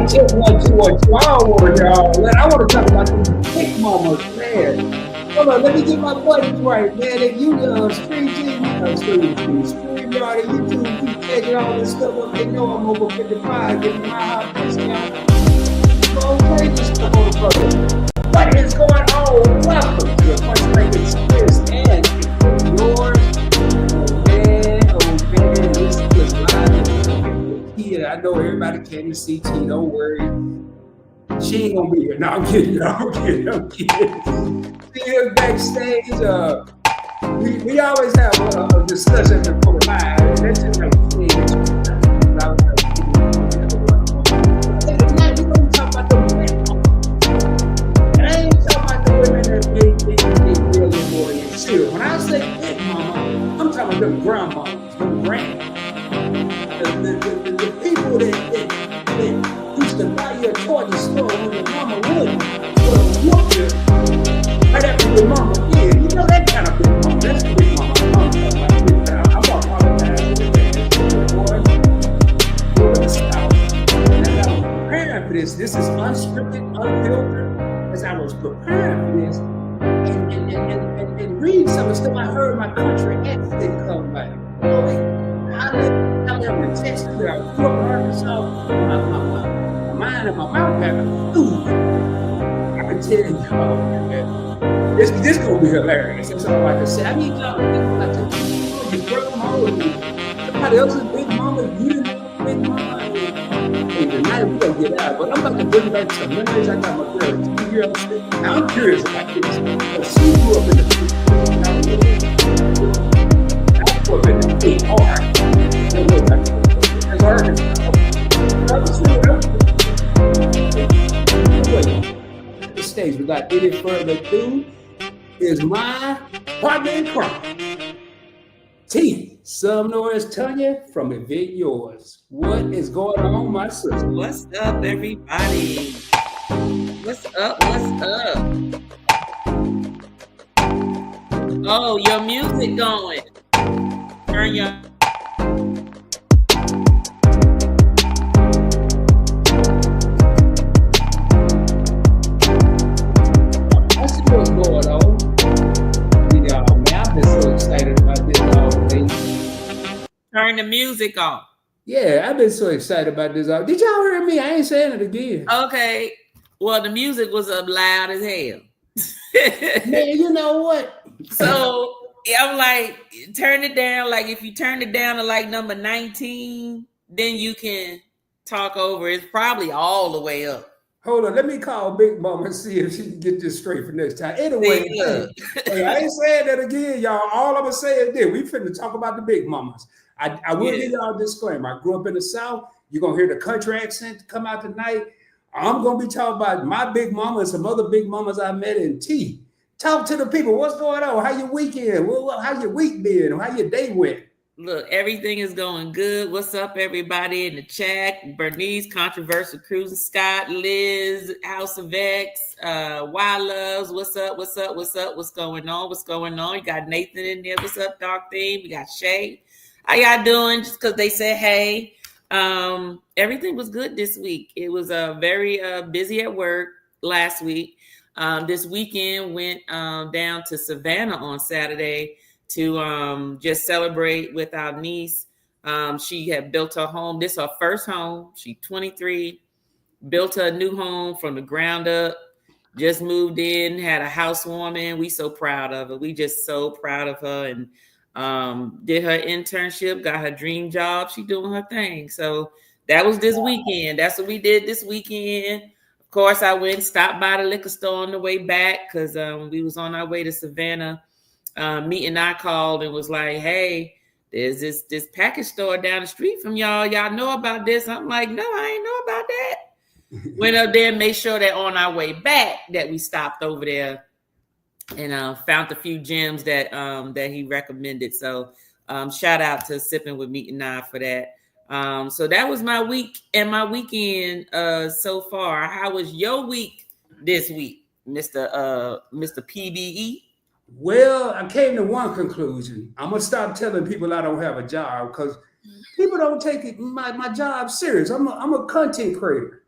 check 1, 2, 1, 2. I don't want to hear all that. I want to talk about these big mamas, man. Hold on, let me get my buttons right, man. If you stream yard and YouTube, keep taking all this stuff up. They know I'm over 55, getting my hot discount. Don't play this stuff on the brother. What is going on? Welcome to the Punch Break Experience and yours. Oh man, this is live. Yeah, I know everybody came to see T. Don't worry. She ain't gonna be here. No, I'm kidding. I'm kidding. Still backstage. We always have a discussion before the live. That's just like tonight we're gonna talk about the women. And I ain't talking about the women that big really more than chill. When I say big mama, I'm talking about them grandmas, them grannies. The people that used to buy you a toy in the store when your mama wouldn't. Well, whoop you. Right after your mama did. You know that kind of big mama. That's the big mama. I'm talking about big mama. I'm going to apologize to the boys. We're in the South. And as I was preparing for this, this is unscripted, unfiltered. As I was preparing for this and reading some of the stuff, I heard my country accent come back. I live in Texas, where I grew up in Arkansas. My mind and my mouth have food. I can tell you, this gonna be hilarious. That's all I can say. I need y'all to think about this. Your grandma and somebody else's big mama. You didn't know big mama. And tonight we gonna get out, but I'm about to bring back some memories. I got my girl 2 years old. Now I'm curious about this. But she grew up in the I grew up in the big hard. The stage without any further ado is my partner in crime, T. Some know as Tanya from Event Yours. What is going on, my sister? What's up, everybody? What's up? What's up? Oh, your music going. Turn your what's going on? Yeah, man, I've been so excited about this all day. Turn the music on. Yeah, I've been so excited about this all. Did y'all hear me? I ain't saying it again. Okay. Well, the music was up loud as hell. Man, you know what? So I'm like, turn it down. Like if you turn it down to like number 19, then you can talk over. It's probably all the way up. Hold on, let me call Big Mama and see if she can get this straight for next time. Anyway, hey, I ain't saying that again, y'all. All I'm gonna say is this: we finna talk about the Big Mamas. I will give y'all a disclaimer. I grew up in the South. You're gonna hear the country accent come out tonight. I'm gonna be talking about my big mama and some other big mamas I met in T. Talk to the people. What's going on? How your weekend? How your week been? How your day went? Look, everything is going good. What's up, everybody in the chat? Bernice, Controversial Cruising, Scott, Liz, House of X, Y Loves. What's up? What's up? What's up? What's going on? What's going on? You got Nathan in there. What's up, Dark Theme? We got Shay. How y'all doing? Just because they said hey. Everything was good this week. It was very busy at work last week. This weekend went down to Savannah on Saturday to just celebrate with our niece. She had built her home. This is her first home. She's 23, built her new home from the ground up, just moved in, had a housewarming. We so proud of her. We just so proud of her, and did her internship, got her dream job. She doing her thing. So that was this weekend. That's what we did this weekend. Of course, I went and stopped by the liquor store on the way back because we was on our way to Savannah. Meet and I called and was like, hey, there's this package store down the street from y'all. Y'all know about this? I'm like, no, I ain't know about that. Went up there and made sure that on our way back that we stopped over there and found a few gems that he recommended. So shout out to Sipping with Meat and I for that. So that was my week and my weekend so far. How was your week this week, Mr. PBE? Well, I came to one conclusion. I'm gonna stop telling people I don't have a job because people don't take my job serious. I'm a content creator.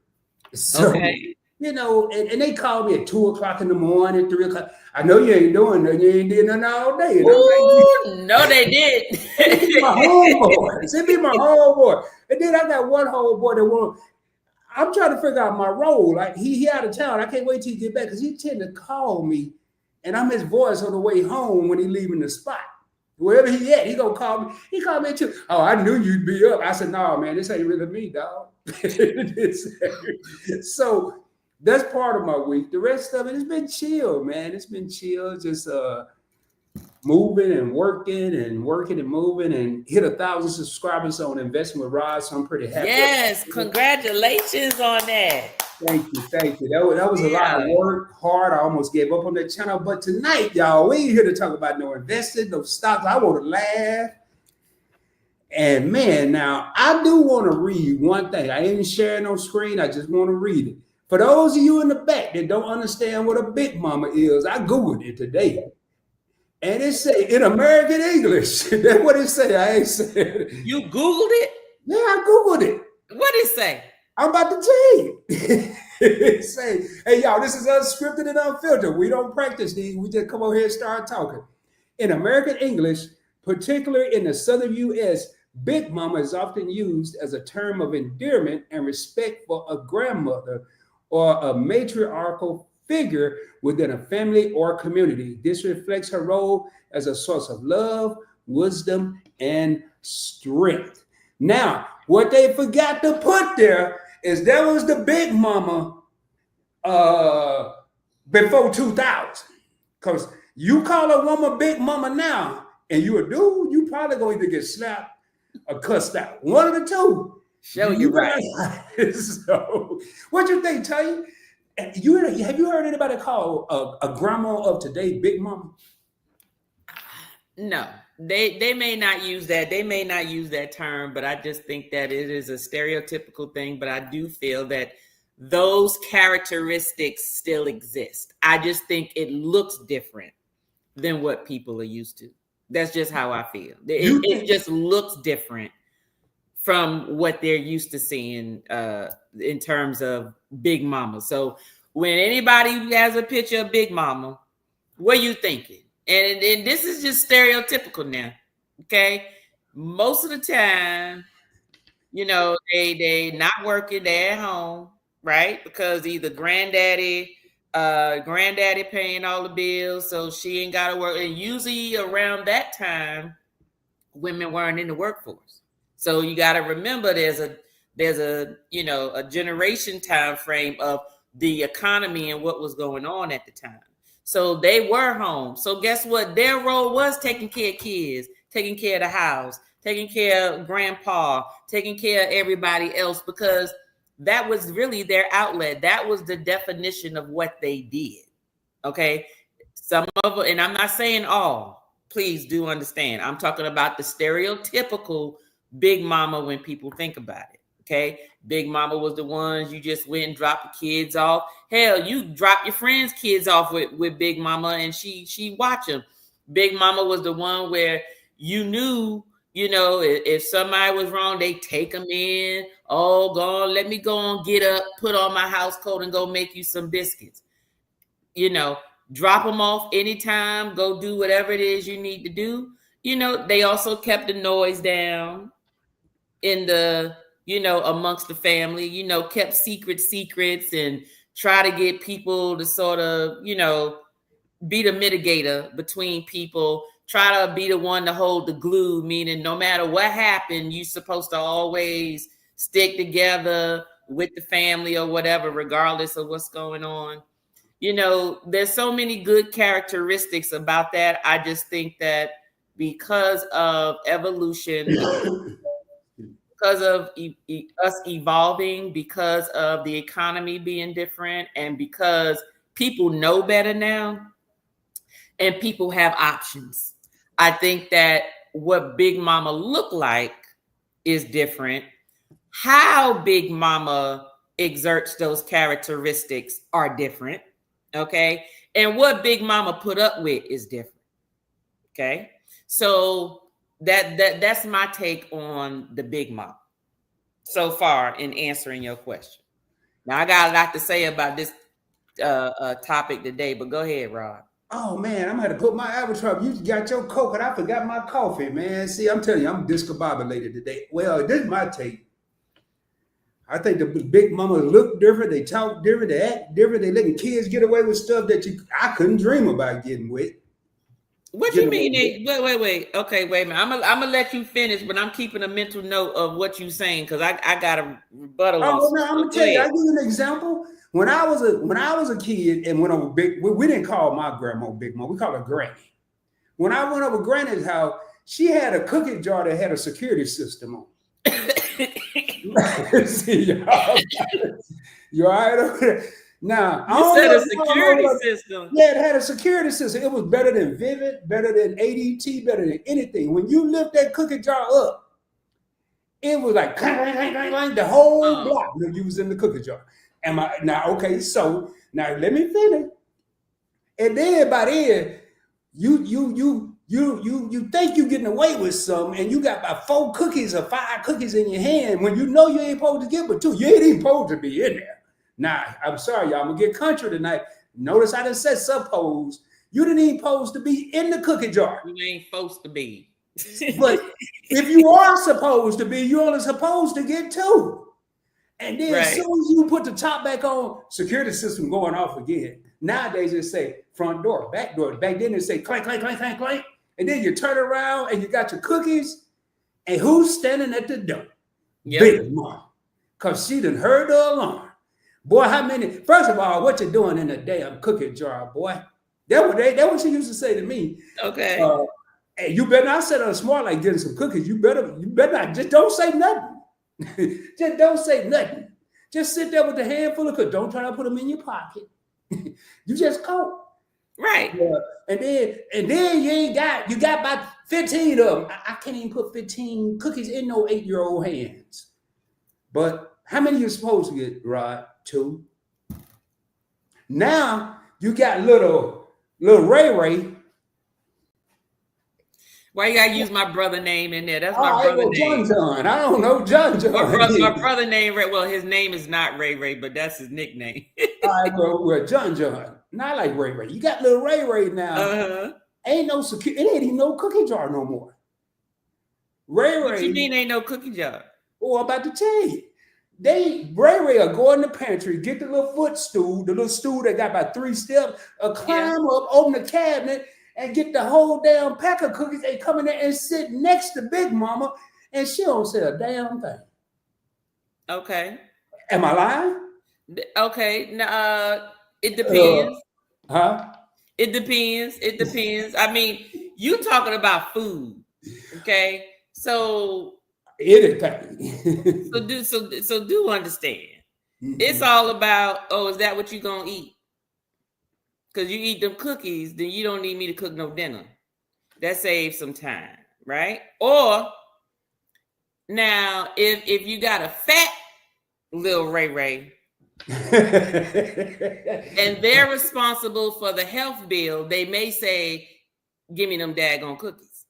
So, Okay. and they called me at 2 o'clock in the morning, 3 o'clock. I know you ain't doing nothing. You ain't doing nothing all day. And I'm like, Ooh, no, they did. it be my homeboys. It be my homeboy. And then I got one homeboy that won't. I'm trying to figure out my role. Like he out of town. I can't wait till he get back because he tend to call me, and I'm his voice on the way home when he leaving the spot. Wherever he at, he gonna call me. He called me too. Oh, I knew you'd be up. I said, no, man, this ain't really me, dog. So that's part of my week. The rest of it has been chill, man. It's been chill. Just moving and working and moving and hit 1,000 subscribers on Investing with Rod. So I'm pretty happy. Yes, congratulations on that. Thank you, thank you. That was a lot of Yeah. work, hard. I almost gave up on that channel. But tonight, y'all, we ain't here to talk about no investing, no stocks. I want to laugh. And man, now I do want to read one thing. I ain't sharing on screen. I just want to read it. For those of you in the back that don't understand what a big mama is, I Googled it today. And it say in American English. That's what it say. I ain't said. You Googled it? Yeah, I Googled it. What did it say? I'm about to tell you. It say, hey, y'all, this is unscripted and unfiltered. We don't practice these. We just come over here and start talking. In American English, particularly in the southern U.S., Big Mama is often used as a term of endearment and respect for a grandmother or a matriarchal figure within a family or community. This reflects her role as a source of love, wisdom, and strength. Now, what they forgot to put there is there was the Big Mama before 2000. Because you call a woman Big Mama now, and you a dude, you probably going to either get slapped or cussed out. One of the two. Show you right. So, what you think, Tay? Have you heard anybody call a grandma of today Big Mama? No, they may not use that. They may not use that term, but I just think that it is a stereotypical thing. But I do feel that those characteristics still exist. I just think it looks different than what people are used to. That's just how I feel. It just looks different from what they're used to seeing in terms of Big Mama. So when anybody has a picture of Big Mama, what are you thinking? And this is just stereotypical now, okay? Most of the time, they not working, they're at home, right? Because either granddaddy paying all the bills, so she ain't got to work. And usually around that time, women weren't in the workforce. So you got to remember there's a a generation time frame of the economy and what was going on at the time. So they were home. So guess what? Their role was taking care of kids, taking care of the house, taking care of grandpa, taking care of everybody else, because that was really their outlet. That was the definition of what they did. Okay. Some of it, and I'm not saying all, please do understand. I'm talking about the stereotypical Big Mama when people think about it. Okay. Big Mama was the ones you just went and dropped the kids off. Hell, you drop your friends' kids off with Big Mama and she watch them. Big Mama was the one where you knew, if somebody was wrong, they take them in. Oh, let me go on, get up, put on my house coat and go make you some biscuits. Drop them off anytime, go do whatever it is you need to do. They also kept the noise down in the, amongst the family, kept secrets and try to get people to sort of, be the mitigator between people, try to be the one to hold the glue, meaning no matter what happened, you're supposed to always stick together with the family or whatever, regardless of what's going on. There's so many good characteristics about that. I just think that because of evolution, because of us evolving, because of the economy being different, and because people know better now and people have options, I think that what Big Mama look like is different. How Big Mama exerts those characteristics are different. Okay. And what Big Mama put up with is different. Okay. So that's my take on the Big Mama so far in answering your question. Now I got a lot to say about this topic today, but go ahead, Rod. Oh man, I'm gonna put my avatar. You got your coke, and I forgot my coffee, man. See, I'm telling you, I'm discombobulated today. Well, this is my take. I think the big mamas look different, they talk different, they act different, they letting kids get away with stuff that I couldn't dream about getting with. What you mean? Wait. Okay, wait a minute. I'm gonna let you finish, but I'm keeping a mental note of what you saying because I got a rebuttal on. Oh, no, I'm gonna tell you. I'll give you an example. When I was a kid and went over we didn't call my grandma Big Mom. We called her Granny. When I went over Granny's house, she had a cookie jar that had a security system on. See, you all right over there? Now, you said a security system. Yeah, it had a security system. It was better than Vivid, better than ADT, better than anything. When you lift that cookie jar up, it was like clang, clang, clang, clang, the whole block that you was in the cookie jar. Okay, so now let me finish. And then by then, you think you're getting away with something, and you got about 4 cookies or 5 cookies in your hand when you know you ain't supposed to get but 2. You ain't even supposed to be in there. Now, I'm sorry, y'all. I'm gonna get country tonight. Notice I done said suppose. You didn't even supposed to be in the cookie jar. You ain't supposed to be. But if you are supposed to be, you're only supposed to get 2. And then as soon as you put the top back on, security system going off again. Nowadays it say front door, back door. Back then it say clank, clank, clank, clank, clank. And then you turn around and you got your cookies. And who's standing at the door? Yep. Big Mom. Because she done heard the alarm. Boy, how many? First of all, what you doing in the damn cookie jar, boy? That what she used to say to me. Okay. Hey, you better not sit on smart like getting some cookies. You better not. Just don't say nothing. Just don't say nothing. Just sit there with a handful of cookies. Don't try to put them in your pocket. You just cope. Right. Yeah. And then you got about 15 of them. I can't even put 15 cookies in no 8-year-old hands. But how many you supposed to get, Rod? 2. Now you got little Ray Ray. Why you gotta use my brother name in there? That's my brother name. John. I don't know John. My brother name, well, his name is not Ray Ray, but that's his nickname. All right, well, John. Not like Ray Ray. You got little Ray Ray now. Ain't no security. It ain't even no cookie jar no more. Ray. What you mean ain't no cookie jar? Oh, I'm about to tell you. Ray will go in the pantry, get the little footstool, the little stool that got about 3 steps, climb up, open the cabinet, and get the whole damn pack of cookies. They come in there and sit next to Big Mama, and she don't say a damn thing. Okay. Am I lying? Okay. Now, it depends. It depends. I mean, you talking about food, okay? So anything. so do understand. Mm-hmm. It's all about, is that what you gonna eat? Because you eat them cookies, then you don't need me to cook no dinner. That saves some time, right? Or now, if you got a fat little Ray, and they're responsible for the health bill, they may say, "Give me them daggone cookies."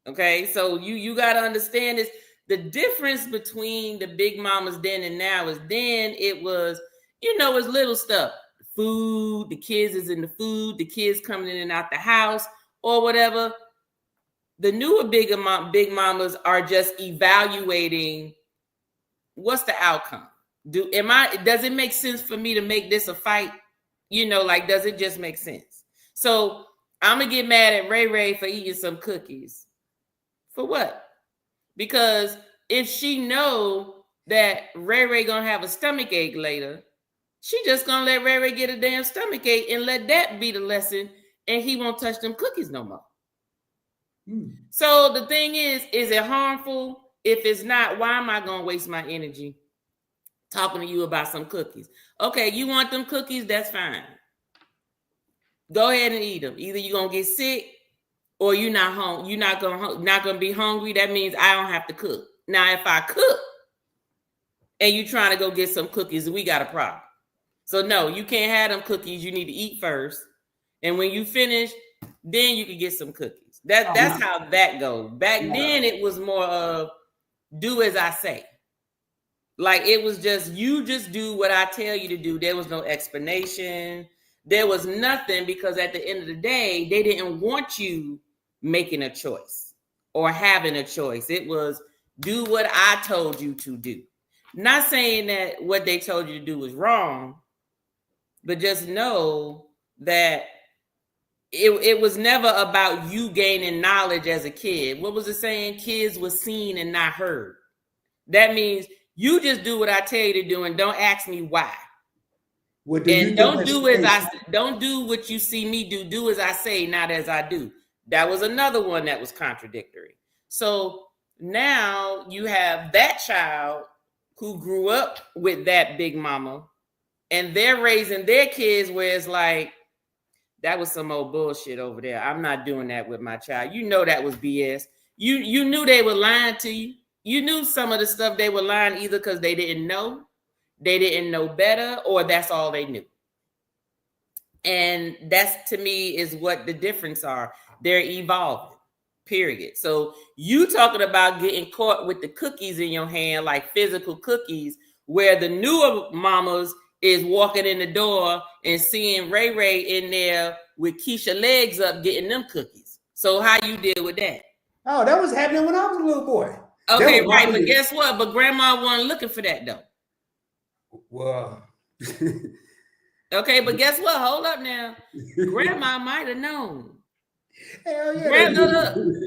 Okay, so you got to understand this. The difference between the Big Mamas then and now is then it was, it's little stuff. Food, the kids is in the food, the kids coming in and out the house or whatever. The newer Big Mamas are just evaluating what's the outcome. Does it make sense for me to make this a fight? Does it just make sense? So I'm gonna get mad at Ray for eating some cookies. For what? Because if she know that Ray gonna have a stomach ache later, she just gonna let Ray get a damn stomach ache and let that be the lesson, and he won't touch them cookies no more. So the thing is it harmful? If it's not, why am I gonna waste my energy talking to you about some cookies? Okay, you want them cookies? That's fine. Go ahead and eat them. Either you're gonna get sick or you're not home. You're not gonna be hungry. That means I don't have to cook. Now, if I cook and you trying to go get some cookies, we got a problem. So no, you can't have them cookies. You need to eat first. And when you finish, then you can get some cookies. That's how that goes. Back then it was more of do as I say. Like it was just, you just do what I tell you to do. There was no explanation. There was nothing, because at the end of the day, they didn't want you making a choice or having a choice. It was do what I told you to do. Not saying that what they told you to do was wrong, but just know that it was never about you gaining knowledge as a kid. What was it saying? Kids were seen and not heard. That means you just do what I tell you to do and don't ask me why. What do And don't do as I don't do what you see me do. Do as I say, not as I do. That was another one that was contradictory. So now you have that child who grew up with that big mama, and they're raising their kids where it's like, that was some old bullshit over there. I'm not doing that with my child. You know that was BS. You knew they were lying to you. You knew some of the stuff they were lying either because they didn't know better, or that's all they knew. And that's, to me, is what the difference are. They're evolving, period. So you talking about getting caught with the cookies in your hand, like physical cookies, where the newer mamas is walking in the door and seeing Ray Ray in there with Keisha legs up getting them cookies. So how you deal with that? Oh, that was happening when I was a little boy. Okay, right. But guess what? But grandma wasn't looking for that though. Well. Okay, but guess what? Hold up now. Grandma might have known. Hell yeah.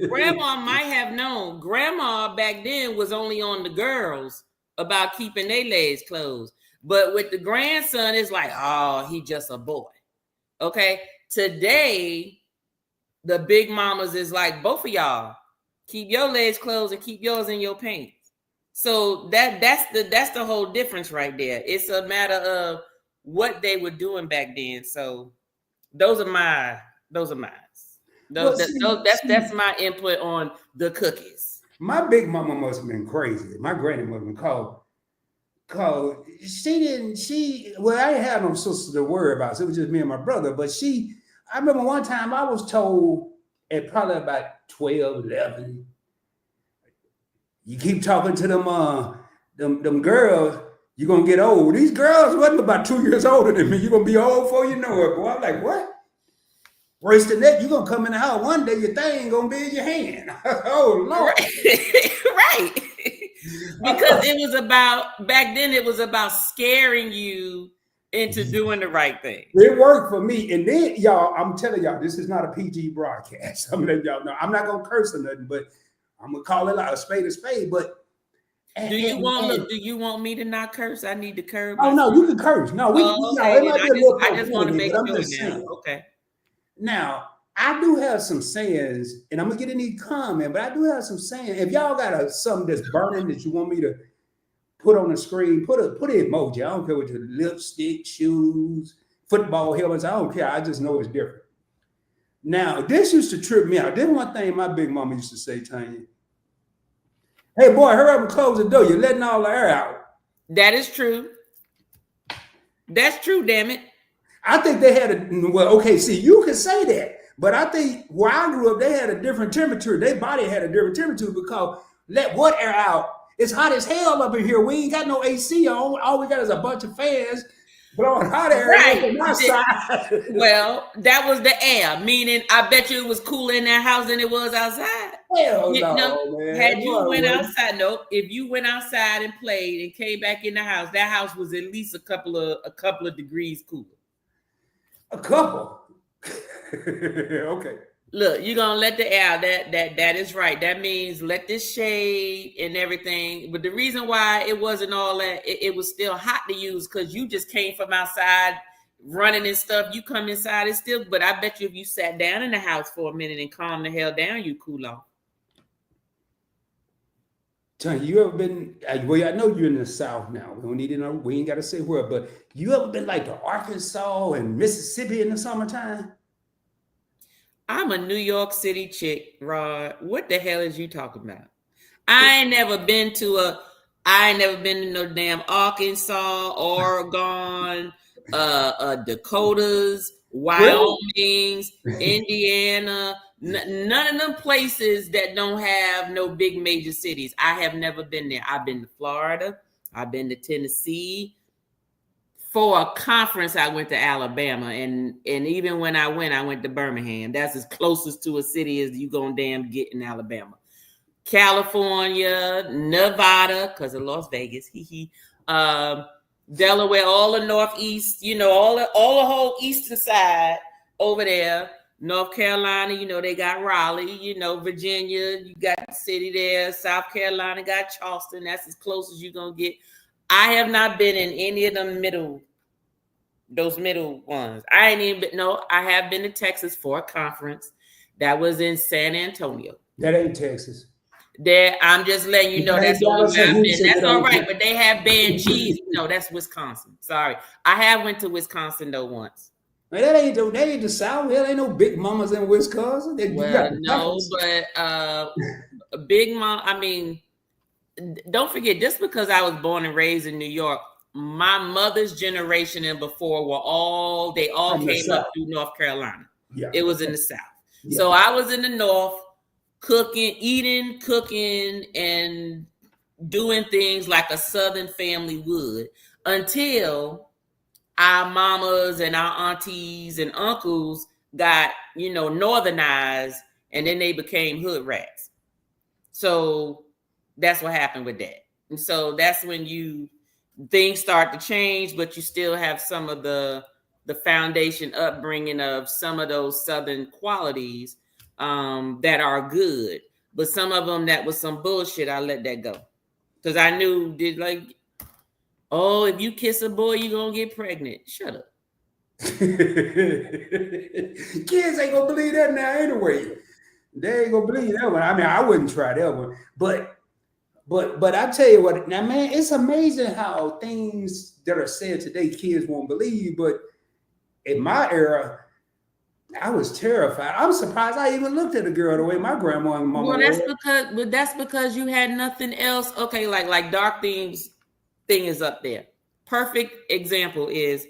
Grandma might have known. Grandma back then was only on the girls about keeping their legs closed. But with the grandson, it's like, oh, he just a boy. Okay. Today, the big mamas is like, both of y'all keep your legs closed and keep yours in your pants. So that's the whole difference right there. It's a matter of what they were doing back then. So those are mine. That's my input on the cookies. My big mama must have been crazy. My granny must have been called. I didn't have no sister to worry about. So it was just me and my brother. But I remember one time I was told at probably about 12, 11, you keep talking to them girls, you're going to get old. These girls wasn't about 2 years older than me. You're going to be old before you know it. Boy, I'm like, what? Worse than that, you're going to come in the house one day, your thing going to be in your hand. Oh, Lord. Right. Because back then it was about scaring you into doing the right thing. It worked for me. And then, y'all, I'm telling y'all, this is not a PG broadcast. I'm letting y'all know. I'm not going to curse or nothing, but I'm going to call it like a spade. But do you want me to not curse? I need to curb. Oh, no, you can curse. No, I just want to make sure now. Okay. Now, I do have some sayings, and I'm going to get in these comments, but I do have some sayings. If y'all got something that's burning that you want me to put on the screen, put an emoji. I don't care what your lipstick, shoes, football helmets. I don't care. I just know it's different. Now, this used to trip me out. This one thing my big mama used to say, Tanya. Hey, boy, hurry up and close the door. You're letting all the air out. That is true. That's true, damn it. I think they had you can say that. But I think where I grew up, they had a different temperature. Their body had a different temperature because let what air out? It's hot as hell up in here. We ain't got no AC on. All we got is a bunch of fans blowing hot air right. outside. Well, that was the air, meaning I bet you it was cooler in that house than it was outside. Hell no, man. Had you went outside, if you went outside and played and came back in the house, that house was at least a couple of degrees cooler. A couple. Okay. Look, you're gonna let the air. That is right. That means let this shade and everything. But the reason why it wasn't all that, it was still hot to use because you just came from outside running and stuff. You come inside, it's still. But I bet you if you sat down in the house for a minute and calmed the hell down, you cool off. Tony, you ever been? Well, I know you're in the South now. We don't need to know. We ain't got to say where. But you ever been like to Arkansas and Mississippi in the summertime? I'm a New York City chick, Rod. What the hell is you talking about? I ain't never been to no damn Arkansas, Oregon, Dakotas, Wyoming, Indiana. None of them places that don't have no big major cities. I have never been there. I've been to Florida. I've been to Tennessee. For a conference, I went to Alabama, and even when I went to Birmingham. That's as closest to a city as you gonna damn get in Alabama. California, Nevada, because of Las Vegas, Delaware, all the Northeast, all the whole eastern side over there. North Carolina, they got Raleigh, Virginia, you got the city there. South Carolina got Charleston. That's as close as you're gonna get. I have not been in any of those middle ones. I have been to Texas for a conference that was in San Antonio. That ain't Texas. There, I'm just letting you know that's all I've been. That's all right, but they have banned cheese. No, that's Wisconsin. Sorry, I have went to Wisconsin though once. Man, that ain't the South. There ain't no Big Mommas in Wisconsin. Big Mom. I mean, don't forget, just because I was born and raised in New York, my mother's generation and before they all came up through North Carolina. Yeah, it was in the South. Yeah. So I was in the North, cooking, and doing things like a Southern family would, until our mamas and our aunties and uncles got, northernized, and then they became hood rats. So that's what happened with that. And so that's when things start to change, but you still have some of the foundation upbringing of some of those Southern qualities that are good. But some of them that was some bullshit, I let that go. Because I knew, if you kiss a boy, you're going to get pregnant. Shut up. Kids ain't going to believe that now anyway. They ain't going to believe that one. I mean, I wouldn't try that one. But I tell you what, now, man, it's amazing how things that are said today, kids won't believe. But in my era, I was terrified. I'm surprised I even looked at a girl the way my grandma and mama. Well, that's because you had nothing else. Okay, like Dark Things thing is up there. Perfect example is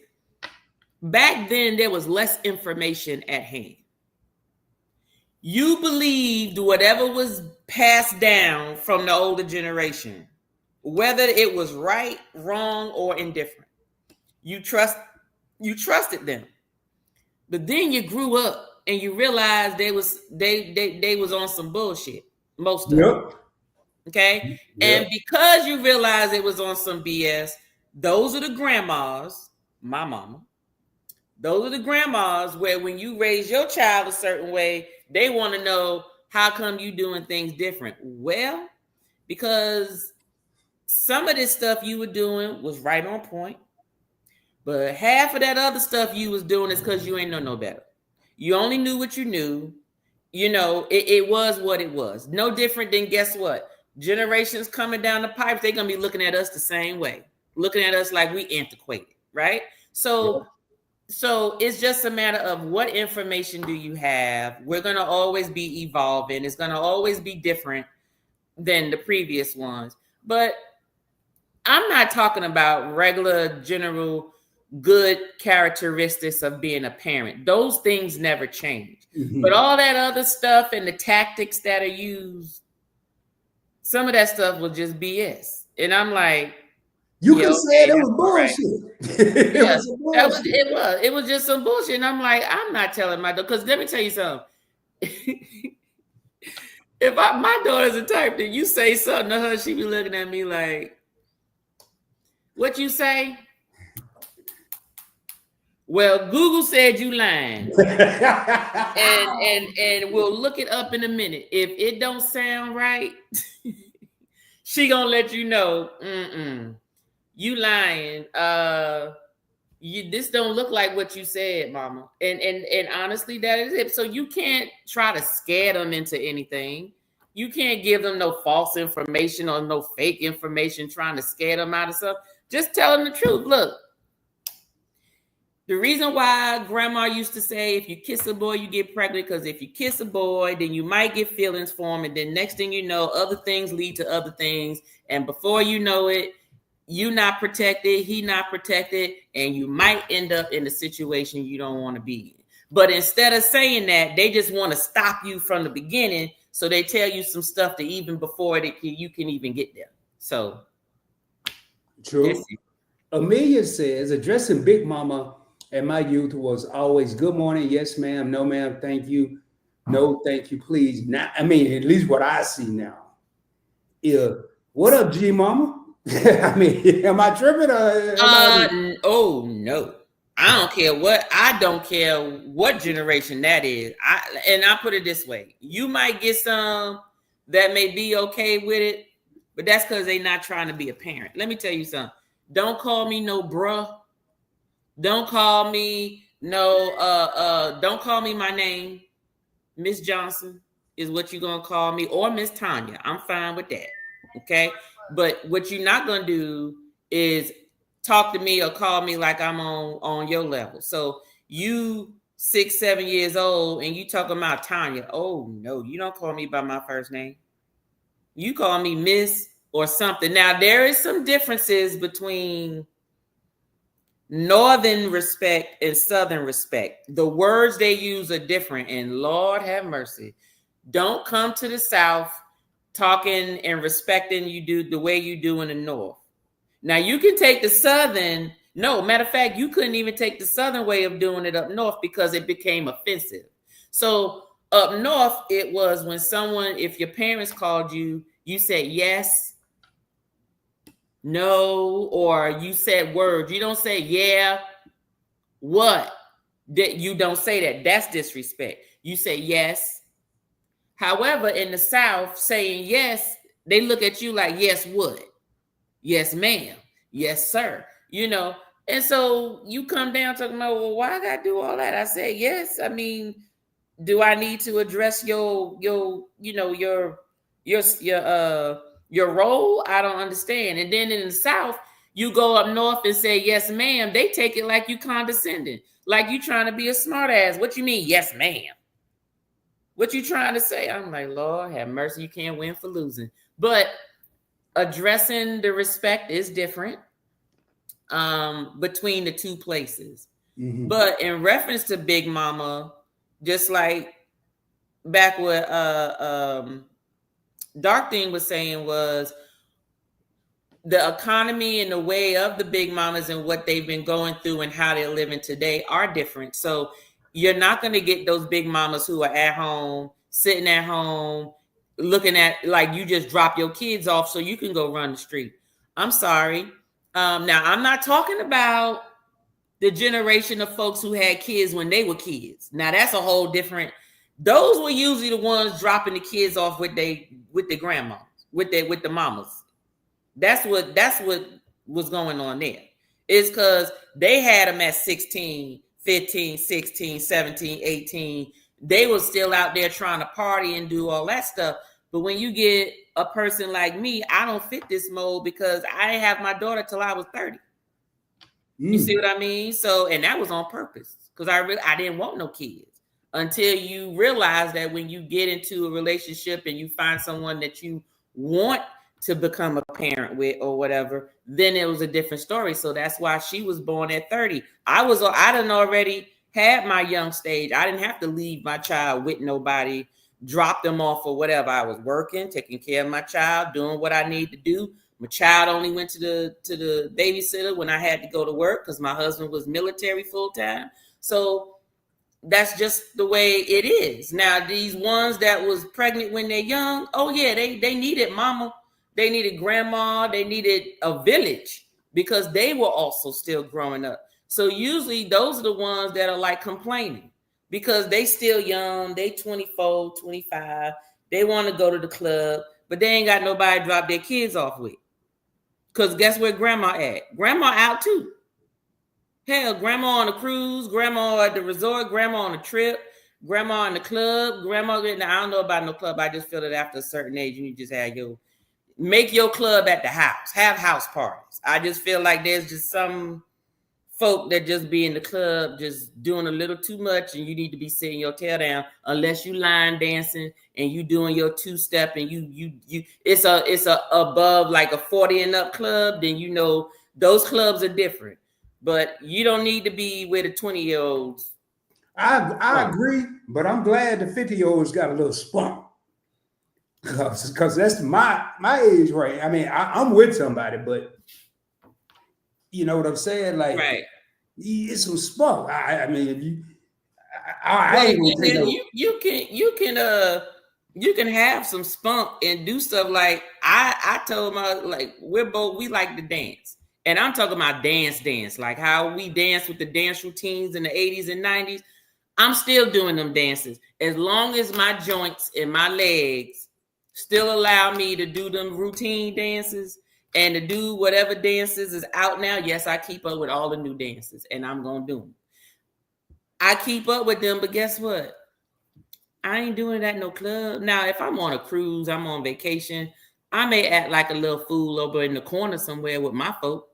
back then there was less information at hand. You believed whatever was passed down from the older generation, whether it was right, wrong, or indifferent. You trusted them. But then you grew up and you realized they was on some bullshit. Most of them. Okay? Yep. And because you realized it was on some BS, those are the grandmas, my mama. Those are the grandmas where when you raise your child a certain way, they want to know, how come you doing things different? Well, because some of this stuff you were doing was right on point. But half of that other stuff you was doing is because you ain't know no better. You only knew what you knew. It was what it was. No different than, guess what? Generations coming down the pipes, they're going to be looking at us the same way. Looking at us like we antiquated, right? So it's just a matter of what information do you have. We're going to always be evolving. It's going to always be different than the previous ones. But I'm not talking about regular, general, good characteristics of being a parent. Those things never change. Mm-hmm. But all that other stuff and the tactics that are used, some of that stuff will just BS. And I'm like, you can say it was bullshit. It was just some bullshit. And I'm like, I'm not telling my daughter, because let me tell you something. If my daughter's the type that you say something to her, she be looking at me like, what you say? Well, Google said you lying. and we'll look it up in a minute. If it don't sound right, she gonna let you know, you lying. This don't look like what you said, mama. And honestly, that is it. So you can't try to scare them into anything. You can't give them no false information or no fake information trying to scare them out of stuff. Just tell them the truth. Look, the reason why grandma used to say, if you kiss a boy, you get pregnant, because if you kiss a boy, then you might get feelings for him. And then next thing you know, other things lead to other things. And before you know it, you not protected, he not protected, and you might end up in a situation you don't want to be in. But instead of saying that, they just want to stop you from the beginning. So they tell you some stuff that even before you can even get there. So True. Amelia says, addressing Big Mama in my youth was always good morning, yes, ma'am, no, ma'am, thank you, no, thank you, please. Now, I mean, at least what I see now. Yeah. What up, G Mama? I mean, am I tripping or am I? Oh no. I don't care what generation that is. I put it this way. You might get some that may be okay with it, but that's because they're not trying to be a parent. Let me tell you something. Don't call me no bruh. Don't call me don't call me my name. Miss Johnson is what you're gonna call me, or Miss Tanya. I'm fine with that. Okay. But what you're not gonna do is talk to me or call me like I'm on your level. So you 6, 7 years old and you talking about Tanya. Oh no, you don't call me by my first name. You call me Miss or something. Now there is some differences between Northern respect and Southern respect. The words they use are different, and Lord have mercy. Don't come to the South talking and respecting you do the way you do in the North. Now you can take the Southern. No, matter of fact, you couldn't even take the Southern way of doing it up North because it became offensive. So up North, it was when someone, if your parents called you, you said yes, no, or you said words. You don't say yeah, what? That you don't say that. That's disrespect. You say yes. However, in the South, saying yes, they look at you like, yes, what? Yes, ma'am. Yes, sir. You know, and so you come down talking about, well, why I gotta do all that? I say, yes. I mean, do I need to address your role? I don't understand. And then in the South, you go up north and say, yes, ma'am. They take it like you condescending, like you trying to be a smart ass. What you mean, yes, ma'am? What you trying to say? I'm like, Lord have mercy, you can't win for losing. But addressing the respect is different between the two places. Mm-hmm. But in reference to Big Mama, just like back what Dark Thing was saying, was the economy and the way of the Big Mamas and what they've been going through and how they're living today are different. So you're not going to get those Big Mamas who are at home, sitting at home, looking at like you just drop your kids off so you can go run the street. I'm sorry. Now, I'm not talking about the generation of folks who had kids when they were kids. Now, that's a whole different. Those were usually the ones dropping the kids off with the grandmas, with the mamas. That's what was going on there. It's because they had them at 16, 15, 16, 17, 18. They were still out there trying to party and do all that stuff. But when you get a person like me, I don't fit this mold because I didn't have my daughter till I was 30. You see what I mean? So, and that was on purpose because I didn't want no kids until you realize that when you get into a relationship and you find someone that you want to become a parent with or whatever, then it was a different story. So that's why she was born at 30. I done already had my young stage. I didn't have to leave my child with nobody, drop them off or whatever. I was working, taking care of my child, doing what I need to do. My child only went to the babysitter when I had to go to work because my husband was military full time. So that's just the way it is. Now, these ones that was pregnant when they're young, oh yeah, they needed mama, they needed grandma, they needed a village because they were also still growing up. So usually those are the ones that are like complaining because they still young, they 24, 25, they want to go to the club, but they ain't got nobody to drop their kids off with. Because guess where grandma at? Grandma out too. Hell, grandma on a cruise, grandma at the resort, grandma on a trip, grandma in the club, grandma. I don't know about no club. I just feel that after a certain age, you just make your club at the house. Have house parties. I just feel like there's just some folk that just be in the club just doing a little too much and you need to be sitting your tail down unless you line dancing and you doing your two-step and you it's a above like a 40 and up club, then you know those clubs are different. But you don't need to be with a 20-year-olds. I agree, but I'm glad the 50-year-olds got a little spunk. Because that's my age range. I mean, I'm with somebody, but You know what I'm saying? Like, right. it's some spunk. I mean, if you, I Well, ain't the gonna thing take no. is, you can have some spunk and do stuff like I told my like we like to dance, and I'm talking about dance like how we dance with the dance routines in the 80s and 90s. I'm still doing them dances as long as my joints and my legs still allow me to do them routine dances and to do whatever dances is out now. Yes, I keep up with all the new dances, and I'm gonna do them. I keep up with them, but guess what? I ain't doing that no club. Now, if I'm on a cruise, I'm on vacation, I may act like a little fool over in the corner somewhere with my folk.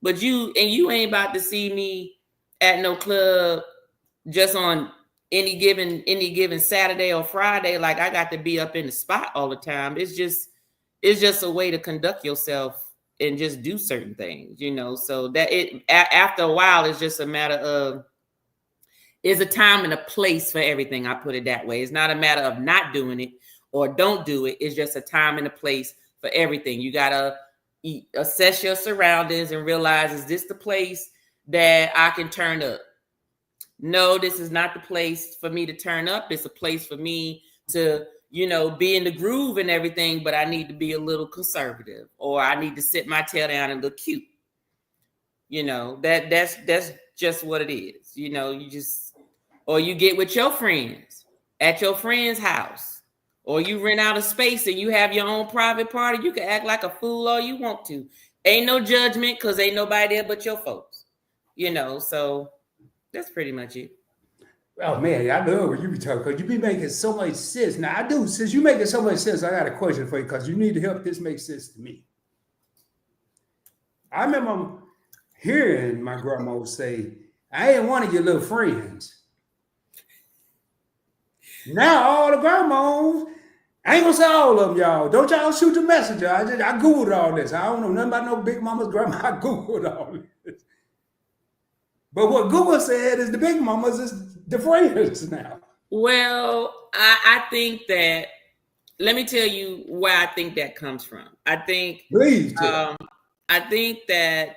But you ain't about to see me at no club just on any given Saturday or Friday. Like I got to be up in the spot all the time. It's just a way to conduct yourself and just do certain things, you know. So that after a while, it's just a matter of is a time and a place for everything. I put it that way. It's not a matter of not doing it or don't do it. It's just a time and a place for everything. You gotta assess your surroundings and realize, is this the place that I can turn up? No, this is not the place for me to turn up. It's a place for me to, be in the groove and everything, but I need to be a little conservative, or I need to sit my tail down and look cute. That's just what it is. Or you get with your friends at your friend's house, or you rent out a space and you have your own private party. You can act like a fool all you want to. Ain't no judgment because ain't nobody there but your folks. So that's pretty much it. Oh man, I love when you be talking because you be making so much sense. Now I do. Since you making so much sense, I got a question for you because you need to help this make sense to me. I remember hearing my grandma say, "I ain't one of your little friends." Now all the grandmas, I ain't gonna say all of them, y'all. Don't y'all shoot the messenger. I googled all this. I don't know nothing about no Big Mama's grandma. I googled all this. But what Google said is the Big Mamas is the friends now. Well, I think that, let me tell you where I think that comes from. Please tell. I think that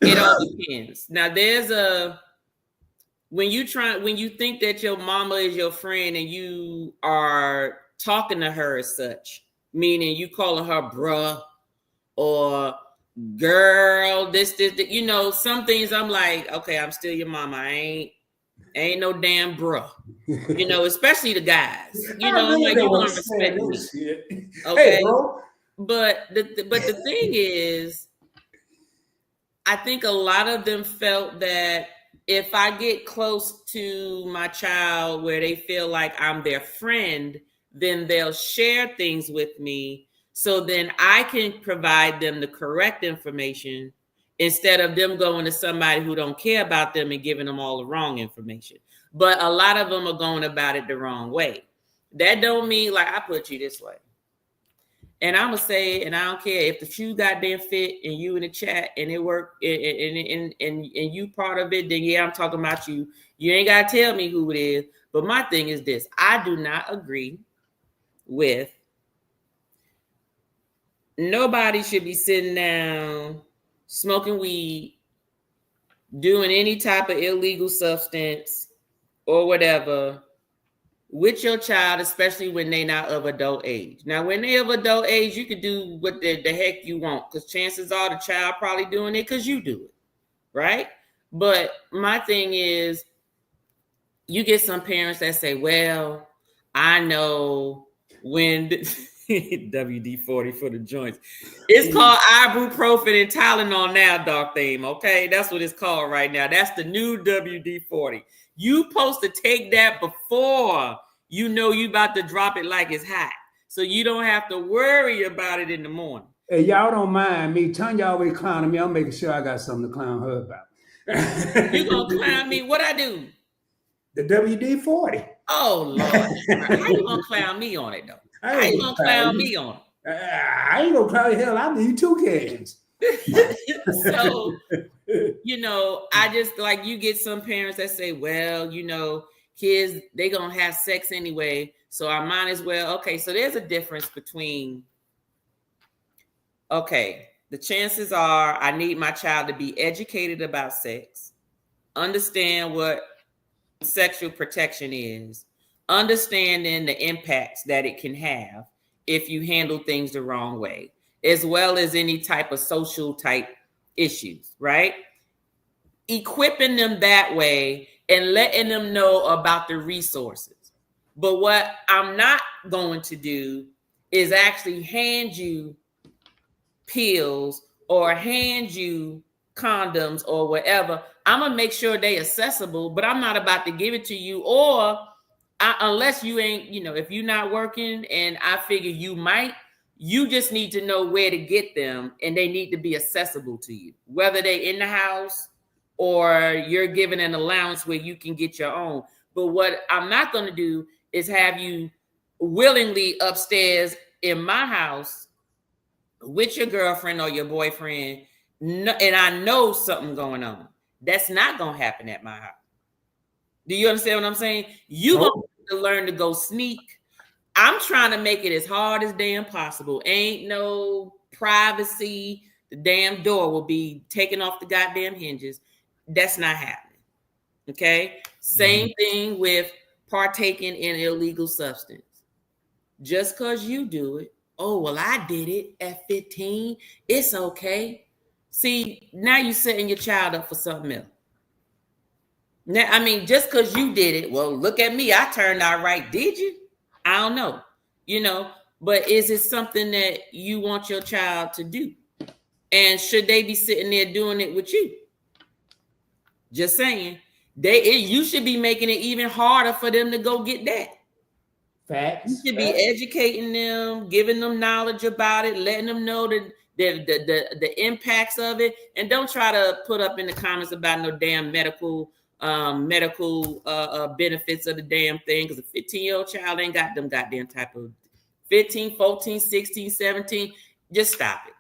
it all depends. Now, when you think that your mama is your friend and you are talking to her as such, meaning you calling her bruh or girl, this, some things I'm like, okay, I'm still your mama. I ain't no damn bruh. Especially the guys. I'm like, you gonna respect me. Shit. Okay. Hey, bro. But the thing is, I think a lot of them felt that if I get close to my child where they feel like I'm their friend, then they'll share things with me. So then I can provide them the correct information instead of them going to somebody who don't care about them and giving them all the wrong information. But a lot of them are going about it the wrong way. That don't mean like I put you this way. And I'm gonna say, and I don't care if the shoe goddamn fit and you in the chat and it worked and you part of it, then yeah, I'm talking about you. You ain't gotta tell me who it is. But my thing is this: I do not agree with nobody should be sitting down smoking weed, doing any type of illegal substance or whatever with your child, especially when they're not of adult age. Now, when they're of adult age, you can do what the heck you want, because chances are the child probably doing it because you do it, right? But my thing is, you get some parents that say, well, I know when WD-40 for the joints. It's called ibuprofen and Tylenol now, Doc Theme, okay? That's what it's called right now. That's the new WD-40. You supposed to take that before you about to drop it like it's hot. So you don't have to worry about it in the morning. Hey, y'all don't mind me. Tanya always clowning me. I'm making sure I got something to clown her about. You gonna clown me? What I do? The WD-40. Oh, Lord. How you gonna clown me on it, though? How you gonna clown me on it? I ain't gonna clown the hell. I need 2 cans. So, I just like, you get some parents that say, well, kids, they gonna have sex anyway, so I might as well. Okay, so there's a difference between, okay, the chances are I need my child to be educated about sex, understand what sexual protection is, understanding the impacts that it can have if you handle things the wrong way, as well as any type of social type issues, right? Equipping them that way and letting them know about the resources. But what I'm not going to do is actually hand you pills or hand you condoms or whatever. I'm gonna make sure they accessible, but I'm not about to give it to you, or unless you ain't, if you're not working and I figure you might, you just need to know where to get them, and they need to be accessible to you, whether they're in the house or you're given an allowance where you can get your own. But what I'm not going to do is have you willingly upstairs in my house with your girlfriend or your boyfriend, and I know something going on. That's not going to happen at my house. Do you understand what I'm saying? You going to learn to go sneak. I'm trying to make it as hard as damn possible. Ain't no privacy. The damn door will be taken off the goddamn hinges. That's not happening. Okay? Same thing with partaking in illegal substance. Just because you do it, oh, well, I did it at 15. It's okay. See, now you're setting your child up for something else. Now, I mean, just because you did it, well, look at me. I turned out right. Did you? I don't know. But is it something that you want your child to do? And should they be sitting there doing it with you? Just saying. You should be making it even harder for them to go get that. Facts. You should be educating them, giving them knowledge about it, letting them know the impacts of it, and don't try to put up in the comments about no damn medical benefits of the damn thing, because a 15-year-old child ain't got them goddamn type of 15, 14, 16, 17. Just stop it.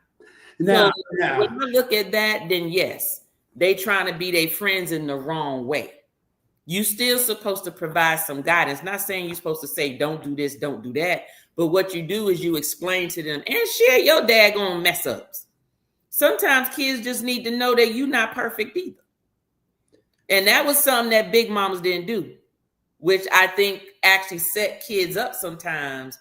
Now, when I look at that, then yes, they trying to be their friends in the wrong way. You still supposed to provide some guidance. Not saying you're supposed to say, don't do this, don't do that. But what you do is you explain to them and share your daggone mess ups. Sometimes kids just need to know that you're not perfect either. And that was something that Big Mommas didn't do, which I think actually set kids up sometimes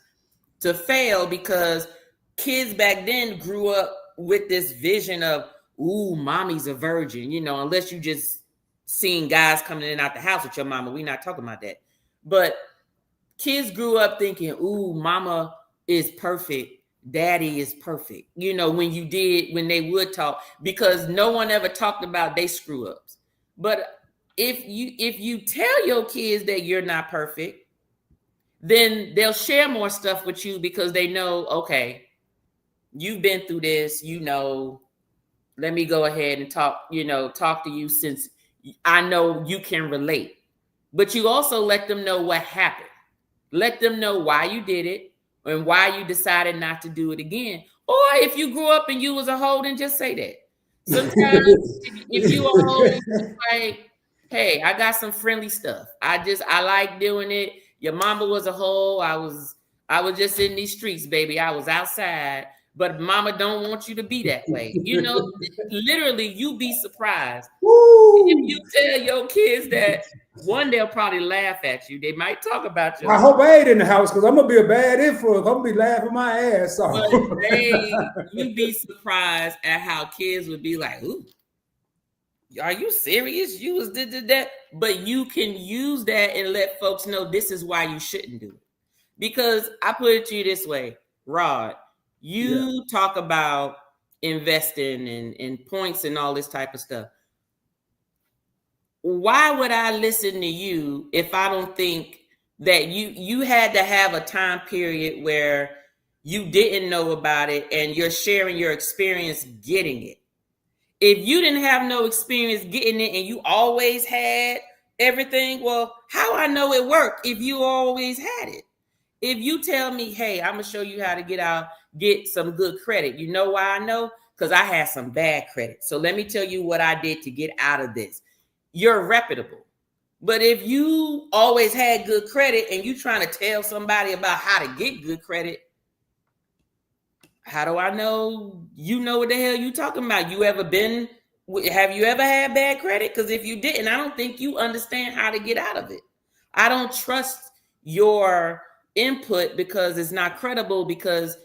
to fail, because kids back then grew up with this vision of, ooh, mommy's a virgin, unless you just seeing guys coming in and out the house with your mama. We're not talking about that. But kids grew up thinking, ooh, mama is perfect. Daddy is perfect. When they would talk, because no one ever talked about they screw ups. But if you tell your kids that you're not perfect, then they'll share more stuff with you, because they know, okay, you've been through this, let me go ahead and talk to you, since I know you can relate. But you also let them know what happened. Let them know why you did it and why you decided not to do it again. Or if you grew up and you was a hoe, then just say that. Sometimes if you a hoe, it's like, hey, I got some friendly stuff. I like doing it. Your mama was a hoe. I was just in these streets, baby. I was outside. But mama don't want you to be that way. Literally, you be surprised. Woo! If you tell your kids that, one, they'll probably laugh at you. They might talk about you. I hope I ain't in the house, because I'm going to be a bad influence. I'm going to be laughing my ass off. But you'd be surprised at how kids would be like, ooh, are you serious? You was did that? But you can use that and let folks know this is why you shouldn't do it. Because I put it to you this way, Rod. You talk about investing and points and all this type of stuff. Why would I listen to you if I don't think that you had to have a time period where you didn't know about it and you're sharing your experience getting it? If you didn't have no experience getting it and you always had everything, well, how I know it worked if you always had it? If you tell me, hey, I'm going to show you how to get some good credit. You know why I know? Because I had some bad credit. So let me tell you what I did to get out of this. You're reputable. But if you always had good credit and you trying to tell somebody about how to get good credit, How do I know you know what the hell you talking about? Have you ever had bad credit? Because if you didn't, I don't think you understand how to get out of it. I don't trust your input because it's not credible, because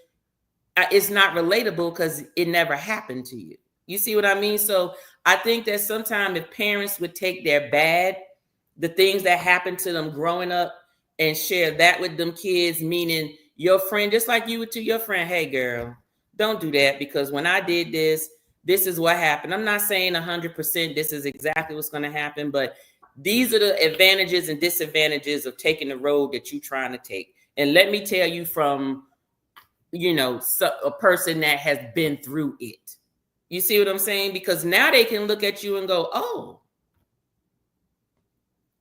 it's not relatable, because it never happened to you. You see what I mean? So I think that sometimes if parents would take the things that happened to them growing up, and share that with them kids, meaning your friend, just like you would to your friend, hey girl, don't do that, because when I did this, this is what happened. I'm not saying 100% this is exactly what's going to happen, but these are the advantages and disadvantages of taking the road that you're trying to take. And let me tell you from, a person that has been through it. You see what I'm saying? Because now they can look at you and go, oh,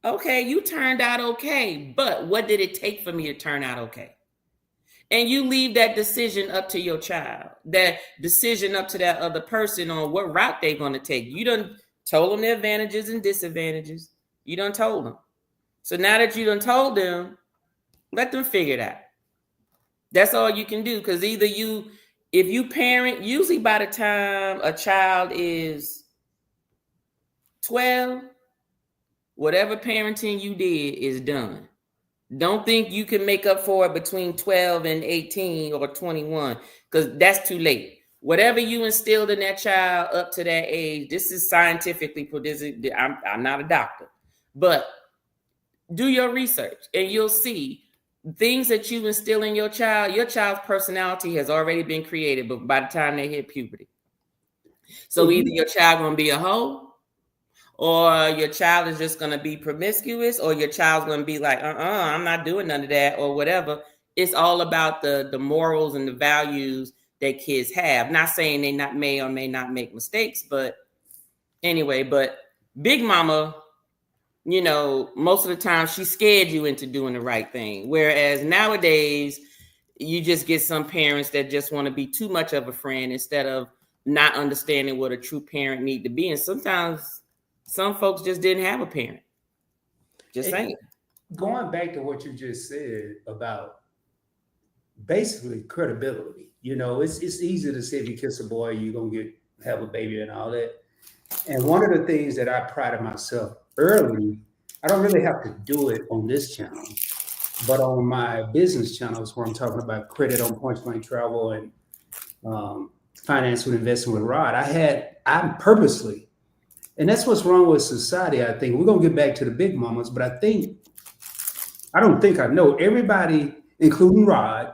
okay, you turned out okay, but what did it take for me to turn out okay? And you leave that decision up to your child, that decision up to that other person on what route they're going to take. You done told them the advantages and disadvantages. You done told them. So now that you done told them, let them figure it out. That's all you can do, because if you parent, usually by the time a child is 12, whatever parenting you did is done. Don't think you can make up for it between 12 and 18 or 21, because that's too late. Whatever you instilled in that child up to that age, this is scientifically, I'm not a doctor, but do your research and you'll see things that you instill in your child's personality has already been created, but by the time they hit puberty. So either your child gonna be a hoe, or your child is just going to be promiscuous, or your child's going to be like, I'm not doing none of that, or whatever. It's all about the morals and the values that kids have. Not saying they may or may not make mistakes, but anyway, but Big Mama, most of the time she scared you into doing the right thing. Whereas nowadays, you just get some parents that just want to be too much of a friend instead of not understanding what a true parent need to be. And sometimes some folks just didn't have a parent. Just saying. Going back to what you just said about basically credibility, it's easy to say if you kiss a boy, you're gonna have a baby and all that. And one of the things that I prided myself early, I don't really have to do it on this channel, but on my business channels where I'm talking about credit on Point Blank Travel and finance with investing with Rod, I'm purposely, and that's what's wrong with society. I think we're gonna get back to the big moments, but I know everybody, including Rod,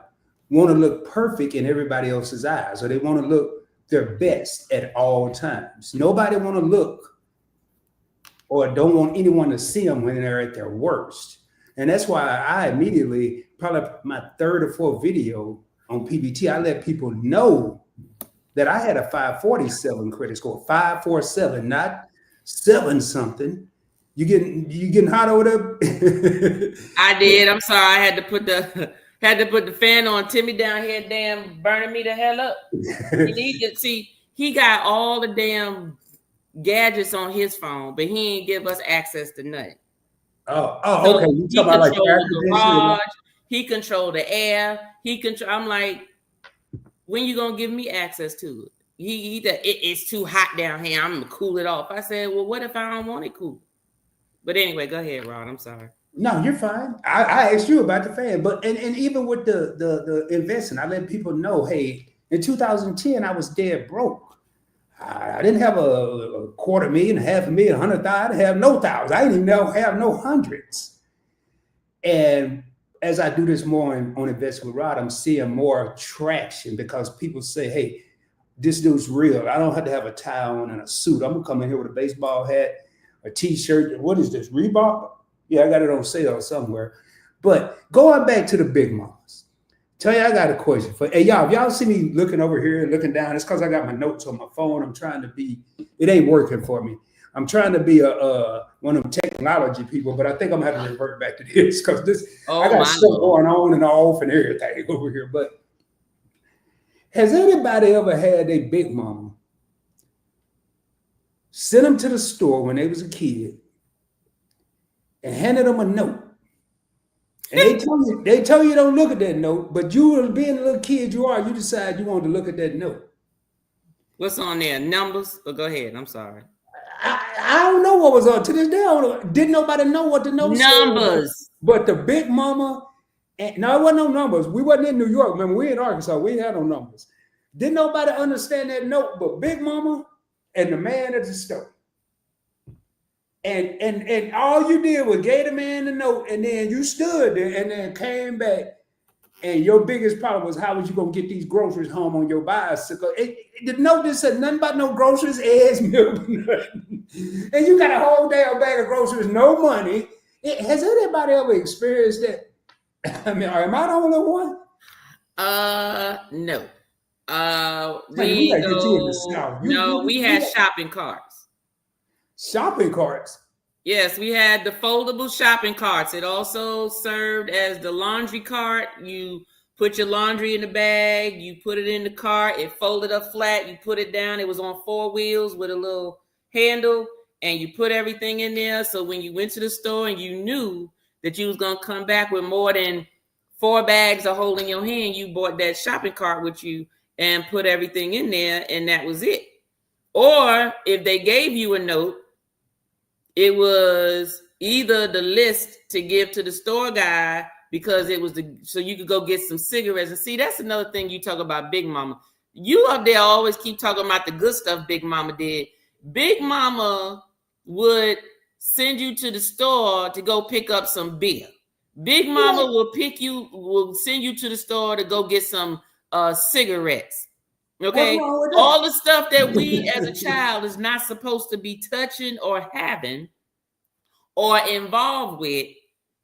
want to look perfect in everybody else's eyes, or they want to look their best at all times. Nobody want to look or don't want anyone to see them when they're at their worst. And that's why I immediately, probably my third or fourth video on PBT, I let people know that I had a 547 credit score, 547, not 7 something. You getting hot over there? I did. I'm sorry. I had to put the fan on. Timmy down here, damn, burning me the hell up. He got all the damn gadgets on his phone, but he ain't give us access to nothing. So okay. You talking about like the garage, he controlled the air. I'm like, when you gonna give me access to it? It's too hot down here. I'm gonna cool it off. I said, well, what if I don't want it cool? But anyway, go ahead, Ron. I'm sorry. No, you're fine. I asked you about the fan, but and even with the investing, I let people know, hey, in 2010, I was dead broke. I didn't have a $250,000, $500,000, 100,000. I didn't have no thousands. I didn't even have no hundreds. And as I do this more on Invest with Rod, I'm seeing more traction because people say, hey, this dude's real. I don't have to have a tie on and a suit. I'm gonna come in here with a baseball hat, a t-shirt. What is this, Reebok? Yeah, I got it on sale somewhere. But going back to the big mamas, tell you, I got a question for y'all. If y'all see me looking over here and looking down, it's because I got my notes on my phone. I'm trying to be, it ain't working for me. I'm trying to be one of them technology people, but I think I'm gonna have to revert back to this because I got stuff going on and off and everything over here. But has anybody ever had a big mama send them to the store when they was a kid and handed them a note? And they tell you don't look at that note, but you being a little kid you are, you decide you want to look at that note. What's on there? Numbers? But go ahead. I'm sorry. I don't know what was on to this day. Didn't nobody know what the note said. But the Big Mama, and now it wasn't no numbers. We wasn't in New York. Remember, we in Arkansas. We ain't had no numbers. Didn't nobody understand that note but Big Mama and the man at the store. And all you did was gave the man the note, and then you stood there and then came back. And your biggest problem was how was you gonna get these groceries home on your bicycle? The note just said nothing about no groceries, eggs, milk, nothing. And you got a whole damn bag of groceries, no money. Has anybody ever experienced that? I mean, am I the only one? No. We had shopping carts. Shopping carts. Yes, we had the foldable shopping carts. It also served as the laundry cart. You put your laundry in the bag, you put it in the cart, it folded up flat, you put it down. It was on 4 wheels with a little handle, and you put everything in there. So when you went to the store and you knew that you was going to come back with more than 4 bags of holding your hand, you bought that shopping cart with you and put everything in there, and that was it. Or if they gave you a note, it was either the list to give to the store guy because it was so you could go get some cigarettes. And see, that's another thing you talk about Big Mama. You up there always keep talking about the good stuff Big Mama did. Big Mama would send you to the store to go pick up some beer. Big Mama will send you to the store to go get some cigarettes. Okay, all the stuff that we as a child is not supposed to be touching or having or involved with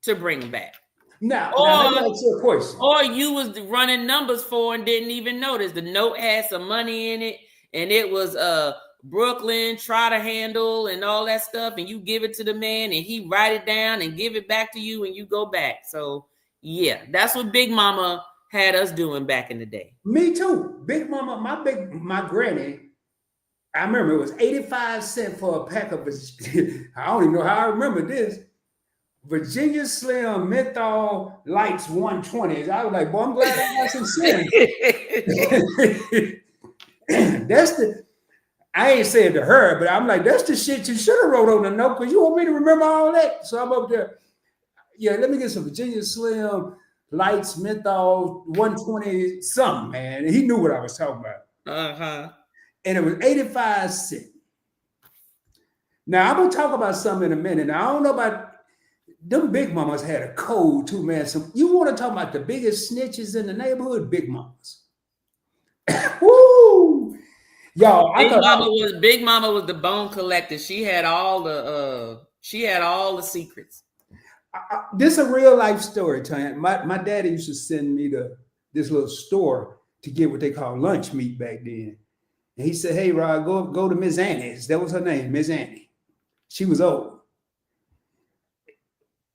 to bring them back. Now that's your question. Or you was running numbers for and didn't even notice. The note had some money in it, and it was Brooklyn, Trotter handle, and all that stuff, and you give it to the man, and he write it down and give it back to you, and you go back. So yeah, that's what Big Mama had us doing back in the day. Me too. Big Mama, my granny, I remember it was 85 cents for a pack of, I don't even know how I remember this, Virginia Slim Menthol Lights 120s. I was like, boy, I'm glad I got some sense. I ain't saying to her, but I'm like, that's the shit you should have wrote on the note because you want me to remember all that. So I'm up there, yeah, let me get some Virginia Slim Lights, menthol, 120 something, man. And he knew what I was talking about. And it was 85 cents. Now, I'm going to talk about something in a minute. Now, I don't know about them Big Mamas had a code too, man. So you want to talk about the biggest snitches in the neighborhood? Big Mamas. Woo! Y'all, Big Mama was the bone collector. She had all the secrets. This is a real life story, Tanya. My daddy used to send me to this little store to get what they call lunch meat back then. And he said, hey, Rod, go to Miss Annie's. That was her name, Miss Annie. She was old.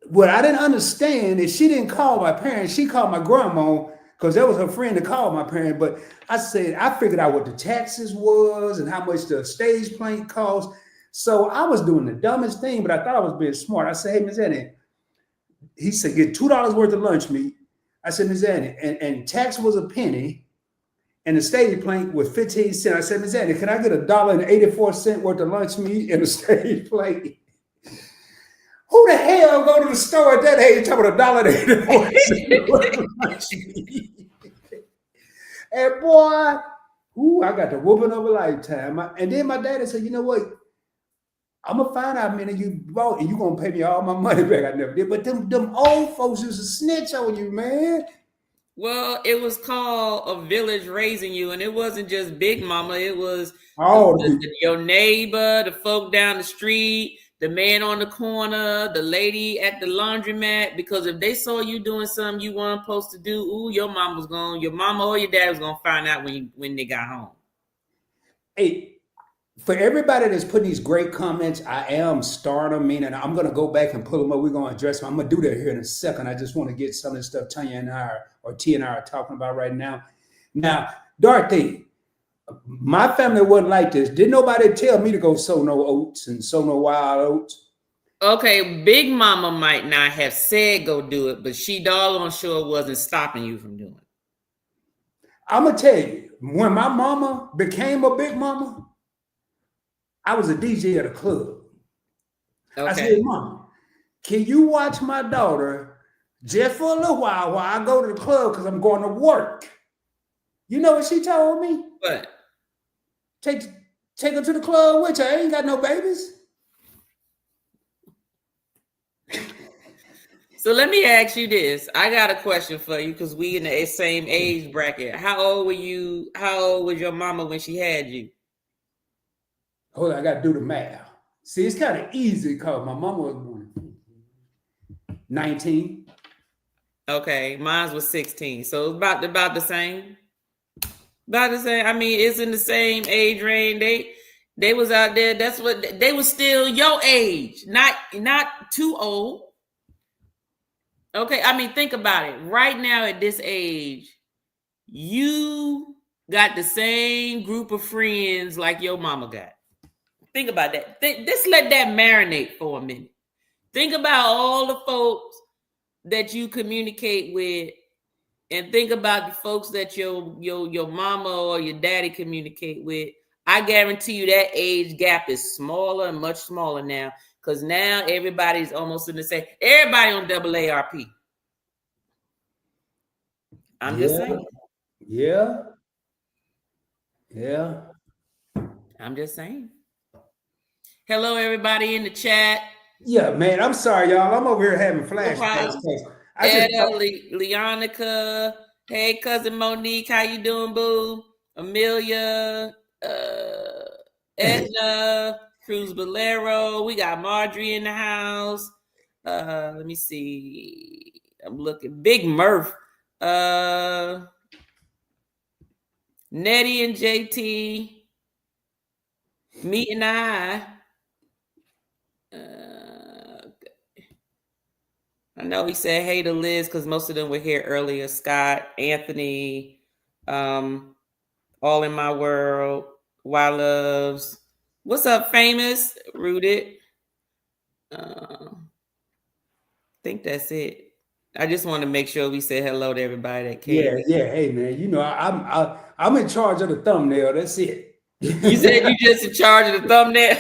What I didn't understand is she didn't call my parents. She called my grandma because that was her friend to call my parents. But I figured out what the taxes was and how much the stage plane cost. So I was doing the dumbest thing, but I thought I was being smart. I said, hey, Miss Annie. He said, get $2 worth of lunch meat. I said, Miss Annie, and tax was a penny, and the stage plate was 15 cents. I said, Miss Annie, can I get $1.84 worth of lunch meat and a stage plate? Who the hell go to the store at that age talking about $1.84 worth of lunch meat? And boy, I got the whooping of a lifetime. And then my daddy said, you know what? I'm gonna find out how many you bought, and you're gonna pay me all my money back. I never did. But them old folks used to snitch on you, man. Well, it was called a village raising you, and it wasn't just Big Mama. It was your neighbor, the folk down the street, the man on the corner, the lady at the laundromat. Because if they saw you doing something you weren't supposed to do, your mama or your dad was gonna find out when they got home. Hey. For everybody that's putting these great comments, I am starting them, meaning I'm going to go back and pull them up. We're going to address them. I'm going to do that here in a second. I just want to get some of the stuff Tanya and I are talking about right now. Now, Dorothy, my family wasn't like this. Didn't nobody tell me to go sow no oats and sow no wild oats? Okay, Big Mama might not have said go do it, but she doggone sure wasn't stopping you from doing it. I'm gonna tell you, when my mama became a big mama, I was a DJ at a club. I said, Okay. Mama, can you watch my daughter just for a little while I go to the club because I'm going to work? You know what she told me? What? Take take her to the club with you. I ain't got no babies. So let me ask you this. I got a question for you because we in the same age bracket. How old were you? How old was your mama when she had you? Hold on, I got to do the math. See, it's kind of easy because my mama was born 19. Okay, mine was 16. So about the same. About the same. I mean, it's in the same age range. They was out there. That's what they was still your age, not too old. Okay, I mean, think about it. Right now at this age, you got the same group of friends like your mama got. Think about that. Just let that marinate for a minute. Think about all the folks that you communicate with, and think about the folks that your mama or your daddy communicate with. I guarantee you that age gap is smaller and much smaller now, because now everybody's almost in the same. Everybody on double ARP. I'm just Yeah, saying. yeah, yeah. I'm just saying. Hello, everybody in the chat. Yeah, man. I'm sorry, y'all. I'm over here having No flashbacks. problem. I just Etta, Leonica, hey cousin Monique, how you doing, boo? Amelia, Edna, Cruz Bolero. We got Marjorie in the house. Let me see. I'm looking. Big Murph. Nettie and JT. Meet and I. I know he said hey to Liz because most of them were here earlier. Scott, Anthony, All in My World, Why Loves. What's up, Famous? Rooted. I think that's it. I just want to make sure we say hello to everybody that came. yeah. Hey, man. You know, I'm in charge of the thumbnail. That's it. You said you just in charge of the thumbnail.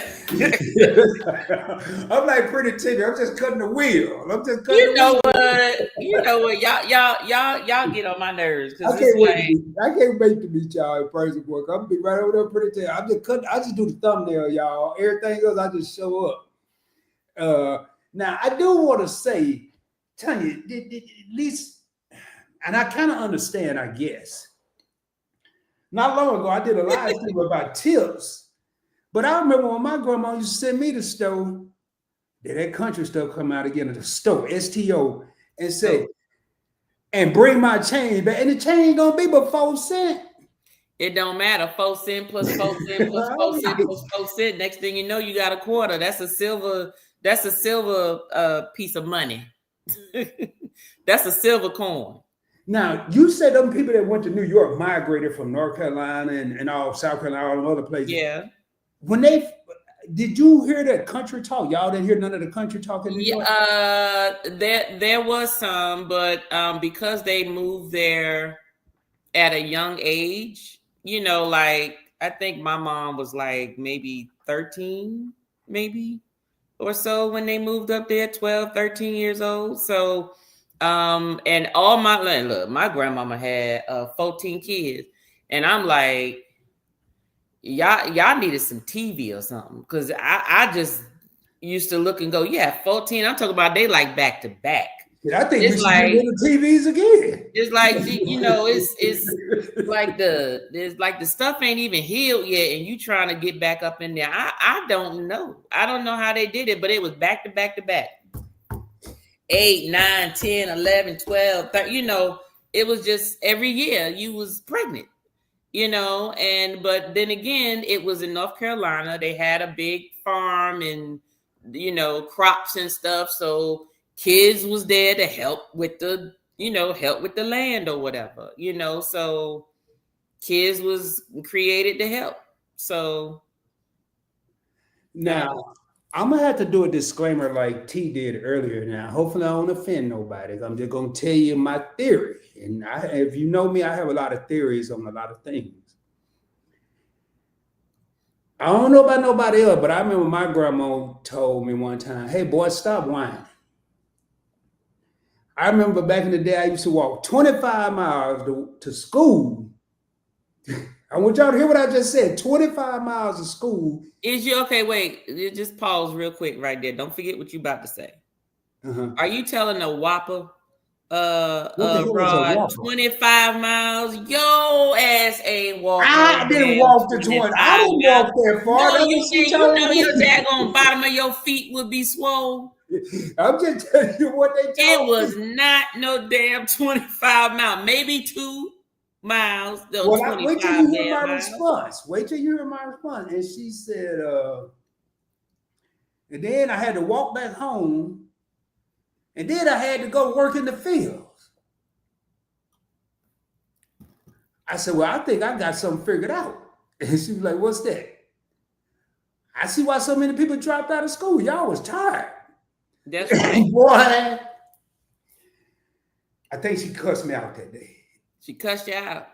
I'm like Pretty Tigger. I'm just cutting the wheel. I'm just cutting You the know wheel. what? You know what? Y'all get on my nerves I because it's can't wait like I can't wait to meet y'all in person, boy. I'm be right over there, Pretty Tigger. I just do the thumbnail, y'all. Everything else, I just show up. Now I do want to say, Tanya, at least, and I kind of understand, I guess. Not long ago, I did a live stream about tips, but I remember when my grandma used to send me the stove, that country stuff come out again, the stove, STO, and say, and bring my change back, and the change gonna be but 4 cents. it don't matter. 4 cents plus 4 cents plus 4 cents plus 4 cents. Next thing you know, you got a quarter. That's a silver. That's a silver piece of money. That's a silver coin. Now, you said them people that went to New York migrated from North Carolina and all South Carolina and other places. Yeah. When they did you hear that country talk? Y'all didn't hear none of the country talk in New York? There was some, but because they moved there at a young age, like I think my mom was like maybe 13, maybe or so when they moved up there, 12, 13 years old. So and all my grandmama had 14 kids, and I'm like, y'all needed some TV or something, because I just used to look and go, yeah, 14. I'm talking about they like back to back. Yeah, I think we It's should like, get rid of TVs again. it's like it's like the stuff ain't even healed yet, and you trying to get back up in there. I don't know. I don't know how they did it, but it was back to back to back. 8, 9, 10, 11, 12, 13, it was just every year you was pregnant, but then again, it was in North Carolina. They had a big farm and, crops and stuff. So kids was there to help with the land or whatever, so kids was created to help. So now, I'm gonna have to do a disclaimer like T did earlier. Now, hopefully, I don't offend nobody. I'm just gonna tell you my theory, and if you know me, I have a lot of theories on a lot of things. I don't know about nobody else, but I remember my grandma told me one time, "Hey, boy, stop whining." I remember back in the day, I used to walk 25 miles to school. I want y'all to hear what I just said. 25 miles to school. Is you okay? Wait, you just pause real quick right there. Don't forget what you about to say. Uh-huh. Are you telling a whopper, What the hell is a Rod, Whopper? 25 miles? Yo ass ain't walk no I didn't damn walk the 25 20. I didn't miles. walk that far. No, That's you what she did. You told know your me. daggone bottom of your feet would be swole. I'm just telling you what they It told was me. not no damn 25 miles, maybe 2 miles, though Well, wait till you 25 hear my damn miles. response. Wait till you hear my response. And she said, and then I had to walk back home, and then I had to go work in the fields. I said, well, I think I got something figured out. And she was like, what's that? I see why so many people dropped out of school. Y'all was tired. That's right. Boy, I think she cussed me out that day. She cussed you out.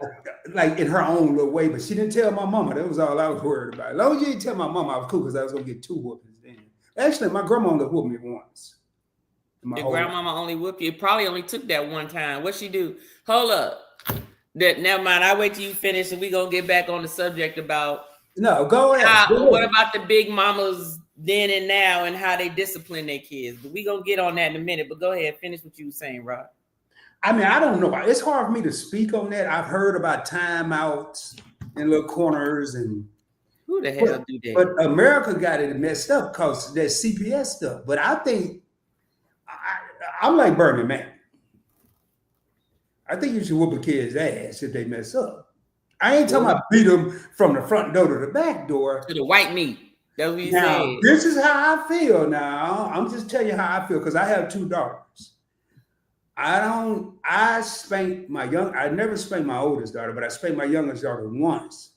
Like in her own little way, but she didn't tell my mama. That was all I was worried about. As long as you didn't tell my mama, I was cool because I was gonna get 2 whoopings then. Actually, my grandma only whooped me once. Your grandmama only whooped you. It probably only took that one time. What she do? Hold up. Never mind. I'll wait till you finish and we gonna get back on the subject about No, go ahead. what about the big mamas then and now and how they discipline their kids. But we gonna get on that in a minute. But go ahead, finish what you were saying, Rod. I mean, I don't know. It's hard for me to speak on that. I've heard about timeouts in little corners and who the hell do that? But America got it messed up because that CPS stuff. But I think I'm like Bernie Mac. I think you should whoop a kid's ass if they mess up. I ain't talking about beat them from the front door to the back door. To the white meat. That's what you Now, said. this is how I feel now. I'm just telling you how I feel because I have 2 daughters. I never spanked my oldest daughter, but I spanked my youngest daughter once.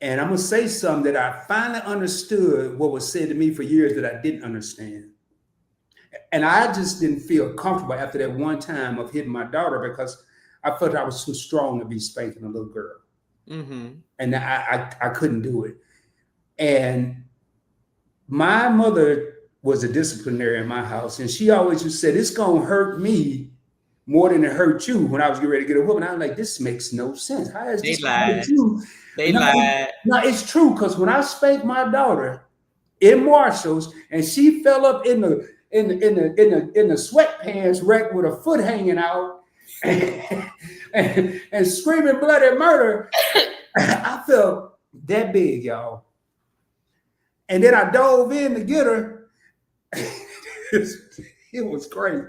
And I'm going to say something that I finally understood what was said to me for years that I didn't understand. And I just didn't feel comfortable after that one time of hitting my daughter because I felt I was too strong to be spanking a little girl. Mm-hmm. And I couldn't do it. And my mother was a disciplinarian in my house, and she always just said, it's going to hurt me more than it hurt you when I was getting ready to get a whooping. I was like, this makes no sense. How is this going to hurt you? They lied. No, it's true, because when I spanked my daughter in Marshall's and she fell up in the sweatpants rack with a foot hanging out and screaming bloody murder, I felt that big, y'all. And then I dove in to get her. It was crazy.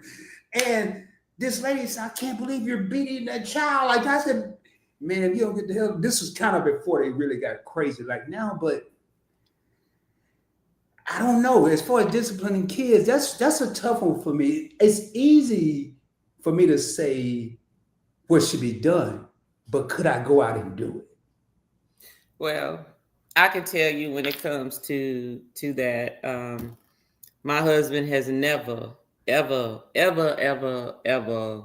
And this lady said, I can't believe you're beating that child. Like I said, man, if you don't get the hell, this was kind of before they really got crazy like now, but I don't know. As far as disciplining kids, that's a tough one for me. It's easy for me to say what should be done, but could I go out and do it? Well, I can tell you when it comes to that, my husband has never, ever, ever, ever, ever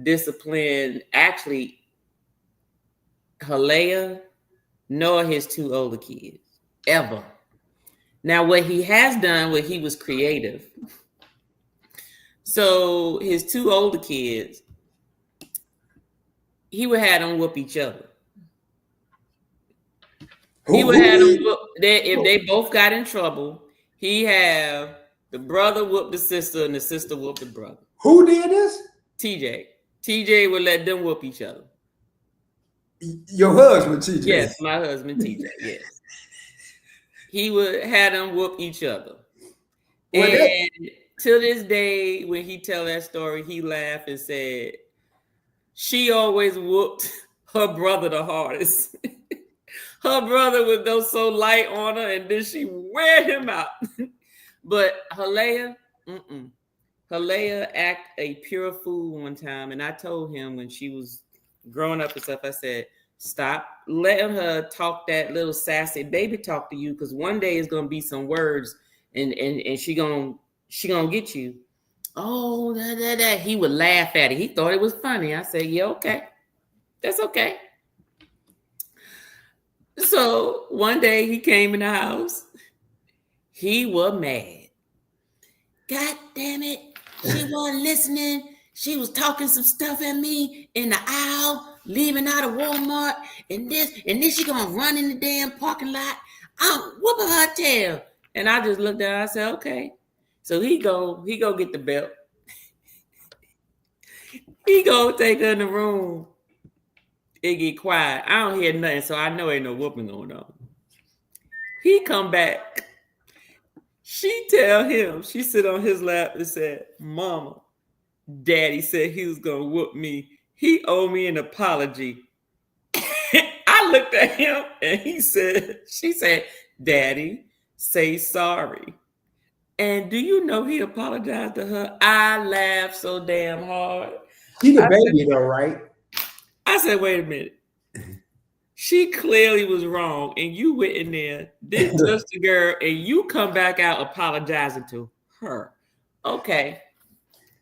disciplined actually Halea nor his 2 older kids. Ever. Now, what he has done, he was creative. So his 2 older kids, he would have them whoop each other. He would have them whoop. If they both got in trouble, he have the brother whoop the sister and the sister whoop the brother. Who did this? TJ. TJ would let them whoop each other. Your husband, TJ? Yes, my husband, TJ. Yes. He would have them whoop each other. Well, and to this day, when he tell that story, he laughed and said, she always whooped her brother the hardest. Her brother would go so light on her, and then she wear him out. But Halea, Halea act a pure fool one time, and I told him when she was growing up and stuff, I said, Stop letting her talk that little sassy baby talk to you, because one day it's gonna be some words, and she gonna get you. Oh, that. He would laugh at it. He thought it was funny. I said, yeah, okay, that's okay. So one day he came in the house. He was mad. God damn it. She wasn't listening. She was talking some stuff at me in the aisle, leaving out of Walmart, and then she gonna run in the damn parking lot. I'm whooping her tail. And I just looked at her, I said, okay. So he go get the belt. He go take her in the room. It get quiet. I don't hear nothing, so I know ain't no whooping going on. He come back. She tell him, she sit on his lap and said, Mama, Daddy said he was gonna whoop me. He owed me an apology. I looked at him and she said, Daddy, say sorry. And do you know he apologized to her? I laughed so damn hard. He the baby though, right? I said, wait a minute. She clearly was wrong, and you went in there, didn't touch the girl, and you come back out apologizing to her. Okay.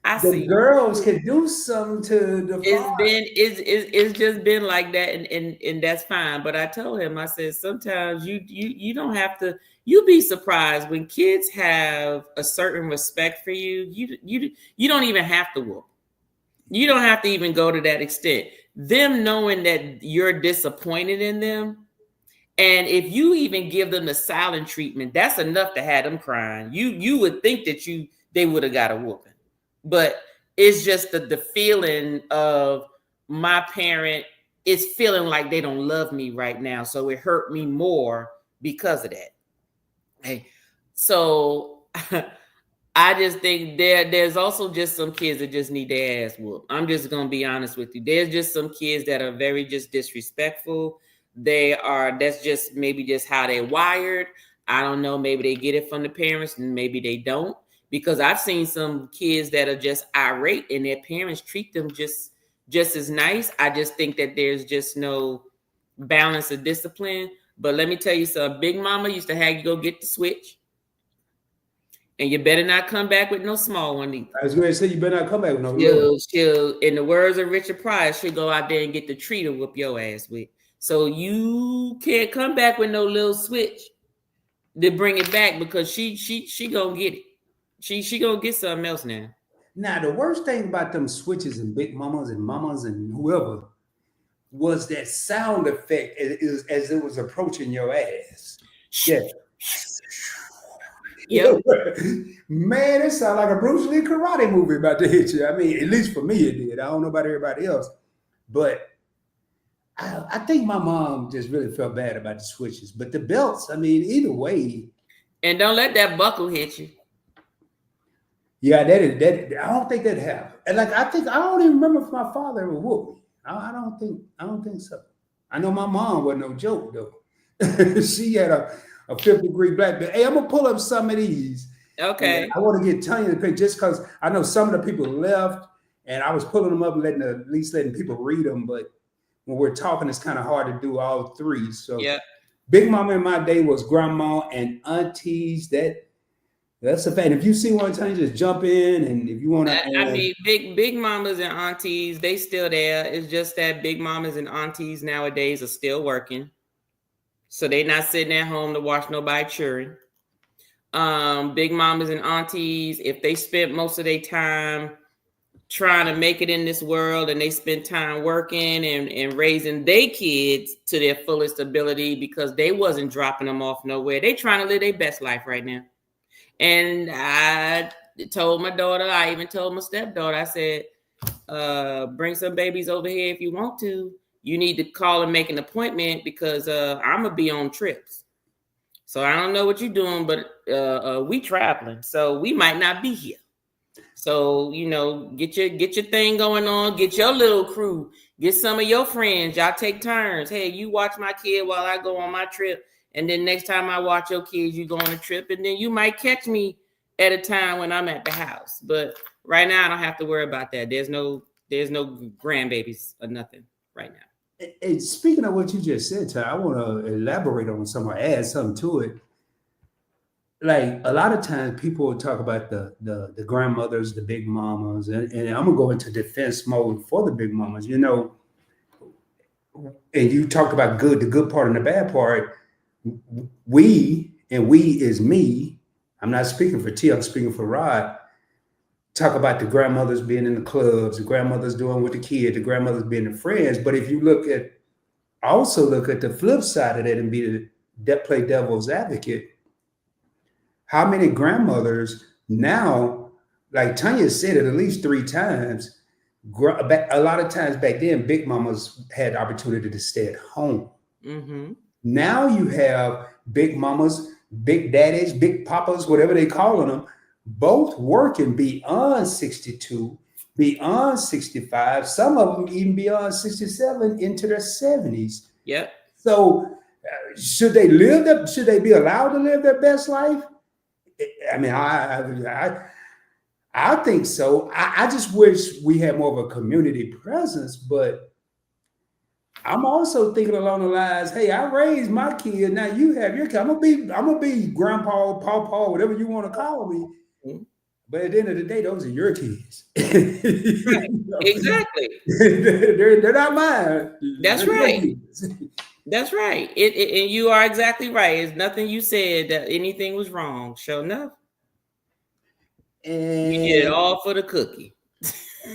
The girls can do something to the it's just been like that, and that's fine. But I told him, I said, sometimes you don't have to. You'd be surprised when kids have a certain respect for you. You don't even have to whoop. You don't have to even go to that extent. Them knowing that you're disappointed in them, and if you even give them the silent treatment, that's enough to have them crying. You would think that they would have got a whooping. But it's just the feeling of my parent is feeling like they don't love me right now. So it hurt me more because of that. Hey, so I just think there's also just some kids that just need their ass whooped. I'm just going to be honest with you. There's just some kids that are very just disrespectful. That's just maybe just how they're wired. I don't know. Maybe they get it from the parents and maybe they don't. Because I've seen some kids that are just irate and their parents treat them just as nice. I just think that there's just no balance of discipline. But let me tell you something. Big Mama used to have you go get the switch. And you better not come back with no small one either. I was going to say, you better not come back with no She'll, in the words of Richard Pryor, she'll go out there and get the tree to whoop your ass with. So you can't come back with no little switch to bring it back, because she gonna get it. She gonna get something else now. Now, the worst thing about them switches and Big Mamas and Mamas and whoever was that sound effect as it was approaching your ass. Yeah. Yep. Man, it sounded like a Bruce Lee karate movie about to hit you. I mean, at least for me it did. I don't know about everybody else. But I think my mom just really felt bad about the switches. But the belts, I mean, either way. And don't let that buckle hit you. Yeah, that I don't think that happened. And like I don't even remember if my father ever whooped me. I don't think so. I know my mom wasn't no joke though. She had a 5th degree black belt. Hey, I'm gonna pull up some of these. Okay. I want to get Tanya to pick just because I know some of the people left, and I was pulling them up and at least letting people read them. But when we're talking, it's kind of hard to do all three. So yeah. Big Mama in my day was grandma and aunties. That's a fact. If you see one time, just jump in, and if you want to. I mean, big mamas and aunties, they still there. It's just that big mamas and aunties nowadays are still working, so they not sitting at home to watch nobody cheering. Big mamas and aunties, if they spent most of their time trying to make it in this world, and they spend time working and raising their kids to their fullest ability because they wasn't dropping them off nowhere. They trying to live their best life right now. And I told my daughter, I even told my stepdaughter, I said, bring some babies over here if you want to. You need to call and make an appointment because I'm going to be on trips. So I don't know what you're doing, but we traveling. So we might not be here. So, get your thing going on. Get your little crew. Get some of your friends. Y'all take turns. Hey, you watch my kid while I go on my trip. And then next time I watch your kids, you go on a trip. And then you might catch me at a time when I'm at the house. But right now, I don't have to worry about that. There's no grandbabies or nothing right now. And speaking of what you just said, Ty, I want to elaborate on something, or add something to it. Like a lot of times, people will talk about the grandmothers, the big mamas, and I'm gonna go into defense mode for the big mamas. You know, and you talked about the good part and the bad part. We is me. I'm not speaking for T. I'm speaking for Rod. Talk about the grandmothers being in the clubs, the grandmothers doing with the kids, the grandmothers being the friends. But if you also look at the flip side of that and play devil's advocate, how many grandmothers now, like Tanya said it at least 3 times, a lot of times back then, big mamas had the opportunity to stay at home. Mm-hmm. Now you have big mamas, big daddies, big papas, whatever they calling them, both working beyond 62, beyond 65, some of them even beyond 67 into their 70s. Yep. So should they be allowed to live their best life? I mean, I think so. I just wish we had more of a community presence, but I'm also thinking along the lines, hey, I raised my kid. Now you have your kid. I'm gonna be grandpa, pawpaw, whatever you want to call me. Mm-hmm. But at the end of the day, those are your kids. Right. Exactly. They're not mine. That's right. That's right. And you are exactly right. It's nothing you said that anything was wrong. Sure enough. And you did it all for the cookie.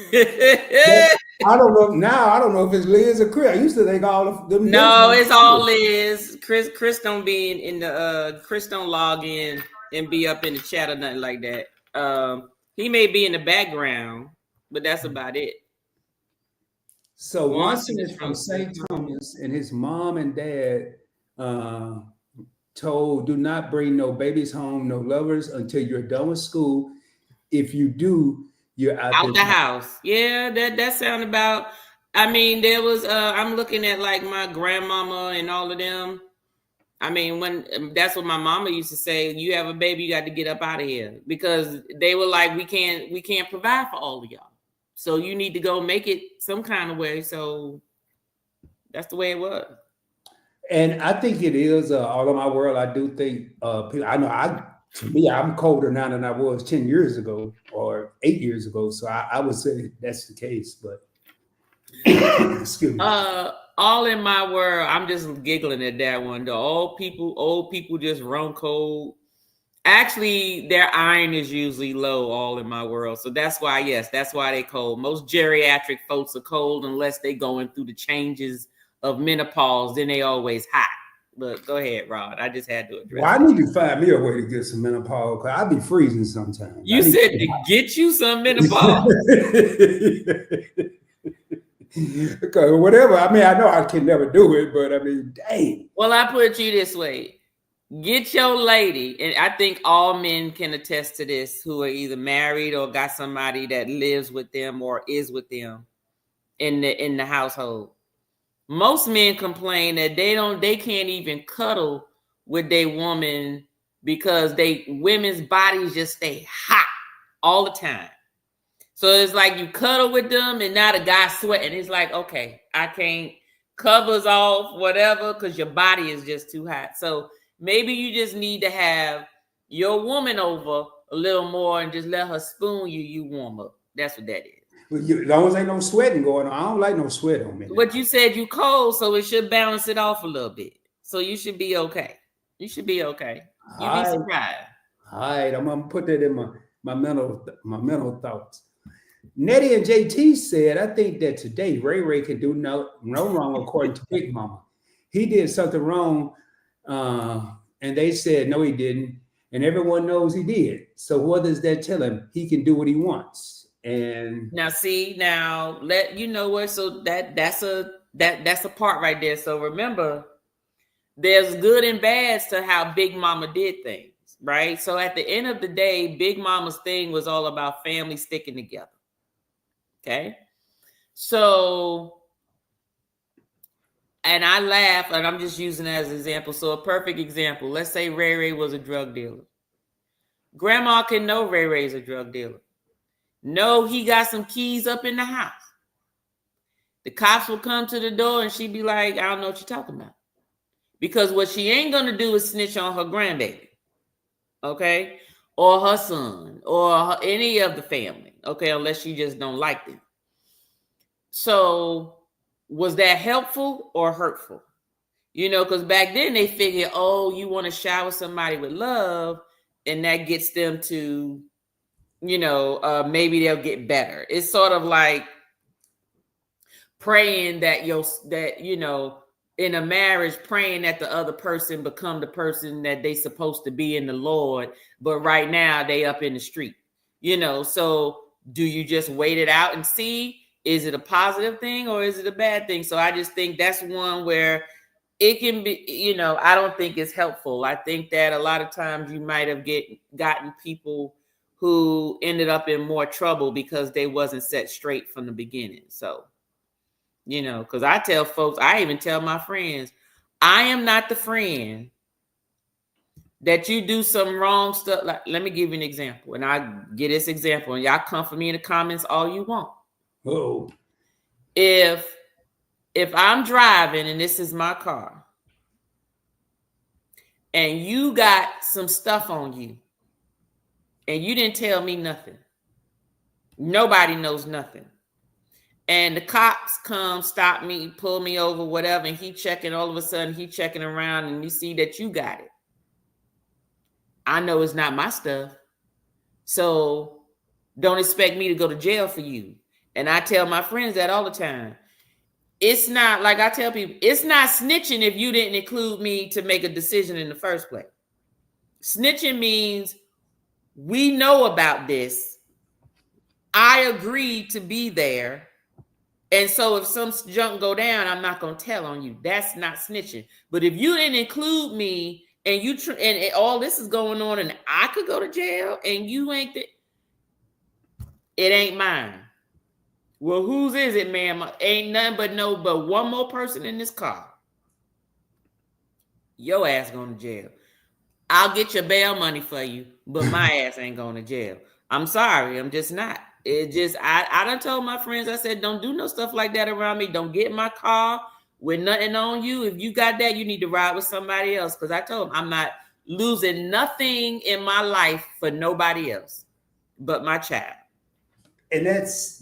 I don't know now. I don't know if it's Liz or Chris. I used to think all of them. No, it's all Liz. Chris don't be in the Chris don't log in and be up in the chat or nothing like that. He may be in the background, but that's about it. So Watson is from St. Thomas, and his mom and dad told, do not bring no babies home, no lovers until you're done with school. If you do, you're out the house. Yeah, that sound about. I mean, there was. I'm looking at like my grandmama and all of them. I mean, when that's what my mama used to say. You have a baby, you got to get up out of here, because they were like, we can't provide for all of y'all. So you need to go make it some kind of way. So that's the way it was. And I think it is all of my world. I do think to me, I'm colder now than I was 10 years ago or 8 years ago. So I would say that's the case. But excuse me. All in my world, I'm just giggling at that one. The old people just run cold. Actually, their iron is usually low all in my world. So that's why they cold. Most geriatric folks are cold unless they going through the changes of menopause. Then they always hot. But go ahead, Rod. I just had to address I need to find me a way to get some menopause, because I be freezing sometimes. You said to get you some menopause. Because whatever. I mean, I know I can never do it, but I mean, dang. Well, I put you this way. Get your lady, and I think all men can attest to this, who are either married or got somebody that lives with them or is with them in the household. Most men complain that they can't even cuddle with their woman because women's bodies just stay hot all the time. So it's like you cuddle with them and now the guy's sweating. It's like, okay, I can't, covers off, whatever, because your body is just too hot. So maybe you just need to have your woman over a little more and just let her spoon you warm up. That's what that is. As long as ain't no sweating going on. I don't like no sweat on me. But you said you cold, so it should balance it off a little bit. So you should be okay. You should be okay. You'd be surprised. All right, I'm gonna put that in my mental thoughts. Nettie and JT said, I think that today Ray can do no wrong according to Big Mama. He did something wrong, and they said no, he didn't, and everyone knows he did. So what does that tell him? He can do what he wants. And now let you know what. So that's a part right there. So remember, there's good and bads to how Big Mama did things, right? So at the end of the day, Big Mama's thing was all about family sticking together. Okay, so, and I laugh, and I'm just using it as an example. So a perfect example. Let's say Ray was a drug dealer. Grandma can know Ray's a drug dealer. No, he got some keys up in the house. The cops will come to the door and she'd be like, I don't know what you're talking about. Because what she ain't going to do is snitch on her grandbaby, okay? Or her son, or any of the family, okay? Unless she just don't like them. So was that helpful or hurtful? You know, because back then they figured, oh, you want to shower somebody with love, and that gets them to, you know, maybe they'll get better. It's sort of like praying that you know, in a marriage, praying that the other person become the person that they supposed to be in the Lord, but right now they up in the street, you know. So do you just wait it out and see, is it a positive thing or is it a bad thing? So I just think that's one where it can be, you know, I don't think it's helpful. I think that a lot of times you might have gotten people who ended up in more trouble because they wasn't set straight from the beginning. So, you know, because I tell folks, I even tell my friends, I am not the friend that you do some wrong stuff. Like, let me give you an example. And I get this example, and y'all come for me in the comments all you want. Oh. If I'm driving and this is my car, and you got some stuff on you, and you didn't tell me nothing, nobody knows nothing, and the cops come, stop me, pull me over, whatever, and he checking, all of a sudden he checking around, and you see that you got it. I know it's not my stuff, so don't expect me to go to jail for you. And I tell my friends that all the time. It's not, like I tell people, it's not snitching if you didn't include me to make a decision in the first place. Snitching means we know about this. I agreed to be there. And so if some junk go down, I'm not going to tell on you. That's not snitching. But if you didn't include me and and all this is going on and I could go to jail and you ain't, it ain't mine. Well, whose is it, ma'am? Ain't nothing but one more person in this car. Your ass going to jail. I'll get your bail money for you, but my ass ain't going to jail. I'm sorry. I'm just not. It just, I done told my friends, I said, don't do no stuff like that around me. Don't get in my car with nothing on you. If you got that, you need to ride with somebody else. Because I told them I'm not losing nothing in my life for nobody else but my child. And that's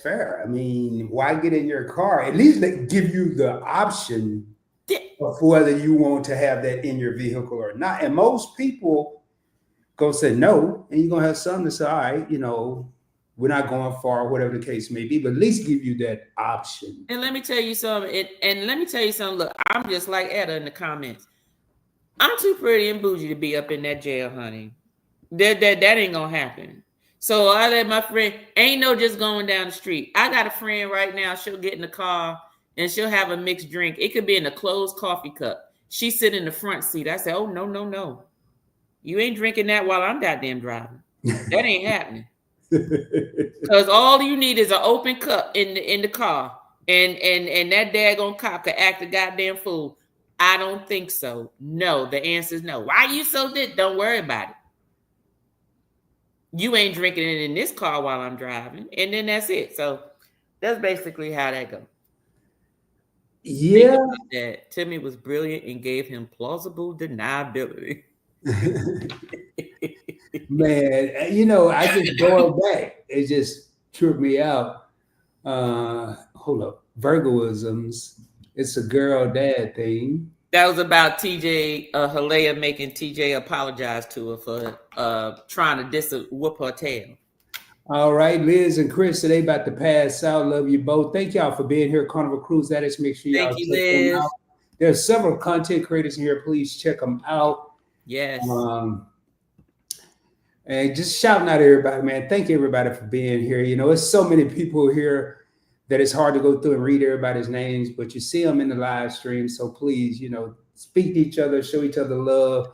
fair. I mean, why get in your car? At least they give you the option of whether you want to have that in your vehicle or not. And most people go say no, and you're gonna have some to say, all right, you know, we're not going far, whatever the case may be, but at least give you that option. And let me tell you something. Look, I'm just like Etta in the comments. I'm too pretty and bougie to be up in that jail, honey. That ain't gonna happen. So I let my friend, ain't no just going down the street. I got a friend right now, she'll get in the car and she'll have a mixed drink. It could be in a closed coffee cup. She sit in the front seat. I say, oh, no. You ain't drinking that while I'm goddamn driving. That ain't happening. Because all you need is an open cup in the car. And that daggone cop could act a goddamn fool. I don't think so. No, the answer is no. Why you so dead? Don't worry about it. You ain't drinking it in this car while I'm driving. And then that's it. So that's basically how that goes. Yeah. That Timmy was brilliant and gave him plausible deniability. Man, you know, I just going back. It just tripped me out. Hold up. Virgoisms. It's a girl dad thing. That was about TJ, Halea making TJ apologize to her for trying to whoop her tail. All right, Liz and Chris, today about to pass out. Love you both. Thank y'all for being here. Carnival Cruise Addicts. Make sure y'all check them out. There's several content creators here. Please check them out. Yes. And just shouting out to everybody, man. Thank you, everybody, for being here. You know, it's so many people here that it's hard to go through and read everybody's names, but you see them in the live stream. So please, you know, speak to each other, show each other love.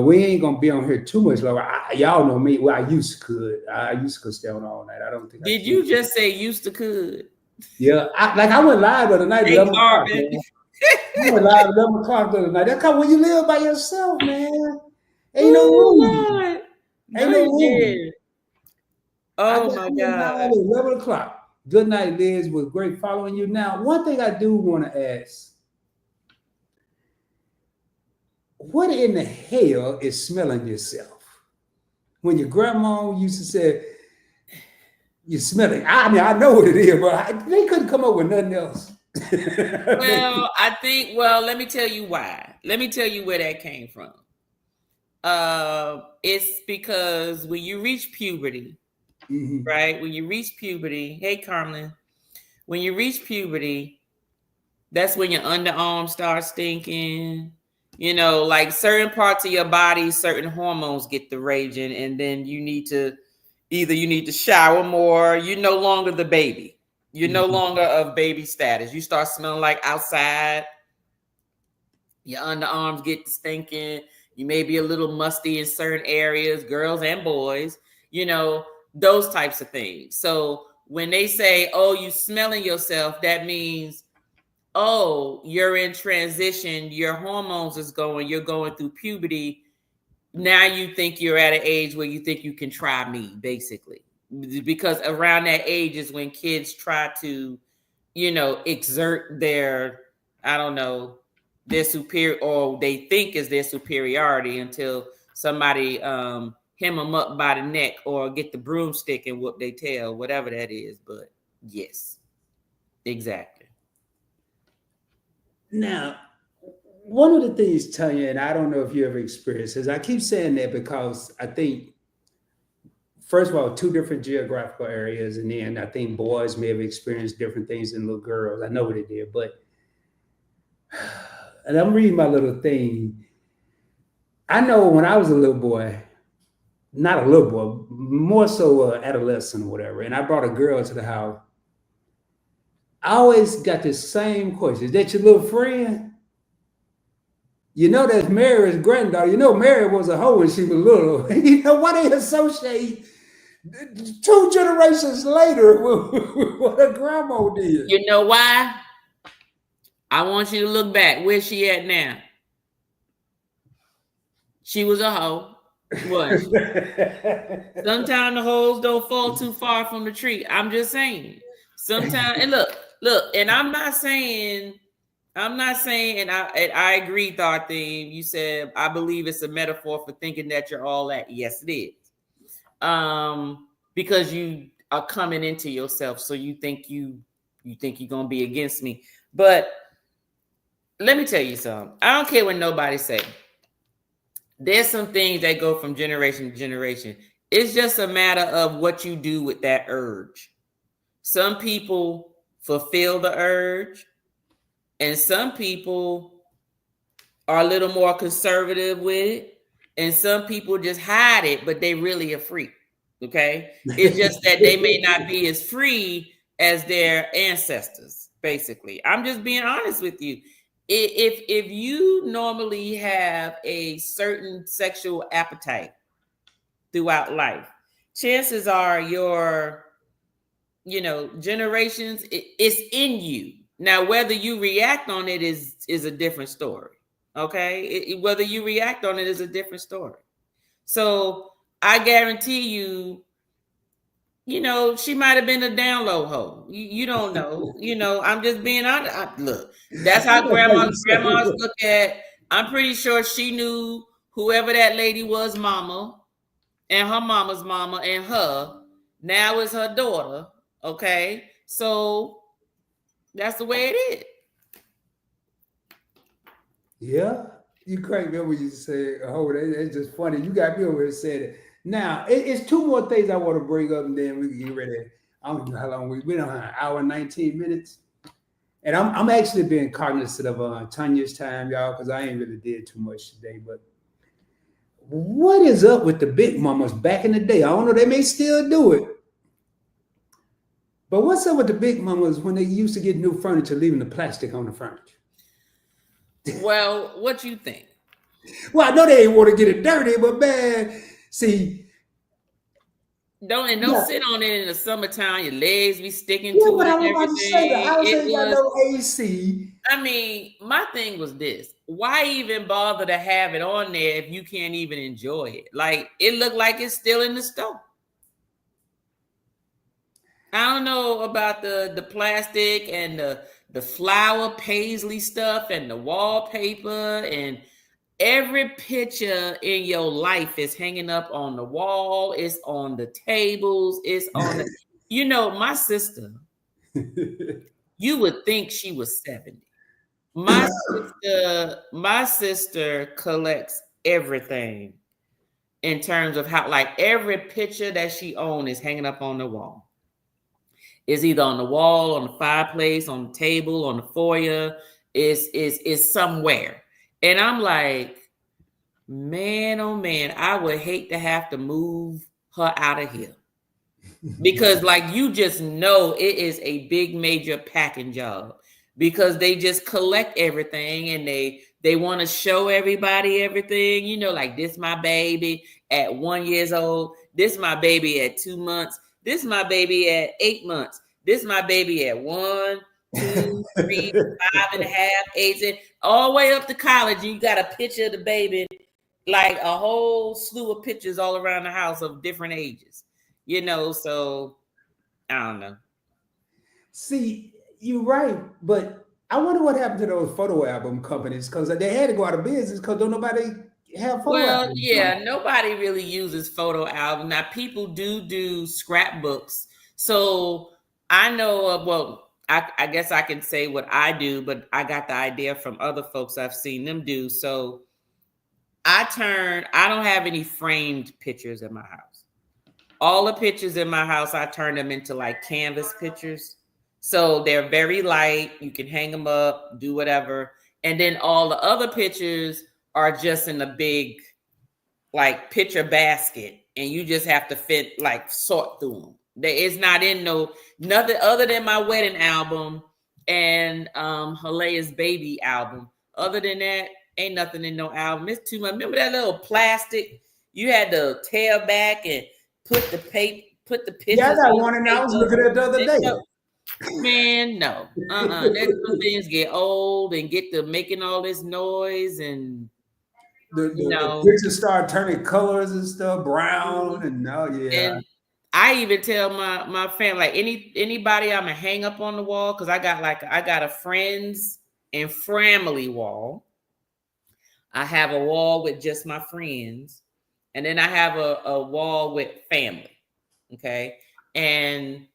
We ain't gonna be on here too much longer. Y'all know me. Well, I used to could. I used to could stay on all night. I don't think. Did you just say used to could? Yeah, I went live the other night. 11 o'clock, man. I went live 11 o'clock the other night. That's when you live by yourself, man. Ain't no room. Ain't no room. Oh my God! 11 o'clock. Good night, Liz. Was great following you. Now, one thing I do want to ask: what in the hell is smelling yourself? When your grandma used to say, "You smelling," I mean, I know what it is, but they couldn't come up with nothing else. Well, I think, well, let me tell you why. Let me tell you where that came from. It's because when you reach puberty, right? When you reach puberty, hey, Carmen, when you reach puberty, that's when your underarms start stinking. You know, like certain parts of your body, certain hormones get the raging, and then you need to shower more. You're no longer the baby. You're no longer of baby status. You start smelling like outside. Your underarms get stinking. You may be a little musty in certain areas, girls and boys, you know, those types of things. So when they say, oh, you smelling yourself, that means, oh, you're in transition. Your hormones you're going through puberty. Now you think you're at an age where you think you can try me, basically. Because around that age is when kids try to, you know, exert their, I don't know, their superior, or they think is their superiority, until somebody hem them up by the neck or get the broomstick and whoop their tail, whatever that is. But yes, exactly. Now, one of the things, Tanya, and I don't know if you ever experienced this, I keep saying that because I think, first of all, two different geographical areas, and then I think boys may have experienced different things than little girls. I know what it did, but, and I'm reading my little thing. I know when I was a little boy, not a little boy, more so adolescent or whatever, and I brought a girl to the house. I always got the same question: is that your little friend? You know, that's Mary's granddaughter. You know, Mary was a hoe when she was little. You know, why they associate 2 generations later with what her grandma did? You know why? I want you to look back. Where's she at now? She was a hoe. Was she? Sometimes the hoes don't fall too far from the tree. I'm just saying. Sometimes, and look, and I'm not saying, and I agree, Thought Theme. You said, I believe it's a metaphor for thinking that you're all that. Yes, it is. Because you are coming into yourself, so you think you're gonna be against me. But let me tell you something. I don't care what nobody say. There's some things that go from generation to generation. It's just a matter of what you do with that urge. Some people fulfill the urge, and some people are a little more conservative with it, and some people just hide it, but they really a freak. Okay, it's just that they may not be as free as their ancestors. Basically, I'm just being honest with you. If you normally have a certain sexual appetite throughout life, chances are your, you know, generations, it's in you. Now, whether you react on it is a different story. Okay, whether you react on it is a different story. So I guarantee you, you know, she might have been a down low hoe. You don't know. You know, I'm just being honest. Look, that's how grandmas look at. I'm pretty sure she knew whoever that lady was, mama, and her mama's mama, and her now is her daughter. Okay, so that's the way it is. Yeah, you crack me up when you say, "Oh, that's just funny." You got me over here saying it. Now, it's two more things I want to bring up, and then we can get ready. I don't know how long we've been on, an hour and 19 minutes. And I'm actually being cognizant of Tanya's time, y'all, because I ain't really did too much today. But what is up with the Big Mommas back in the day? I don't know, they may still do it. But what's up with the Big Mommas when they used to get new furniture, leaving the plastic on the furniture? Well, what you think? Well, I know they ain't want to get it dirty, but man, see. Don't sit on it in the summertime. Your legs be sticking Yeah, to but it I and was about to say the everything. house It ain't got was. no AC. I mean, my thing was this: why even bother to have it on there if you can't even enjoy it? Like, it looked like it's still in the store. I don't know about the plastic and the flower paisley stuff and the wallpaper, and every picture in your life is hanging up on the wall, it's on the tables, it's on the, my sister, you would think she was 70. My sister collects everything in terms of how, like, every picture that she owns is hanging up on the wall. It's either on the wall, on the fireplace, on the table, on the foyer, is somewhere. And I'm like, man, oh man, I would hate to have to move her out of here. Because, like, you just know it is a big major packing job, because they just collect everything and they want to show everybody everything, like, this my baby at 1 years old, this my baby at 2 months, this my baby at 8 months, this my baby at 1, 2, 3, 5.5, 8, all the way up to college. You got a picture of the baby, like a whole slew of pictures all around the house of different ages. So I don't know. See, you're right, but I wonder what happened to those photo album companies, because they had to go out of business because don't nobody have photo Well, albums no yeah, more. nobody really uses photo album. Now, people do scrapbooks. So I know of, well, I guess I can say what I do, but I got the idea from other folks I've seen them do. So I don't have any framed pictures in my house. All the pictures in my house, I turn them into like canvas pictures. So they're very light. You can hang them up, do whatever. And then all the other pictures are just in a big, like, picture basket. And you just have to sort through them. It's not in nothing other than my wedding album and Halea's baby album. Other than that, ain't nothing in no album. It's too much. Remember that little plastic you had to tear back and put the Yeah, I pictures got on one, and the I was paper. looking at it the other day. No, man, no. That some things get old and get to making all this noise, and The, you the know, pictures start turning colors and stuff, brown, and oh yeah. and I even tell my family, like, anybody I'm gonna hang up on the wall, because I got a friends and family wall. I have a wall with just my friends, and then I have a wall with family. Okay. And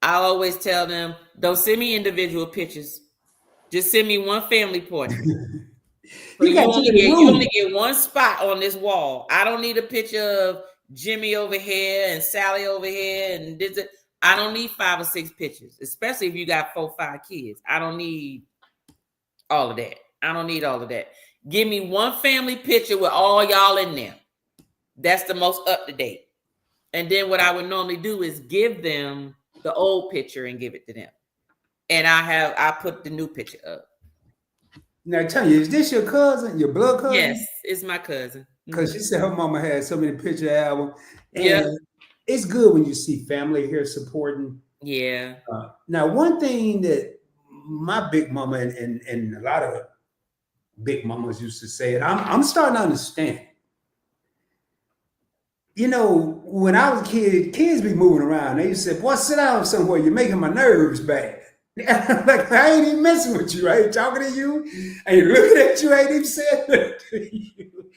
I always tell them, don't send me individual pictures. Just send me one family portrait. So You got too many you only rooms. get one spot on this wall. I don't need a picture of Jimmy over here and Sally over here and this. I don't need 5 or 6 pictures, especially if you got 4, 5 kids. I don't need all of that. I don't need all of that. Give me one family picture with all y'all in there. That's the most up to date. And then what I would normally do is give them the old picture and give it to them. And I put the new picture up. Now tell you, is this your cousin, your blood Yes, cousin? it's my cousin. Because she said her mama had so many picture albums, Yep. and it's good when you see family here supporting. Yeah. Now, one thing that my big mama and a lot of big mamas used to say, and I'm starting to understand. When I was a kid, kids be moving around. They used to say, "Boy, sit down somewhere. You're making my nerves bad." Like, I ain't even messing with you. I ain't talking to you. I ain't looking at you. I ain't even saying that to you.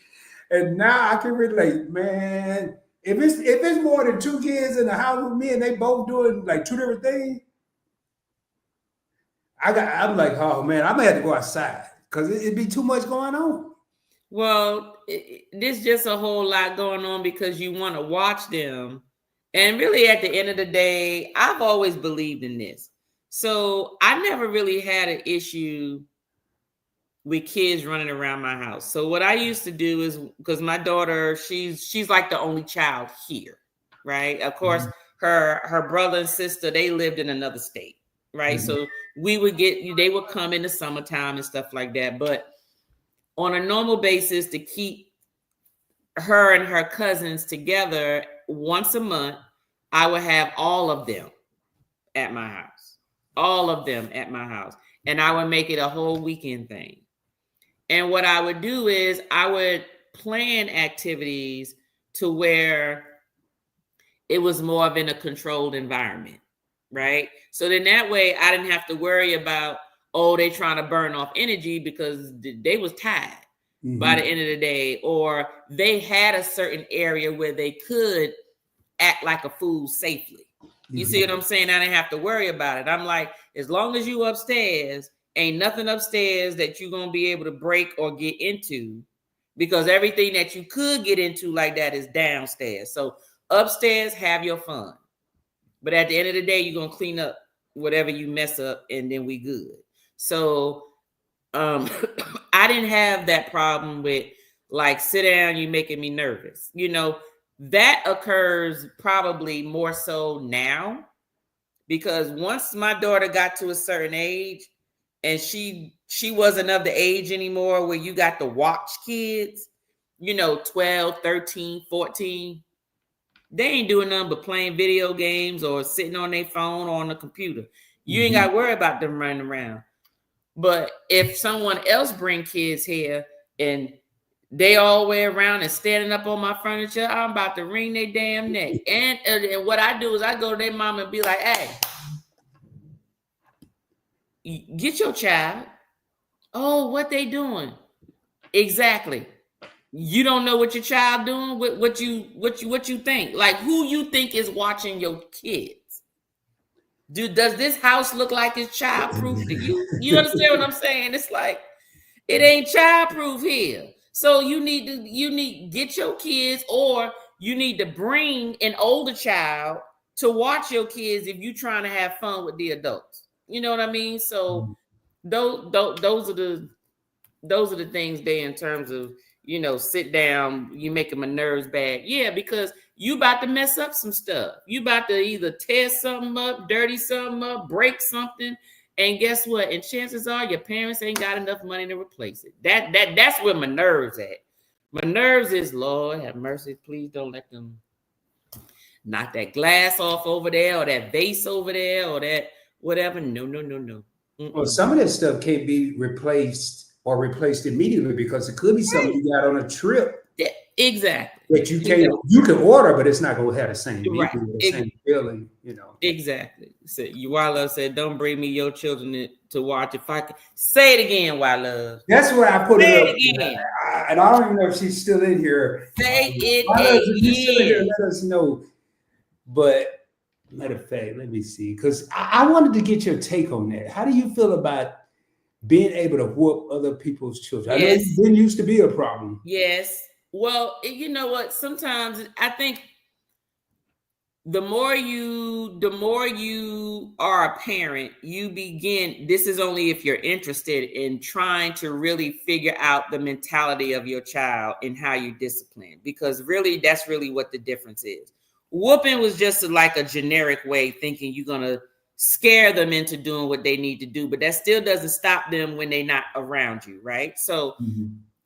And now I can relate, man. If it's more than 2 kids in the house with me and they both doing like 2 different things, I'm like, oh man, I'm gonna have to go outside because it'd be too much going on. Well, there's just a whole lot going on because you want to watch them. And really, at the end of the day, I've always believed in this. So I never really had an issue with kids running around my house. So what I used to do is, because my daughter, she's like the only child here, right? Of course, Mhm. her brother and sister, they lived in another state, right? Mhm. So they would come in the summertime and stuff like that. But on a normal basis, to keep her and her cousins together once a month, I would have all of them at my house. All of them at my house. And I would make it a whole weekend thing. And what I would do is I would plan activities to where it was more of in a controlled environment, right? So then that way I didn't have to worry about, oh, they trying to burn off energy because they was tired by the end of the day, or they had a certain area where they could act like a fool safely. You see what I'm saying? I didn't have to worry about it. I'm like, as long as you upstairs, ain't nothing upstairs that you're going to be able to break or get into, because everything that you could get into like that is downstairs. So upstairs, have your fun. But at the end of the day, you're going to clean up whatever you mess up, and then we good. So I didn't have that problem with, like, sit down, you making me nervous. You know, that occurs probably more so now, because once my daughter got to a certain age and she wasn't of the age anymore where you got to watch kids, you know, 12, 13, 14, they ain't doing nothing but playing video games or sitting on their phone or on the computer. You ain't got to worry about them running around. But if someone else bring kids here and they all the way around and standing up on my furniture, I'm about to wring their damn neck. And what I do is I go to their mom and be like, hey, get your child. Oh, what they doing? Exactly. You don't know what your child doing? What you think? Like, who you think is watching your kids? Does this house look like it's childproof to you? You understand what I'm saying? It's like, it ain't childproof here. So you need get your kids, or you need to bring an older child to watch your kids if you're trying to have fun with the adults. You know what I mean? So those are the things there in terms of, you know, sit down, you making my nerves bad. Yeah, because you about to mess up some stuff. You about to either tear something up, dirty something up, break something. And guess what? And chances are your parents ain't got enough money to replace it. That's where my nerves at. My nerves is, Lord have mercy, please don't let them knock that glass off over there, or that vase over there, or that whatever. No. Well, some of that stuff can't be replaced or replaced immediately, because it could be something you got on a trip. Yeah, exactly. That you can't, you can order, but it's not going to have the same meaning, the same feeling, you know. Exactly. So Wildlove said, "Don't bring me your children to watch. If I can say it again, Wildlove." That's where I put it up. Again. And I don't even know if she's still in here. Say it again. If you're still in here, let us know. But matter of fact, let me see, because I wanted to get your take on that. How do you feel about being able to whoop other people's children? Yes. I know it didn't used to be a problem. Yes. Well, you know what? Sometimes I think the more you are a parent, you begin, this is only if you're interested in trying to really figure out the mentality of your child and how you discipline, because really that's really what the difference is. Whooping was just like a generic way, thinking you're going to scare them into doing what they need to do, but that still doesn't stop them when they're not around you, right? So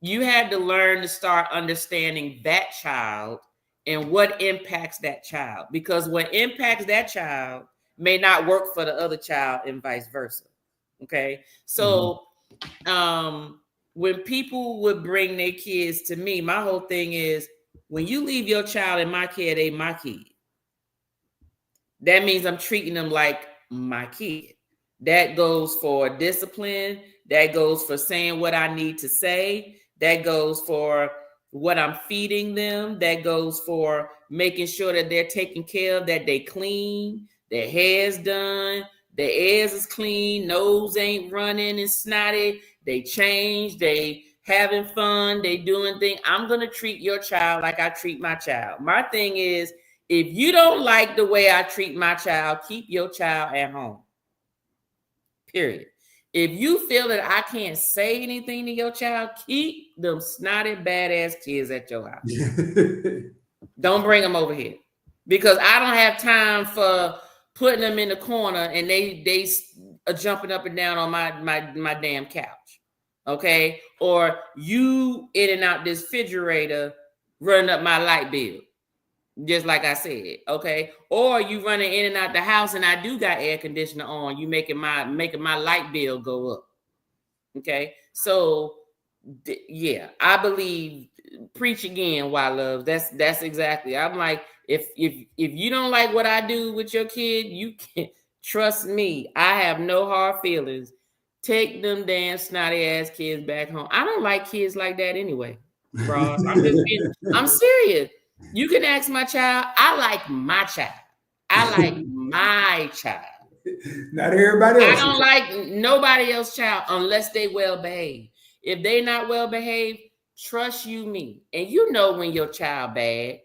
you had to learn to start understanding that child and what impacts that child, because what impacts that child may not work for the other child and vice versa. Okay. So when people would bring their kids to me, my whole thing is, when you leave your child in my care, they my kid. That means I'm treating them like my kid. That goes for discipline. That goes for saying what I need to say. That goes for what I'm feeding them. That goes for making sure that they're taken care of, that they clean, their hair's done, their ears is clean, nose ain't running and snotty, they change, they having fun, they doing things. I'm going to treat your child like I treat my child. My thing is, if you don't like the way I treat my child, keep your child at home. Period. If you feel that I can't say anything to your child, keep them snotty, badass kids at your house. Don't bring them over here, because I don't have time for putting them in the corner and they are jumping up and down on my damn couch. Okay? Or you in and out this refrigerator running up my light bill. Just like I said, okay? Or you running in and out the house and I do got air conditioner on, you making my light bill go up. Okay? So yeah, I believe, preach again, Wildlove. That's exactly. I'm like, If you don't like what I do with your kid, you can trust me. I have no hard feelings. Take them damn snotty ass kids back home. I don't like kids like that anyway, bro. I'm serious. You can ask my child. I like my child. I like my child. Not everybody else. I don't like nobody else's child unless they well behaved. If they not well behaved, trust you me. And you know when your child bad.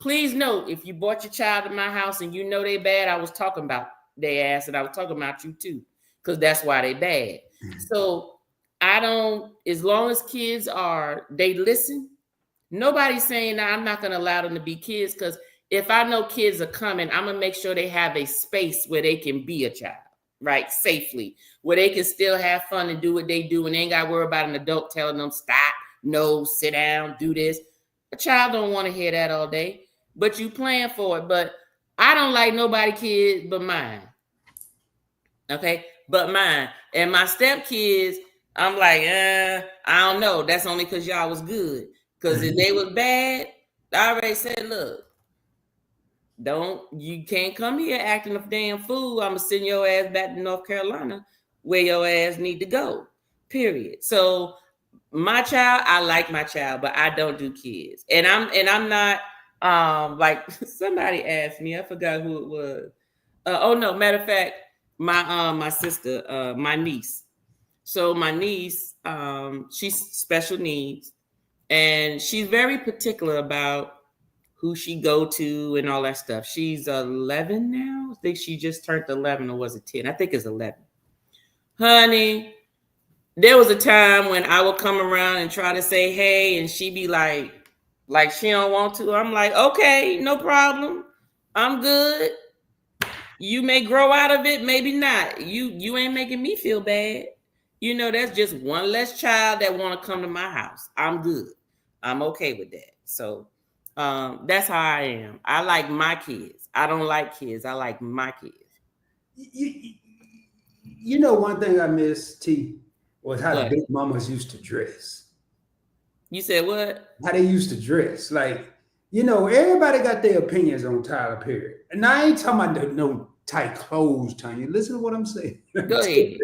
Please note, if you brought your child to my house and you know they bad, I was talking about their ass and I was talking about you too, because that's why they bad. So I don't, as long as kids they listen, nobody's saying I'm not going to allow them to be kids, because if I know kids are coming, I'm going to make sure they have a space where they can be a child, right? Safely, where they can still have fun and do what they do and they ain't got to worry about an adult telling them stop, no, sit down, do this. A child don't want to hear that all day, but you plan for it. But I don't like nobody kids but mine. Okay, but mine. And my stepkids, I'm like, I don't know. That's only because y'all was good. Because if they was bad, I already said, look, you can't come here acting a damn fool. I'm going to send your ass back to North Carolina where your ass need to go, period. So my child, I like my child, but I don't do kids. And I'm not, like somebody asked me, I forgot who it was. Oh no, matter of fact, my sister, my niece. So my niece, she's special needs, and she's very particular about who she go to and all that stuff. She's 11 now. I think she just turned 11, or was it 10? I think it's 11. Honey, there was a time when I would come around and try to say hey, and she be like she don't want to. I'm like, okay, no problem. I'm good. You may grow out of it, maybe not. You ain't making me feel bad. You know, that's just one less child that want to come to my house. I'm good. I'm okay with that. So that's how I am. I like my kids. I don't like kids. I like my kids. You know, one thing I miss, T, was how the Big Mommas used to dress. You said what? How they used to dress. Like, you know, everybody got their opinions on Tyler Perry. And I ain't talking about no tight clothes, Tanya. Listen to what I'm saying. Go ahead.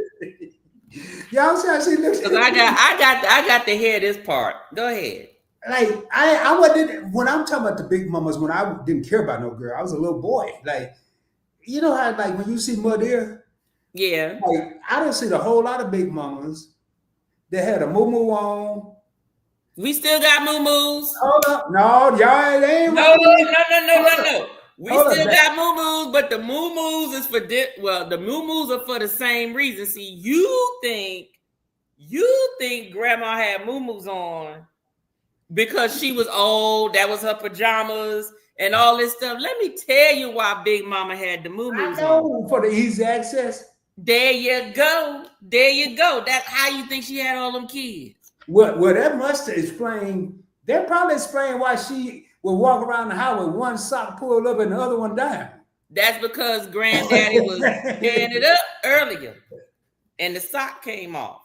Y'all see, I see. Because I got to hear this part. Go ahead. Like I wasn't, when I'm talking about the Big Mommas, when I didn't care about no girl, I was a little boy. Like, you know how like when you see Mother, yeah, like I didn't see a whole lot of Big Mommas that had a moo on. We still got moo-moos. Hold up, no, y'all ain't. No. We still got moo-moos, but the moo-moos is for the moo-moos are for the same reason. See, you think grandma had moo-moos on because she was old, that was her pajamas and all this stuff. Let me tell you why Big Mama had the moo-moos on. For the easy access. There you go. That's how you think she had all them kids. Well, that must explain. That probably explain why she would walk around the house with one sock pulled up and the other one down. That's because Granddaddy was tearing it up earlier, and the sock came off.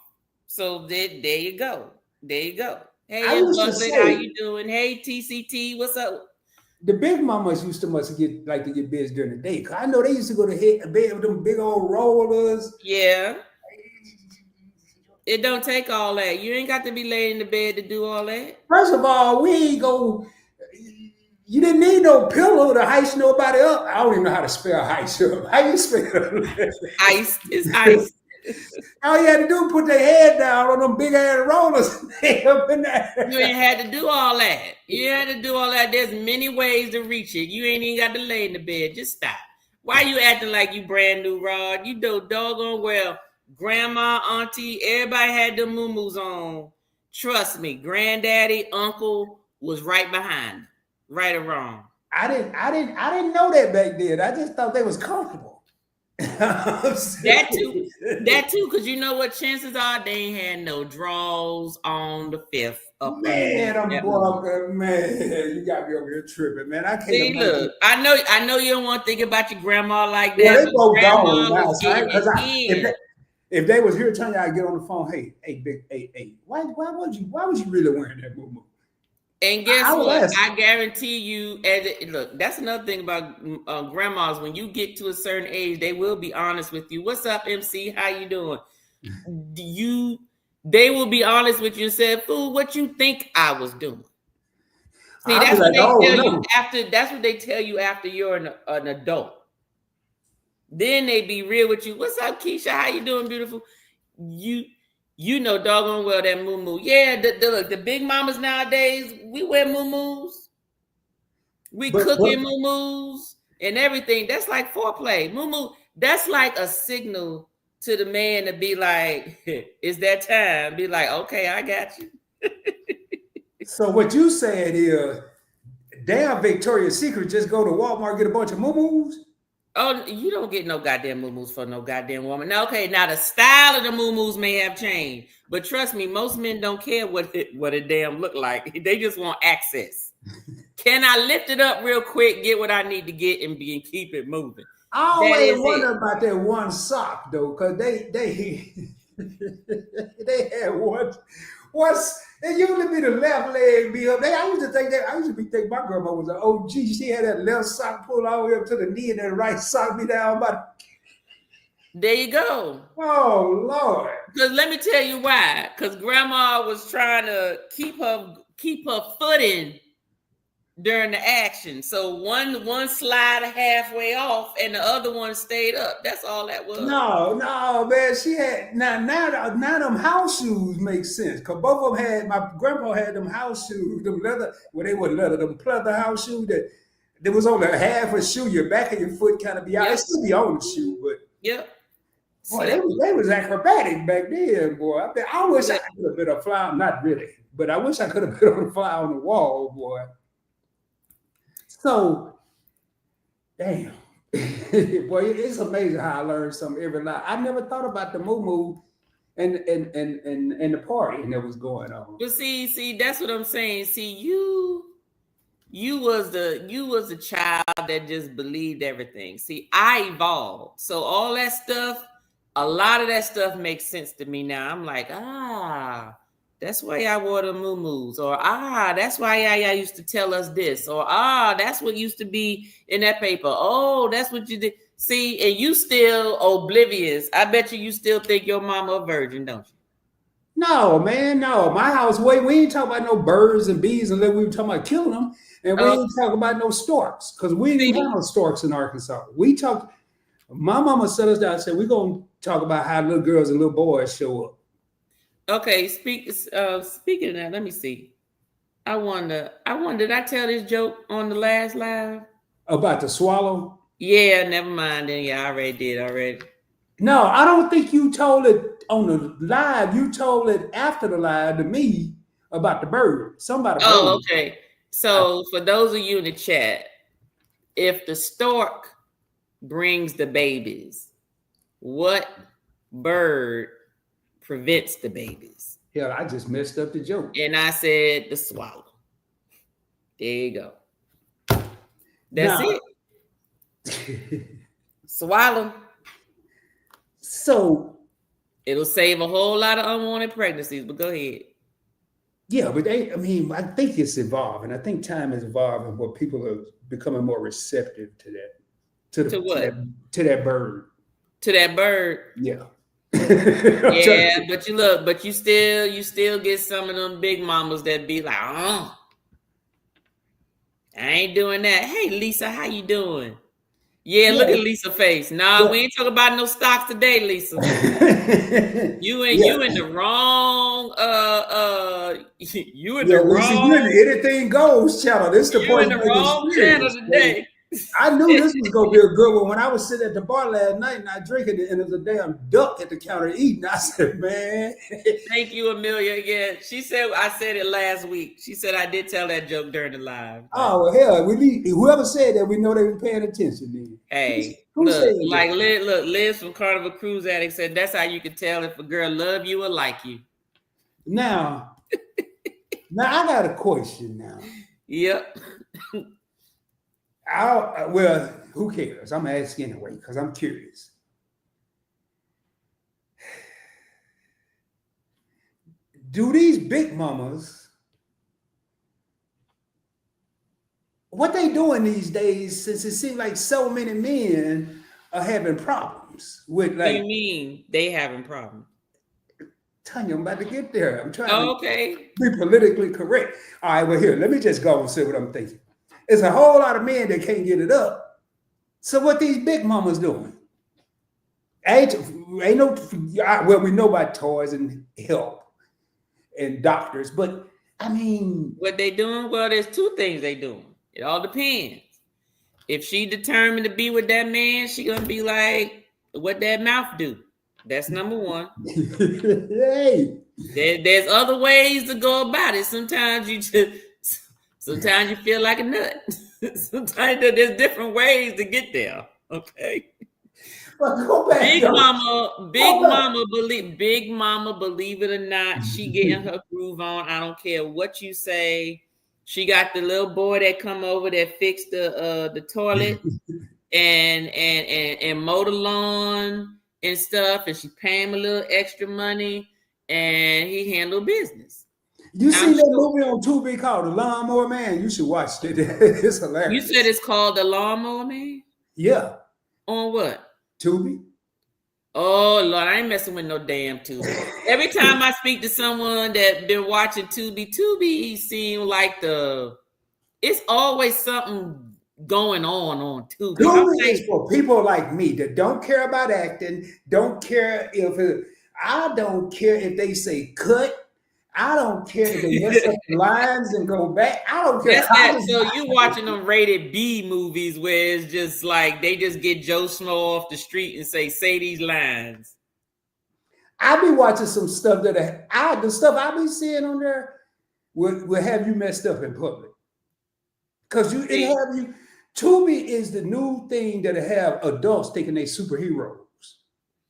So there you go. Hey, Buzzard, how you doing? Hey, TCT, what's up? The Big Mamas used to get busy during the day. Cause I know they used to go to bed with them big old rollers. Yeah. It don't take all that. You ain't got to be laid in the bed to do all that. First of all, you didn't need no pillow to heist nobody up. I don't even know how to spell heist up. How you spell it? Ice is ice. All you had to do was put their head down on them big ass rollers. Up in there. You ain't had to do all that. There's many ways to reach it. You ain't even got to lay in the bed. Just stop. Why you acting like you brand new, Rod? You do doggone well. Grandma, auntie, everybody had them moo-moos on. Trust me, granddaddy, uncle was right behind them. Right or wrong? I didn't know that back then. I just thought they was comfortable. That too, because you know what? Chances are they ain't had no drawers on the fifth. Man, you got me over here tripping, man. I can't. See, look, I know you don't want to think about your grandma like that. Well, they both gone now, if they was here, Tanya, I'd get on the phone. Hey, big, hey, why was you really wearing that moo-moo? And guess I will what? ask. I guarantee you. Look, that's another thing about grandmas. When you get to a certain age, they will be honest with you. What's up, MC? How you doing? They will be honest with you and say, "Fool, what you think I was doing?" See, I'll be that's what like, they oh tell you no. after. That's what they tell you after you're an adult. Then they be real with you. What's up, Keisha? How you doing, beautiful? You you know doggone well that moo. Yeah, the big mamas nowadays, we wear moo. We But cooking moo and everything. That's like foreplay. Moo, that's like a signal to the man to be like, it's that time. Be like, okay, I got you. so what you said is, damn Victoria's Secret, just go to Walmart, get a bunch of moo-moos? Oh, you don't get no goddamn moo for no goddamn woman. Now, okay, now the style of the moo may have changed, but trust me, most men don't care what it damn look like. They just want access. Can I lift it up real quick, get what I need to get, and keep it moving? I That always is it. wonder about that one sock though, because they they had what's it usually be the left leg be up. I used to think that I used to be think my grandma was an OG. She had that left sock pulled all the way up to the knee and that right sock be down about. There you go. Oh Lord. Because let me tell you why. Because grandma was trying to keep her footing during the action. So one slide halfway off and the other one stayed up. That's all that was. No, man. She had now them house shoes make sense. Cause both of them had my grandpa had them house shoes, them leather, well, they weren't leather, them pleather house shoes that there was only half a shoe, your back of your foot kind of be out. It still be on the shoe, but Yep. boy, they was acrobatic back then, boy. I wish I Yeah. could have been a fly, not really, but I wish I could have been on a fly on the wall, boy. So damn. Boy, it's amazing how I learned something every night. I never thought about the moo and the party that was going on. But see, that's what I'm saying. See, you was the child that just believed everything. See, I evolved. So all that stuff, a lot of that stuff makes sense to me now. I'm like, that's why y'all wore the moo-moos, or that's why y'all used to tell us this, or that's what used to be in that paper. Oh, that's what you did. See, and you still oblivious. I bet you still think your mama a virgin, don't you? No, man, no. My house, we ain't talking about no birds and bees unless we were talking about killing them. And we Oh, ain't talking about no storks because we didn't see, have no storks in Arkansas. We talked, my mama set us down and said, we're going to talk about how little girls and little boys show up. okay. Speaking of that, let me see. I wonder, did I tell this joke on the last live? About the swallow? Yeah, never mind. Then yeah, I already did already. No, I don't think you told it on the live. You told it after the live to me about the bird. Somebody Oh, bird. okay. So for those of you in the chat, if the stork brings the babies, what bird prevents the babies? Hell, I just messed up the joke. And I said the swallow. There you go. That's Now, it. Swallow. so It'll save a whole lot of unwanted pregnancies, but go ahead. yeah, but I think it's evolving. I think time is evolving where people are becoming more receptive to that. To what? To that bird. To that bird. Yeah. Yeah, but you still get some of them big mamas that be like, I ain't doing that. Hey Lisa, how you doing? Yeah, Yeah. look at Lisa's face. Nah, we ain't talking about no stocks today, Lisa. You in the wrong you in the Lisa, you in wrong the anything goes channel. This the you in point the blank wrong channel experience. today. I knew this was gonna be a good one. When I was sitting at the bar last night and I drinking it, and there was a damn duck at the counter eating. I said, "Man." Thank you, Amelia. Yeah, she said I said it last week. She said I did tell that joke during the live. Oh well, hell, we need whoever said that. We know they were paying attention. Then Hey, who said like that? Liz from Carnival Cruise Addict said that's how you can tell if a girl love you or like you. Now I got a question now. Yep. Well, who cares? I'm asking anyway because I'm curious. Do these big mamas what they doing these days, since it seems like so many men are having problems with What do you like mean they having problems? Tanya, I'm about to get there. I'm trying to Oh, okay. be politically correct. All right, well, here, let me just go and say what I'm thinking. It's a whole lot of men that can't get it up. So what these big mamas doing? Ain't no well, we know about toys and help and doctors, but I mean, What they doing? Well, there's two things they doing. It all depends. If she determined to be with that man, she gonna be like, what that mouth do? That's number one. hey, There's other ways to go about it. Sometimes you feel like a nut. Sometimes there's different ways to get there. Okay. but go back Big though. Mama, Big Mama, believe it or not, she getting her groove on. I don't care what you say. She got the little boy that come over that fixed the toilet and mow the lawn and stuff, and she pay him a little extra money, and he handle business. You I'm seen that sure. movie on Tubi called The Lawnmower Man? You should watch it. It's You said hilarious. it's called The Lawnmower Man? Yeah, On what? Tubi. Oh Lord, I ain't messing with no damn Tubi. Every time I speak to someone that been watching Tubi seem like it's always something going on Tubi. I'm Tubi like, is for people like me that don't care about acting, don't care if I don't care if they say cut. I don't care if they mess up the lines and go back. I don't care. that's that. So you watching them rated B movies where it's just like they just get Joe Schmo off the street and say these lines. I be watching some stuff that the stuff I be seeing on there will have you messed up in public. Because it See? have you. Tubi is the new thing that have adults thinking they superheroes.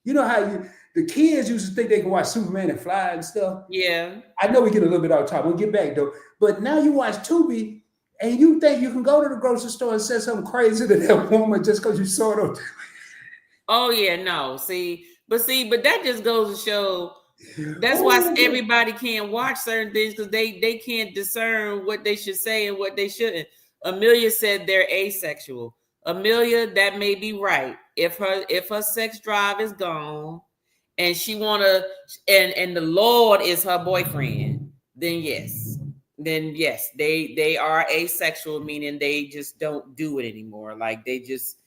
You know how the kids used to think they can watch Superman and fly and stuff. Yeah. I know we get a little bit off topic. We'll get back though. But now you watch Tubi and you think you can go to the grocery store and say something crazy to that woman just because you saw it on. Oh yeah, no. But that just goes to show that's why Oh, everybody can't watch certain things because they can't discern what they should say and what they shouldn't. Amelia said they're asexual. Amelia, that may be right. If her sex drive is gone and she wanna and the Lord is her boyfriend, then yes. They are asexual, meaning they just don't do it anymore. Like they just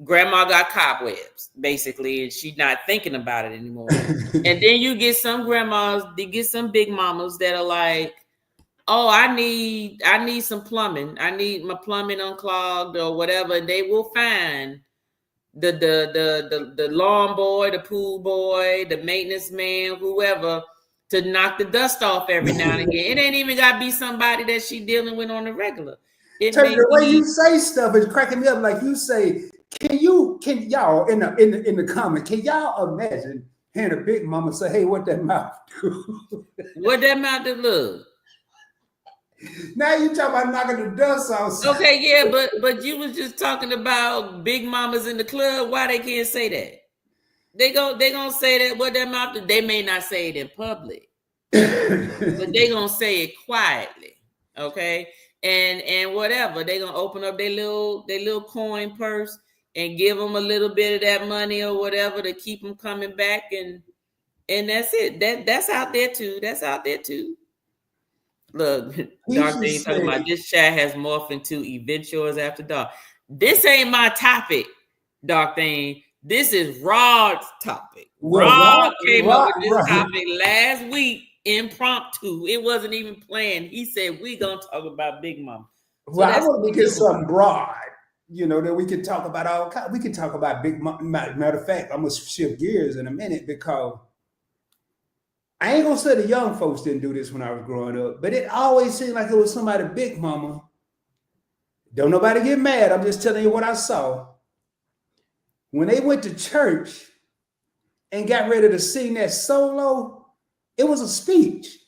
grandma got cobwebs basically and she's not thinking about it anymore. And then you get some grandmas, they get some big mamas that are like, oh, I need some plumbing, I need my plumbing unclogged or whatever, and they will find the lawn boy, the pool boy, the maintenance man, whoever, to knock the dust off every now and again. It ain't even gotta be somebody that she dealing with on the regular. It Tell you may the way you be. say stuff is cracking me up. Like you say, can y'all in the comment? Can y'all imagine hearing a big mama say, "Hey, what that mouth do?" What that mouth to look? Now you talking about knocking the dust off. Okay, yeah, but you was just talking about big mamas in the club. Why they can't say that? They gonna say that what that mouth do. They may not say it in public, but they gonna say it quietly. Okay, and whatever, they gonna open up their little coin purse and give them a little bit of that money or whatever to keep them coming back, and that's it. That's out there too. That's out there too. Look, Dark Thing talking about this chat has morphed into event yours after dark. This ain't my topic, Dark Thing. This is Rod's topic. Rod came up with this topic last week, impromptu. It wasn't even planned. He said, we gonna talk about Big Mama. So well, I want to get something broad, that we can talk about all kinds. We can talk about Big Mama. Matter of fact, I'm gonna shift gears in a minute because I ain't gonna say the young folks didn't do this when I was growing up, but it always seemed like it was somebody big mama. Don't nobody get mad. I'm just telling you what I saw. When they went to church and got ready to sing that solo, it was a speech.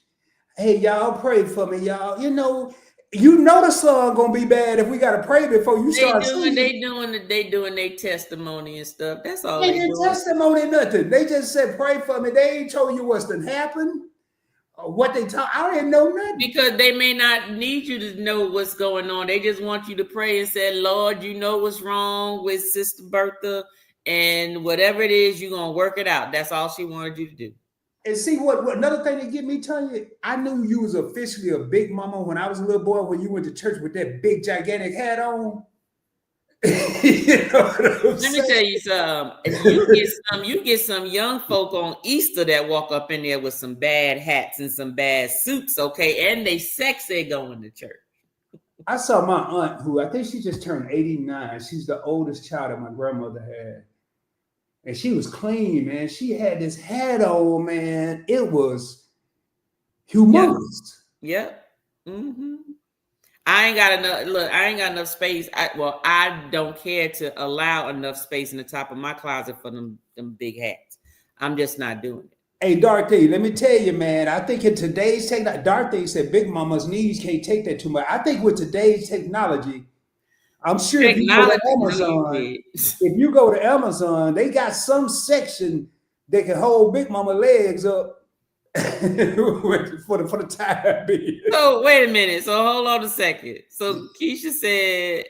Hey, y'all pray for me, y'all. You know the song gonna be bad if we gotta pray before you start singing. They doing their testimony and stuff. That's all they doing. Testimony, nothing. They just said pray for me. They ain't told you what's gonna happen. What they talk? I didn't know nothing. Because they may not need you to know what's going on. They just want you to pray and say, Lord, you know what's wrong with Sister Bertha, and whatever it is, you're gonna work it out. That's all she wanted you to do. And see what another thing that get me telling you, I knew you was officially a big mama when I was a little boy, when you went to church with that big gigantic hat on. You know what I'm saying? Me tell you something. You get some young folk on Easter that walk up in there with some bad hats and some bad suits, okay, and they sexy going to church. I saw my aunt, who I think she just turned 89. She's the oldest child that my grandmother had. And she was clean, man. She had this hat on, man. It was humongous. Yep. Mm-hmm. I ain't got enough. Look, I ain't got enough space. I don't care to allow enough space in the top of my closet for them big hats. I'm just not doing it. Hey, Dorothy, let me tell you, man. I think in today's technology, Dorothy said Big Mama's knees can't take that too much. I think with today's technology, I'm sure if you go to Amazon, they got some section that can hold Big Mama legs up. for the time being. So wait a minute. So hold on a second. So Keisha said,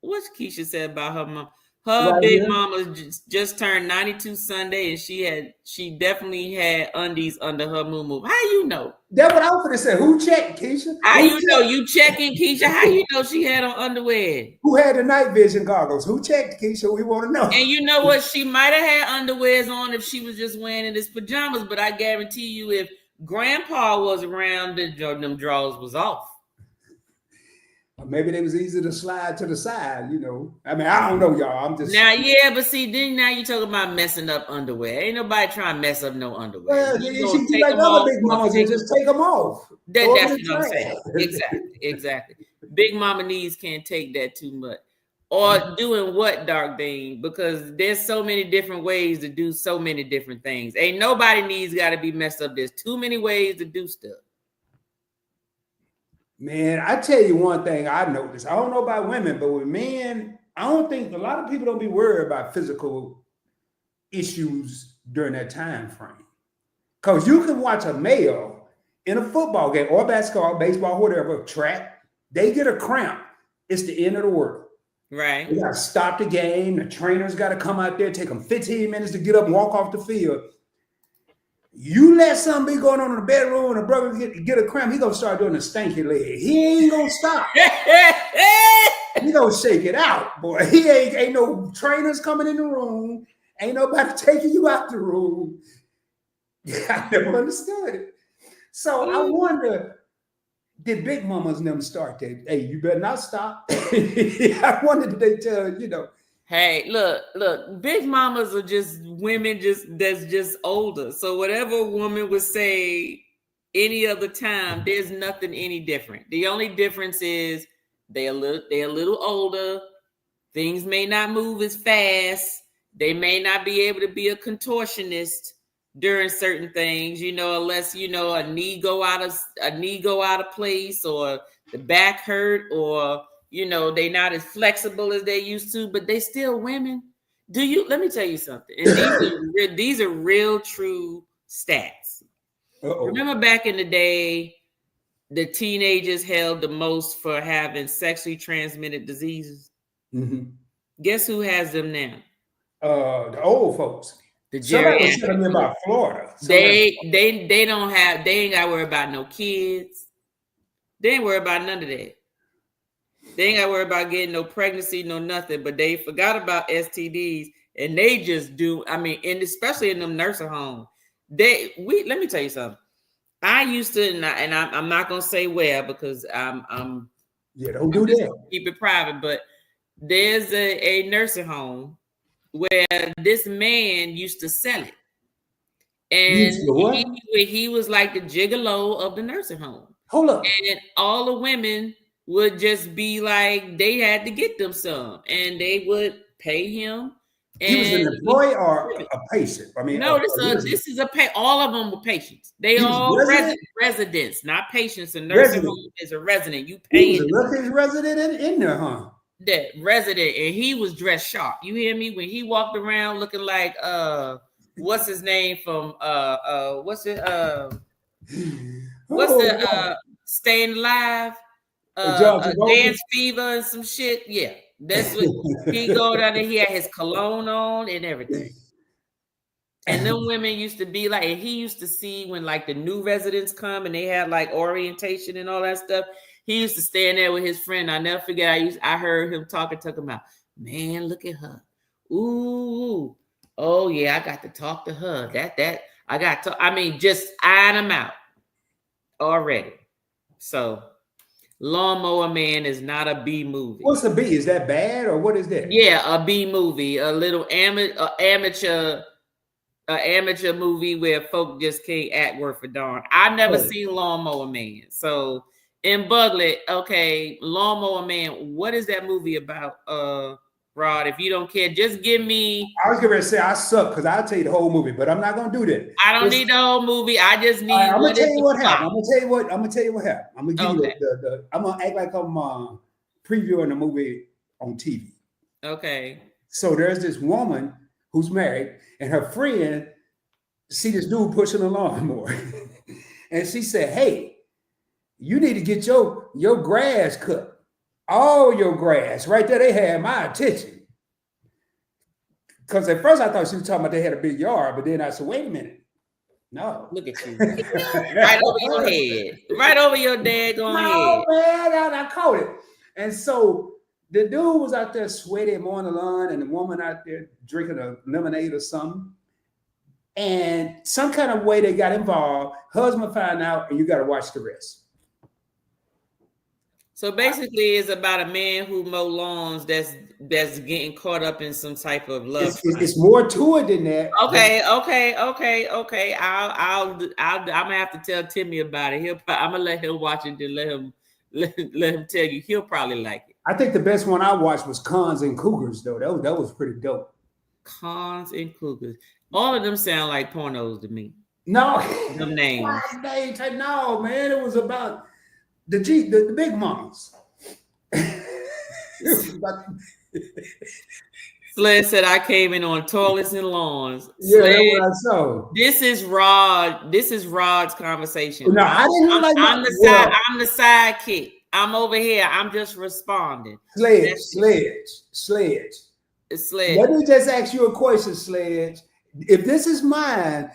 what's Keisha said about her mom? Her right big here. Mama just turned 92 Sunday, and she definitely had undies under her moo. How you know? That's what I was gonna say. Who checked, Keisha? How you know? You checking, Keisha? How you know she had on underwear? Who had the night vision goggles? Who checked, Keisha? We want to know. And you know what? She might have had underwears on if she was just wearing his pajamas, but I guarantee you, if Grandpa was around, them drawers was off. Maybe they was easy to slide to the side, you know. I mean, I don't know, y'all. I'm just now, yeah, but see, then now you talking about messing up underwear. Ain't nobody trying to mess up no underwear. Well, she take like other big mamas and just take them off. That's what I'm saying. Exactly. Big mama knees can't take that too much. Or doing what, Dark Bean? Because there's so many different ways to do so many different things. Ain't nobody knees got to be messed up. There's too many ways to do stuff. Man, I tell you one thing I noticed. I don't know about women, but with men, I don't think a lot of people don't be worried about physical issues during that time frame. Because you can watch a male in a football game or basketball, baseball, whatever, track, they get a cramp. It's the end of the world. Right. You got to stop the game. The trainer's got to come out there, take them 15 minutes to get up and walk off the field. You let something be going on in the bedroom and a brother get a cramp, he gonna start doing a stanky leg. He ain't gonna stop. He gonna shake it out, boy. He ain't no trainers coming in the room. Ain't nobody taking you out the room. I never understood it. So I wonder, did Big Mamas them start that? Hey, you better not stop. I wonder, did they tell, you know, hey, look, big mamas are just women that's just older. So whatever a woman would say any other time, there's nothing any different. The only difference is they're a little older. Things may not move as fast. They may not be able to be a contortionist during certain things, you know, unless, you know, a knee go out of place, or the back hurt, or you know, they not as flexible as they used to, but they still women. Let me tell you something. And these are real true stats. Uh-oh. Remember back in the day, the teenagers held the most for having sexually transmitted diseases. Mm-hmm. Guess who has them now? The old folks. The somebody was telling me about Florida. They ain't got to worry about no kids. They ain't worry about none of that. They ain't got to worry about getting no pregnancy, no nothing, but they forgot about STDs, and they just do. I mean, and especially in them nursing homes, let me tell you something. I used to, and I'm not gonna say where, because don't do that. Keep it private. But there's a nursing home where this man used to sell it, and he was like the gigolo of the nursing home. Hold up, and all the women would just be like, they had to get them some, and they would pay him. And he was an employee or a patient? I mean, no, this is a pay. All of them were patients. They all residents, not patients. A nursing home is a resident. You pay. He was a resident in there, huh? That resident, and he was dressed sharp. You hear me? When he walked around looking like what's his name from What's Oh, the Staying Alive? John Travolta. Dance Fever and some shit. Yeah, that's what he go down there. He had his cologne on and everything. And them women used to be like, and he used to see when like the new residents come and they had like orientation and all that stuff. He used to stand there with his friend. I never forget. I heard him talking about, man, look at her. Ooh, oh yeah, I got to talk to her. I got to. I mean, just eyeing them out already. So, Lawnmower Man is not a B movie. What's a B? Is that bad or what is that? Yeah, a B movie, a little amateur movie where folk just can't act worth a darn. I never seen Lawnmower Man. So in Buglet, okay, Lawnmower Man, what is that movie about? Rod, if you don't care, just give me. I was gonna say I suck because I'll tell you the whole movie, but I'm not gonna do that. I don't need the whole movie. I just need. I'm gonna tell you what happened. I'm gonna tell you what happened. I'm gonna give you the. I'm gonna act like I'm previewing the movie on TV. Okay. So there's this woman who's married, and her friend see this dude pushing a lawnmower, and she said, "Hey, you need to get your grass cut." All your grass right there, they had my attention. Because at first I thought she was talking about they had a big yard, but then I said, wait a minute. No. Look at you. Right over your head. Right over your daggone head. Man, I caught it. And so the dude was out there sweating, mowing the lawn, and the woman out there drinking a lemonade or something. And some kind of way they got involved. Husband found out, and you got to watch the rest. So basically, it's about a man who mow lawns that's getting caught up in some type of love. It's more to it than that. Okay. I'm gonna have to tell Timmy about it. I'm gonna let him watch it and let him tell you. He'll probably like it. I think the best one I watched was Cons and Cougars, though. That was pretty dope. Cons and Cougars. All of them sound like pornos to me. No, them names. No, man. It was about the Big Mommas. Sled said I came in on toilets and lawns. Yeah, Sled, that's what I saw. This is Rod. This is Rod's conversation. No, I didn't like. I'm the sidekick. I'm over here. I'm just responding. Sledge. Let me just ask you a question, Sledge. If this is mine,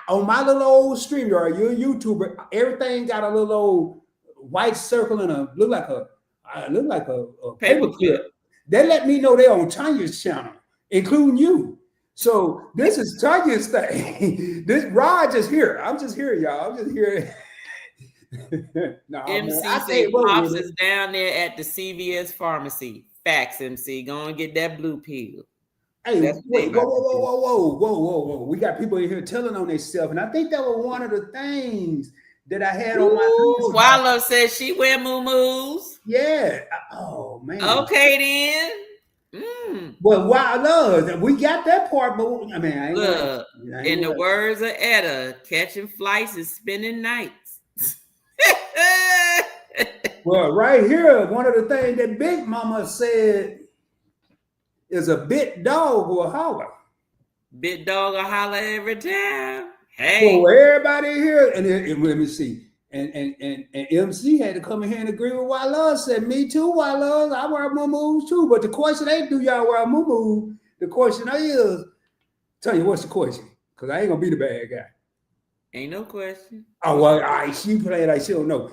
on my little old StreamYard, you're a YouTuber. Everything got a little old white circle and look like a paper clip. They let me know they're on Tanya's channel, including you. So this is Tanya's thing. This Rod just here. I'm just here, y'all. I'm just here. No, MC said Pops is down there at the CVS pharmacy. Facts, MC. Go and get that blue pill. Hey, wait, whoa. We got people in here telling on themselves. And I think that was one of the things that I had on my news. Wildlove says she wear moo-moos. Yeah. Oh, man. Okay, then. Well, Wildlove, we got that part, but I mean, I ain't look, in the words of Etta, catching flights is spending nights. Well, right here, one of the things that Big Mama said is a bit dog will holler. Bit dog will holler every time. Hey. Well, everybody here, and let me see. And MC had to come in here and agree with Wildlove. Said, me too, Wildlove. I wear moo-moos too. But the question ain't, do y'all wear moo-moo? The question is, tell you what's the question? Because I ain't going to be the bad guy. Ain't no question. Oh, well, she played like she don't know.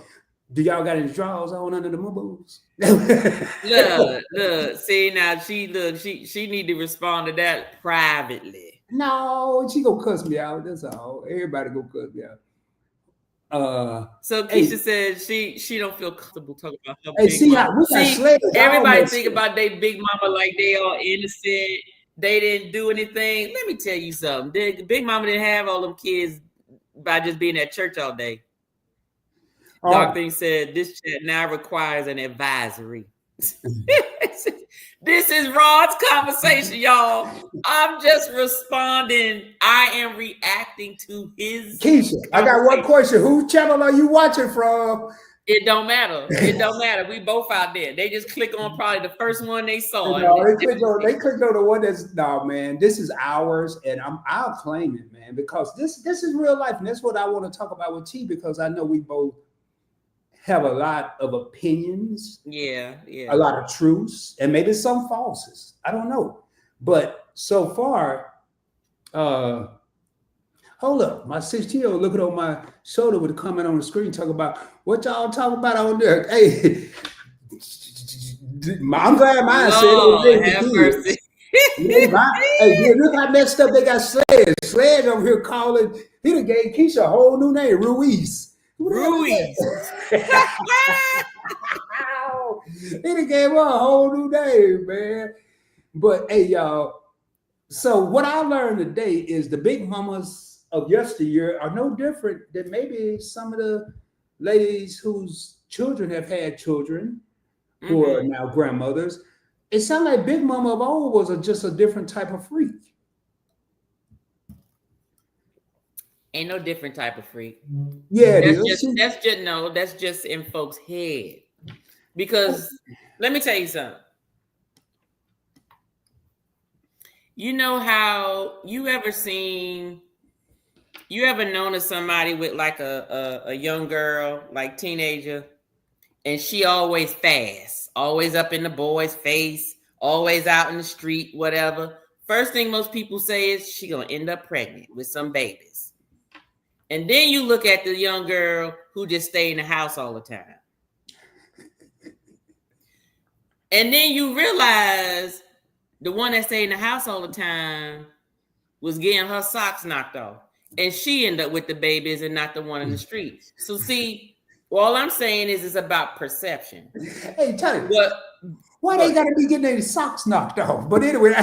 Do y'all got any drawers on under the moo-moos? Look. See, now she need to respond to that privately. No, she gonna cuss me out. That's all. Everybody gonna cuss me out. So Keisha said she don't feel comfortable talking about her big mama. Everybody think about they big mama like they all innocent. They didn't do anything. Let me tell you something. The big mama didn't have all them kids by just being at church all day. Doc Thing said this chat now requires an advisory. This is Rod's conversation, y'all. I'm just responding. I am reacting to his. Keisha, I got one question. Whose channel are you watching from? It don't matter. It don't matter. We both out there. They just click on probably the first one they saw. No, they clicked on the one that's no man. This is ours, and I'll claim it, man, because this is real life, and that's what I want to talk about with T, because I know we both have a lot of opinions, Yeah, a lot of truths, and maybe some falses. I don't know, but so far, hold up, my 16-year-old looking on my shoulder with a comment on the screen talking about what y'all talking about on there. Hey, I'm glad mine said Lord, have mercy. hey, look how messed up they got Sledge. Sledge over here calling. He done gave Keisha a whole new name, Ruiz. Ruiz. He done gave her a whole new name, man. But hey, y'all. So what I learned today is the big mamas of yesteryear are no different than maybe some of the ladies whose children have had children who are now grandmothers. It sounds like Big Mama of old was just a different type of freak. Ain't no different type of freak. Yeah, that's just in folks' head. Because let me tell you something. You know how you ever known of somebody with like a young girl, like teenager, and she always fast, always up in the boy's face, always out in the street, whatever. First thing most people say is she gonna end up pregnant with some babies. And then you look at the young girl who just stay in the house all the time. And then you realize the one that stay in the house all the time was getting her socks knocked off. And she ended up with the babies and not the one in the street. So see, all I'm saying is it's about perception. Hey, tell me, why they gotta be getting their socks knocked off? But anyway,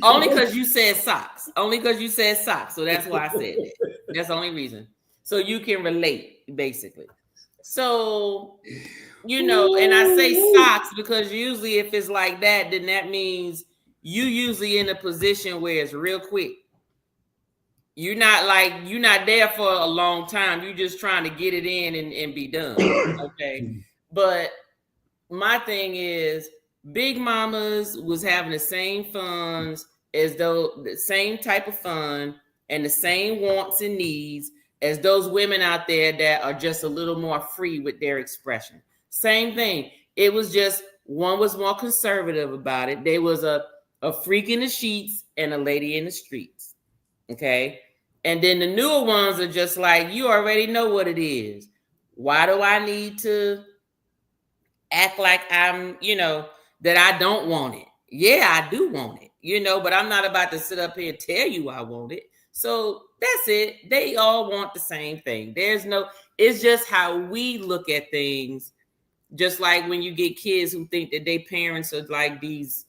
only because you said socks. Only because you said socks. So that's why I said it. That's the only reason. So you can relate, basically. So, you know, and I say socks because usually if it's like that, then that means you usually in a position where it's real quick. You're not there for a long time. You're just trying to get it in and be done. Okay. But my thing is Big Mamas was having the same funds as though the same type of fun and the same wants and needs as those women out there that are just a little more free with their expression. Same thing. It was just one was more conservative about it. There was a freak in the sheets and a lady in the streets. Okay. And then the newer ones are just like, you already know what it is. Why do I need to act like I'm, that I don't want it? Yeah, I do want it, but I'm not about to sit up here and tell you I want it. So that's it. They all want the same thing. It's just how we look at things. Just like when you get kids who think that their parents are like these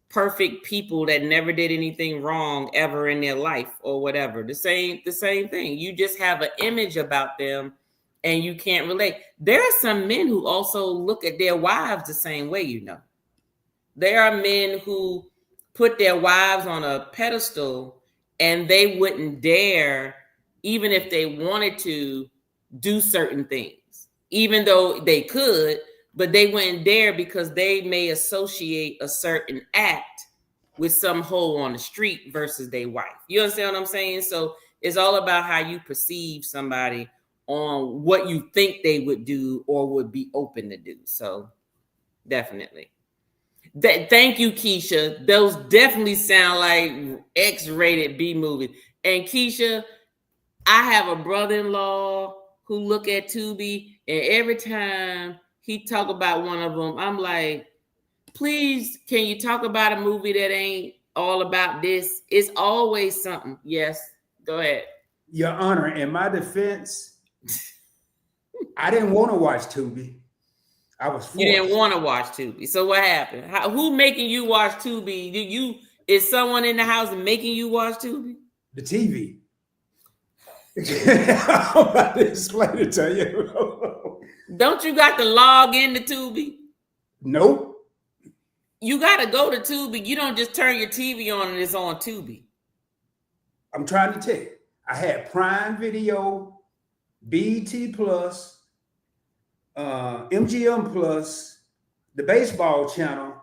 perfect people that never did anything wrong ever in their life or whatever. The same thing. You just have an image about them and you can't relate. There are some men who also look at their wives the same way, There are men who put their wives on a pedestal and they wouldn't dare, even if they wanted to, do certain things, even though they could, but they wouldn't dare because they may associate a certain act with some hoe on the street versus their wife. You understand what I'm saying? So it's all about how you perceive somebody on what you think they would do or would be open to do. So definitely. Thank you, Keisha. Those definitely sound like X-rated B movies. And Keisha, I have a brother-in-law who look at Tubi, and every time he talk about one of them, I'm like, please, can you talk about a movie that ain't all about this? It's always something. Yes, go ahead. Your Honor, in my defense, I didn't want to watch Tubi. I was forced. You didn't want to watch Tubi. So what happened? Who making you watch Tubi? Is someone in the house making you watch Tubi? The TV. I'm about to explain it to you. Don't you got to log into Tubi? Nope. You got to go to Tubi. You don't just turn your TV on and it's on Tubi. I'm trying to tell you. I had Prime Video, BT Plus, MGM Plus, the baseball channel.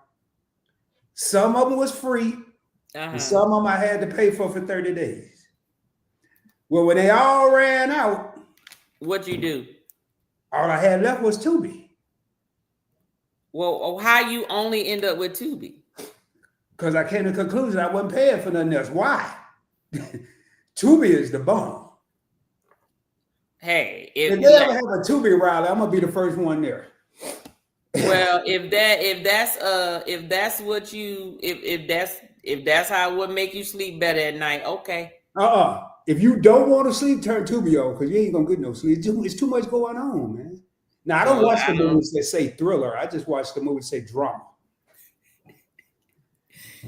Some of them was free, and some of them I had to pay for 30 days. Well, when they all ran out, what'd you do? All I had left was Tubi. Well, how you only end up with Tubi? Because I came to the conclusion I wasn't paying for nothing else. Why? Tubi is the bomb. Hey, if they ever have a Tubi rally, I'm gonna be the first one there. Well, if that's how it would make you sleep better at night, okay. If you don't want to sleep, turn Tubi on because you ain't gonna get no sleep. It's too much going on, man. Now I don't watch the movies that say thriller. I just watch the movies that say drama.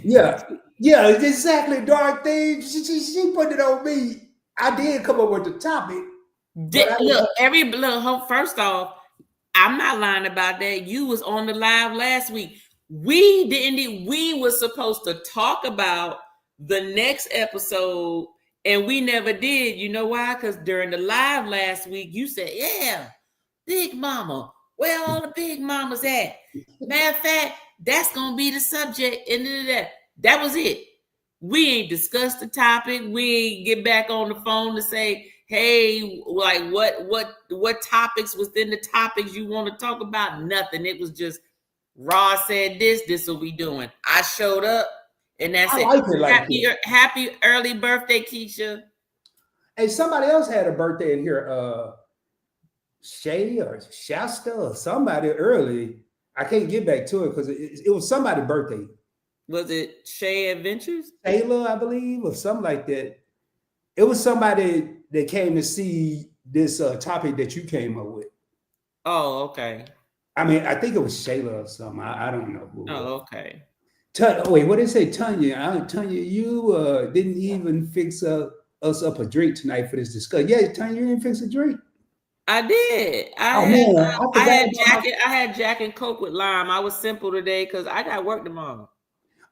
Yeah, exactly. Dark things. She put it on me. I did come up with the topic. First off, I'm not lying about that. You was on the live last week. We were supposed to talk about the next episode, and we never did. You know why? Because during the live last week, you said, yeah, Big Mama. Where all the Big Mamas at? Matter of fact, that's gonna be the subject. And that was it. We ain't discussed the topic. We ain't get back on the phone to say, hey, like what topics within the topics you want to talk about? Nothing. It was just Raw said this will we doing. I showed up, and that's it. Happy early birthday, Keisha. Hey, somebody else had a birthday in here. Shay or Shasta or somebody early. I can't get back to it because it was somebody's birthday. Was it Shay Adventures? Taylor, I believe, or something like that. It was somebody that came to see this topic that you came up with. Oh, okay. I mean, I think it was Shayla or something. I don't know who. Oh, okay. Wait, what did they say, Tanya? Tanya, you didn't even fix us up a drink tonight for this discussion. Yeah, Tanya, you didn't fix a drink. I did. I had Jack and Coke with lime. I was simple today because I got work tomorrow.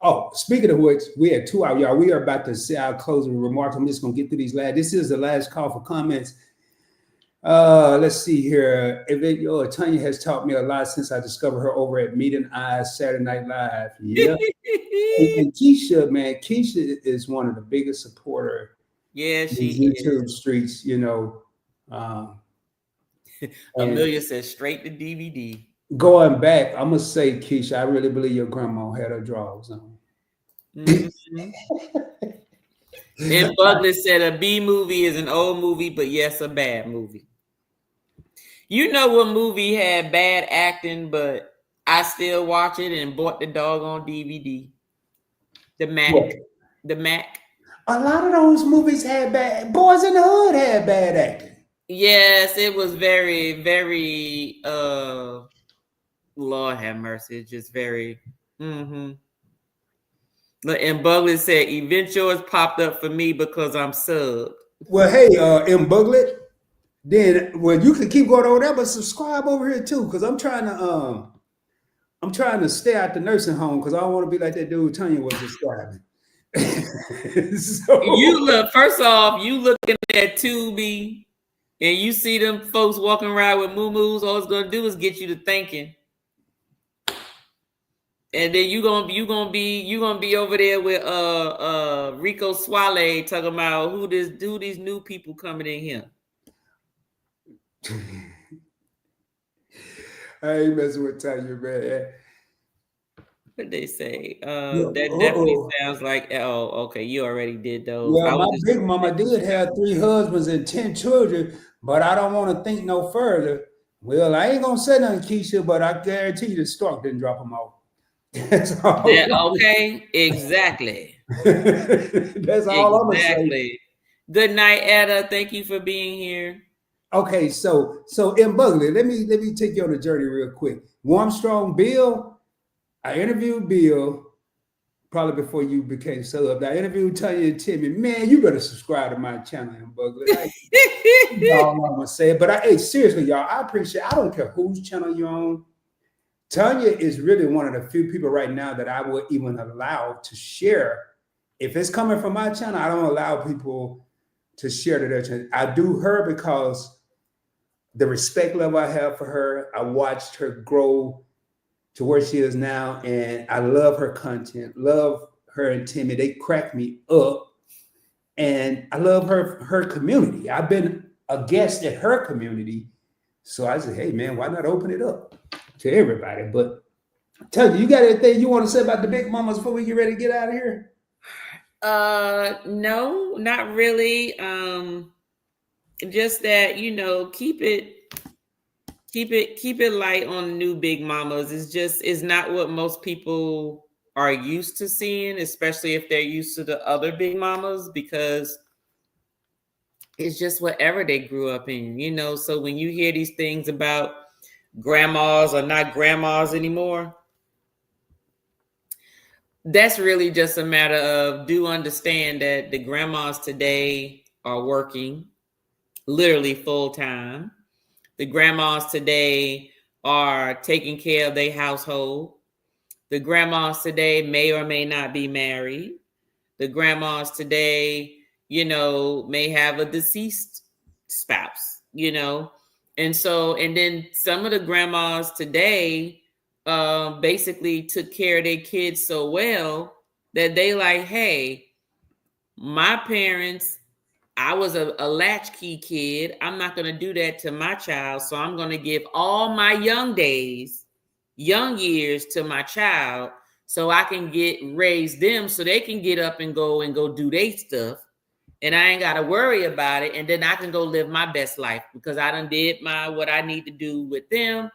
Oh, speaking of which, we had 2 hours, y'all. We are about to say our closing remarks. I'm just gonna get through these last. This is the last call for comments. Let's see here. Tanya has taught me a lot since I discovered her over at Meet and Eyes Saturday Night Live. Yeah. And Keisha, man, Keisha is one of the biggest supporters. Yeah, she YouTube is. streets, you know. Amelia says straight to DVD. Going back, I'm gonna say, Keisha, I really believe your grandma had her drawers on. Mm-hmm. And Bugler said a B movie is an old movie, but yes, a bad movie. You know what movie had bad acting, but I still watch it and bought the dog on DVD. The Mac. What? The Mac. A lot of those movies had bad. Boys in the Hood had bad acting. Yes, it was very, very. Lord have mercy. It's just very. Mm-hmm. And Buglet said, "Event yours popped up for me because I'm subbed." Well, hey, M Buglet, then you can keep going over there, but subscribe over here too, because I'm trying to stay out the nursing home because I don't want to be like that dude Tanya was describing. So you look. First off, you looking at Tubi, and you see them folks walking around with moo-moos. All it's gonna do is get you to thinking. And then you gonna be over there with Rico Suave talking about who these new people coming in here. I ain't messing with Tanya, man. What they say? That definitely sounds like okay, you already did those. Yeah, my big mama did have 3 husbands and 10 children, but I don't want to think no further. Well, I ain't gonna say nothing, Keisha, but I guarantee you the stork didn't drop them off. That's all. Okay, exactly. That's all I'm gonna say. Good night, Etta. Thank you for being here. Okay, so in Bugley, let me take you on a journey real quick. Warmstrong Bill, I interviewed Bill probably before you became sub. I interviewed Tanya and Timmy. Man, you better subscribe to my channel in Bugley. Y'all I'm gonna say it, but hey, seriously, y'all, I appreciate. I don't care whose channel you're on. Tanya is really one of the few people right now that I would even allow to share. If it's coming from my channel, I don't allow people to share to their channel. I do her because the respect level I have for her. I watched her grow to where she is now, and I love her content, love her and Timmy. They crack me up, and I love her community. I've been a guest at her community, so I said, hey man, why not open it up to everybody? But tell you got anything you want to say about the Big Mamas before we get ready to get out of here? No, not really. Just that, keep it light on new Big Mamas. It's not what most people are used to seeing, especially if they're used to the other Big Mamas, because it's just whatever they grew up in. So when you hear these things about grandmas are not grandmas anymore, that's really just a matter of, do understand that the grandmas today are working literally full time. The grandmas today are taking care of their household. The grandmas today may or may not be married. The grandmas today, may have a deceased spouse. And then some of the grandmas today basically took care of their kids so well that they like, hey, my parents, I was a latchkey kid. I'm not going to do that to my child. So I'm going to give all my young years to my child so I can raise them so they can get up and go do their stuff. And I ain't got to worry about it. And then I can go live my best life because I done did what I need to do with them.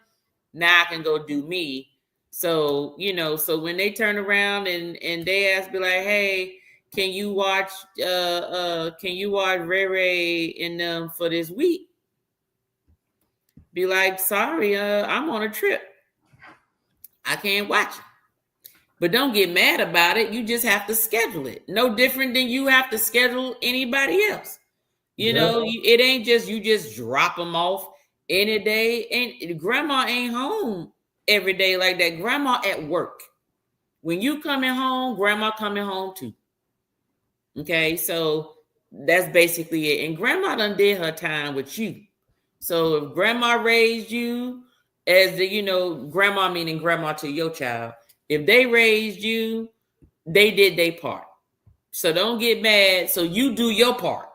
Now I can go do me. So, so when they turn around and they ask, be like, hey, can you watch Ray Ray and them for this week? Be like, sorry, I'm on a trip. I can't watch it. But don't get mad about it. You just have to schedule it. No different than you have to schedule anybody else. It ain't just you just drop them off any day. And grandma ain't home every day like that. Grandma at work. When you coming home, grandma coming home too. Okay, so that's basically it. And grandma done did her time with you. So if grandma raised you as grandma meaning grandma to your child, if they raised you, they did their part. So don't get mad. So you do your part.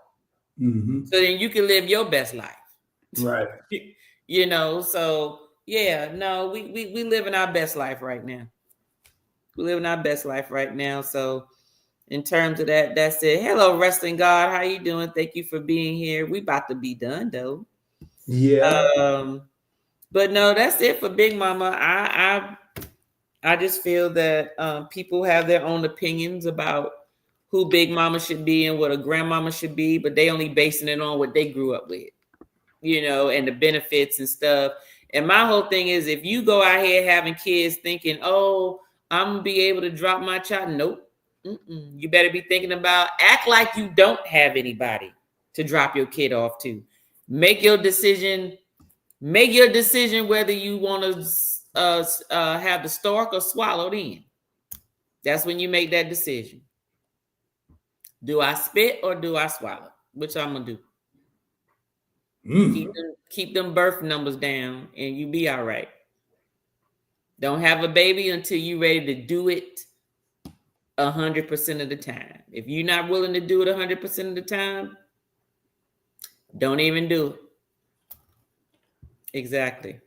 Mm-hmm. So then you can live your best life. Right. So yeah, no, we living our best life right now. We living our best life right now. So in terms of that, that's it. Hello, Wrestling God. How you doing? Thank you for being here. We about to be done though. Yeah. But no, that's it for Big Mama. I just feel that people have their own opinions about who Big Mama should be and what a grandmama should be, but they only basing it on what they grew up with, and the benefits and stuff. And my whole thing is, if you go out here having kids thinking, oh, I'm gonna be able to drop my child, nope. You better be thinking about, act like you don't have anybody to drop your kid off to. Make your decision whether you want to have the stork or swallowed in. That's when you make that decision. Do I spit or do I swallow? Which I'm gonna do. Keep them birth numbers down and you be all right. Don't have a baby until you're ready to do it 100% of the time. If you're not willing to do it 100% of the time, don't even do it. Exactly.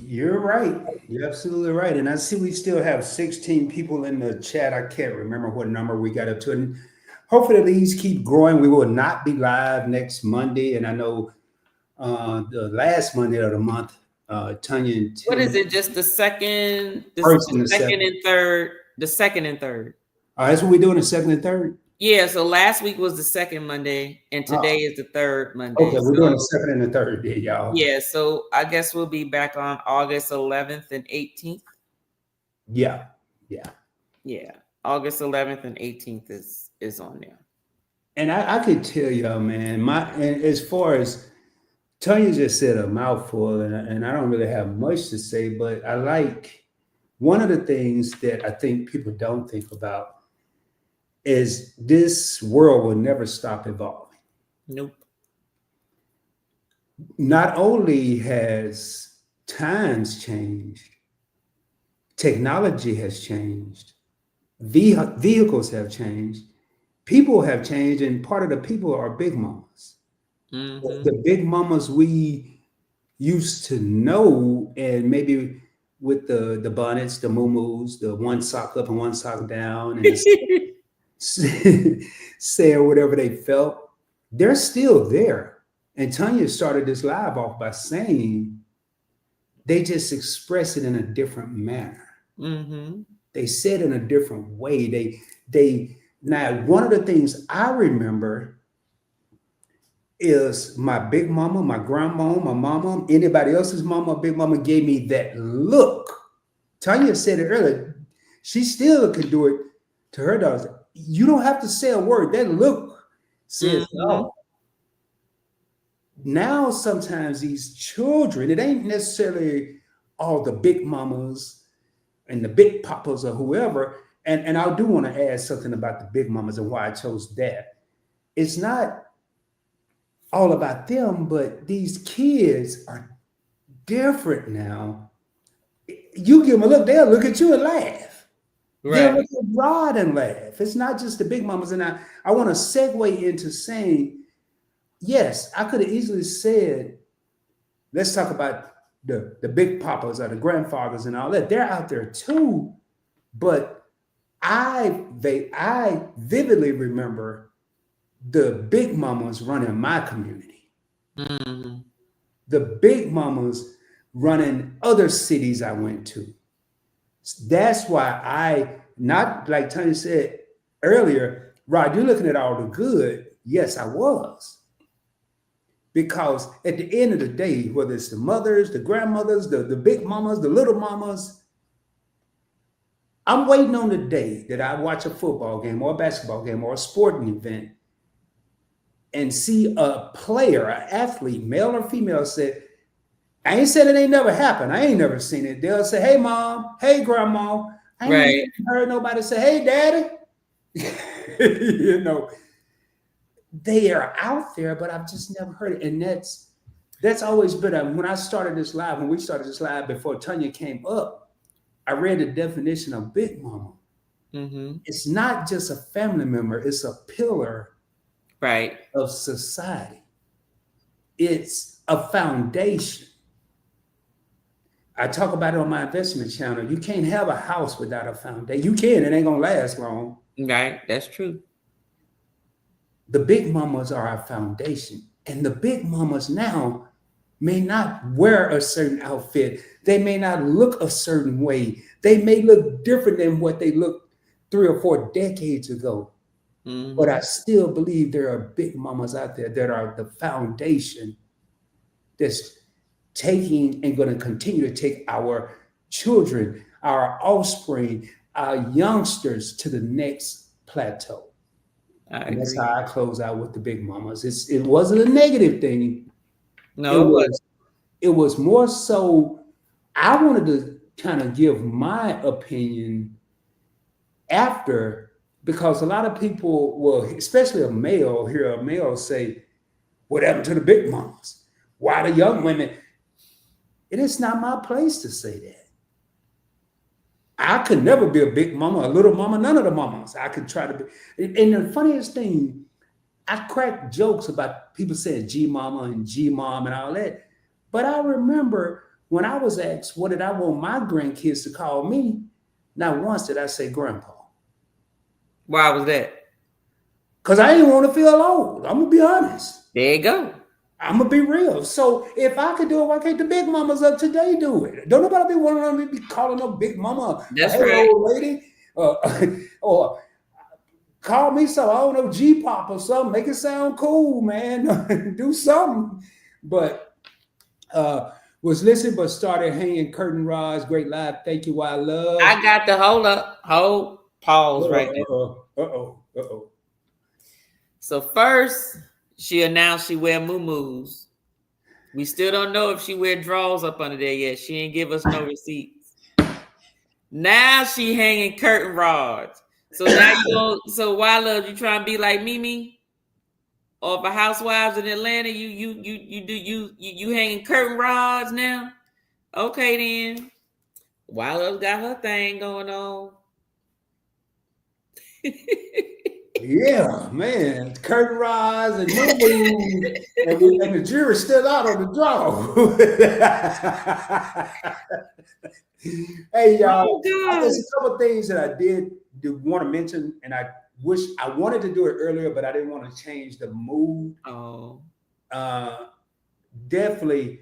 You're right. You're absolutely right. And I see we still have 16 people in the chat. I can't remember what number we got up to. And hopefully these keep growing. We will not be live next Monday. And I know the last Monday of the month, Tanya and Tim. What is it? Just the second, second and third, the second and third. That's what we're doing, the second and third? Yeah, so last week was the second Monday, and today is the third Monday. Okay, we're doing the second and the third day, y'all. Yeah, so I guess we'll be back on August 11th and 18th. Yeah. August 11th and 18th is on there. And I could tell y'all, man, and as far as Tanya just said a mouthful, and I don't really have much to say, but I like one of the things that I think people don't think about is this world will never stop evolving. Nope. not only has times changed, technology has changed, vehicles have changed, people have changed, and part of the people are big mamas. Mm-hmm. The big mamas we used to know, and maybe with the bonnets, the muumuus, the one sock up and one sock down, and saying whatever they felt, they're still there. And Tanya started this live off by saying they just express it in a different manner. Mm-hmm. They said in a different way. They now one of the things I remember is my big mama, my grandma, my mama, anybody else's mama, big mama gave me that look. Tanya said it earlier. She still can do it to her daughters. You don't have to say a word. That look says, Mm-hmm. oh, now sometimes these children, it ain't necessarily all the big mamas and the big papas or whoever. And I do want to add something about the big mamas and why I chose that. It's not all about them, but these kids are different now. You give them a look, they'll look at you and laugh. They'll Right. look at Rod and laugh. It's not just the big mamas. And I want to segue into saying, yes, I could have easily said, let's talk about the big papas or the grandfathers and all that. They're out there too, but I vividly remember the big mamas running my community, Mm-hmm. the big mamas running other cities I went to. That's why not like Tony said earlier, Rod, you're looking at all the good. Yes, I was. Because at the end of the day, whether it's the mothers, the grandmothers, the big mamas, the little mamas, I'm waiting on the day that I watch a football game or a basketball game or a sporting event and see a player, an athlete, male or female, say, I ain't said it ain't never happened. I ain't never seen it. They'll say, hey, mom, hey, grandma. I ain't Right. never heard nobody say, hey, daddy. You know, they are out there, but I've just never heard it. And that's always been when I started this live, when we started this live before Tanya came up, I read the definition of big mama. Mm-hmm. It's not just a family member, it's a pillar Right. of society. It's a foundation. I talk about it on my investment channel. You can't have a house without a foundation. You can, it ain't gonna last long. Right. That's true. The big mamas are our foundation. And the big mamas now may not wear a certain outfit. They may not look a certain way. They may look different than what they looked 3 or 4 decades ago. But I Mm-hmm. still believe there are big mamas out there that are the foundation that's taking and going to continue to take our children, our offspring, our youngsters to the next plateau. I And that's agree. how I close out with the big mamas. It wasn't a negative thing. It No, it was. was more so I wanted to kind of give my opinion after, because a lot of people will, especially a male, hear a male say, what happened to the big mamas? Why the young women? It is not my place to say that. I could never be a big mama, a little mama, none of the mamas. I could try to be. And the funniest thing, I crack jokes about people saying G mama and G mom and all that. But I remember when I was asked, what did I want my grandkids to call me? Not once did I say grandpa. Why was that? Because I didn't want to feel old. I'm going to be honest. There you go. I'm going to be real. So if I could do it, why can't the big mamas of today do it? Don't nobody be wanting me to be calling no big mama a That's hey right. old lady. Or call me some, I don't know, G-pop or something. Make it sound cool, man. Do something. But was listening, but started hanging curtain rods. Great live. Thank you. I love. I got the hold pause right there. Uh-oh. So first, she announced she wear muumuus. We still don't know if she wear drawers up under there yet. She ain't give us no receipts. Now she hanging curtain rods. So now you go. So why love you trying to be like Mimi? Or for housewives in Atlanta, you hanging curtain rods now? Okay then. Wild got her thing going on. Yeah, man, curtain rods and moon, and the jury's still out on the draw. Hey, y'all, Oh God. there's a couple things that I did want to mention, and I wish I wanted to do it earlier, but I didn't want to change the mood. Oh. Definitely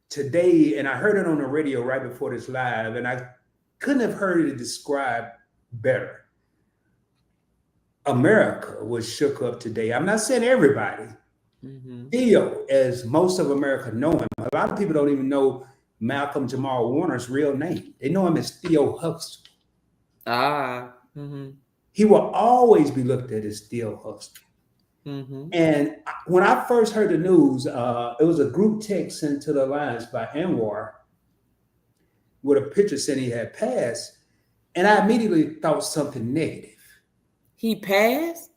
today, and I heard it on the radio right before this live, and I couldn't have heard it described better. America was shook up today. I'm not saying everybody. Theo, as most of America know him, a lot of people don't even know Malcolm Jamal Warner's real name. They know him as Theo Huxtable. He will always be looked at as Theo Huxtable. And when I first heard the news, it was a group text sent to the Alliance by Anwar with a picture saying he had passed. And I immediately thought something negative. He passed?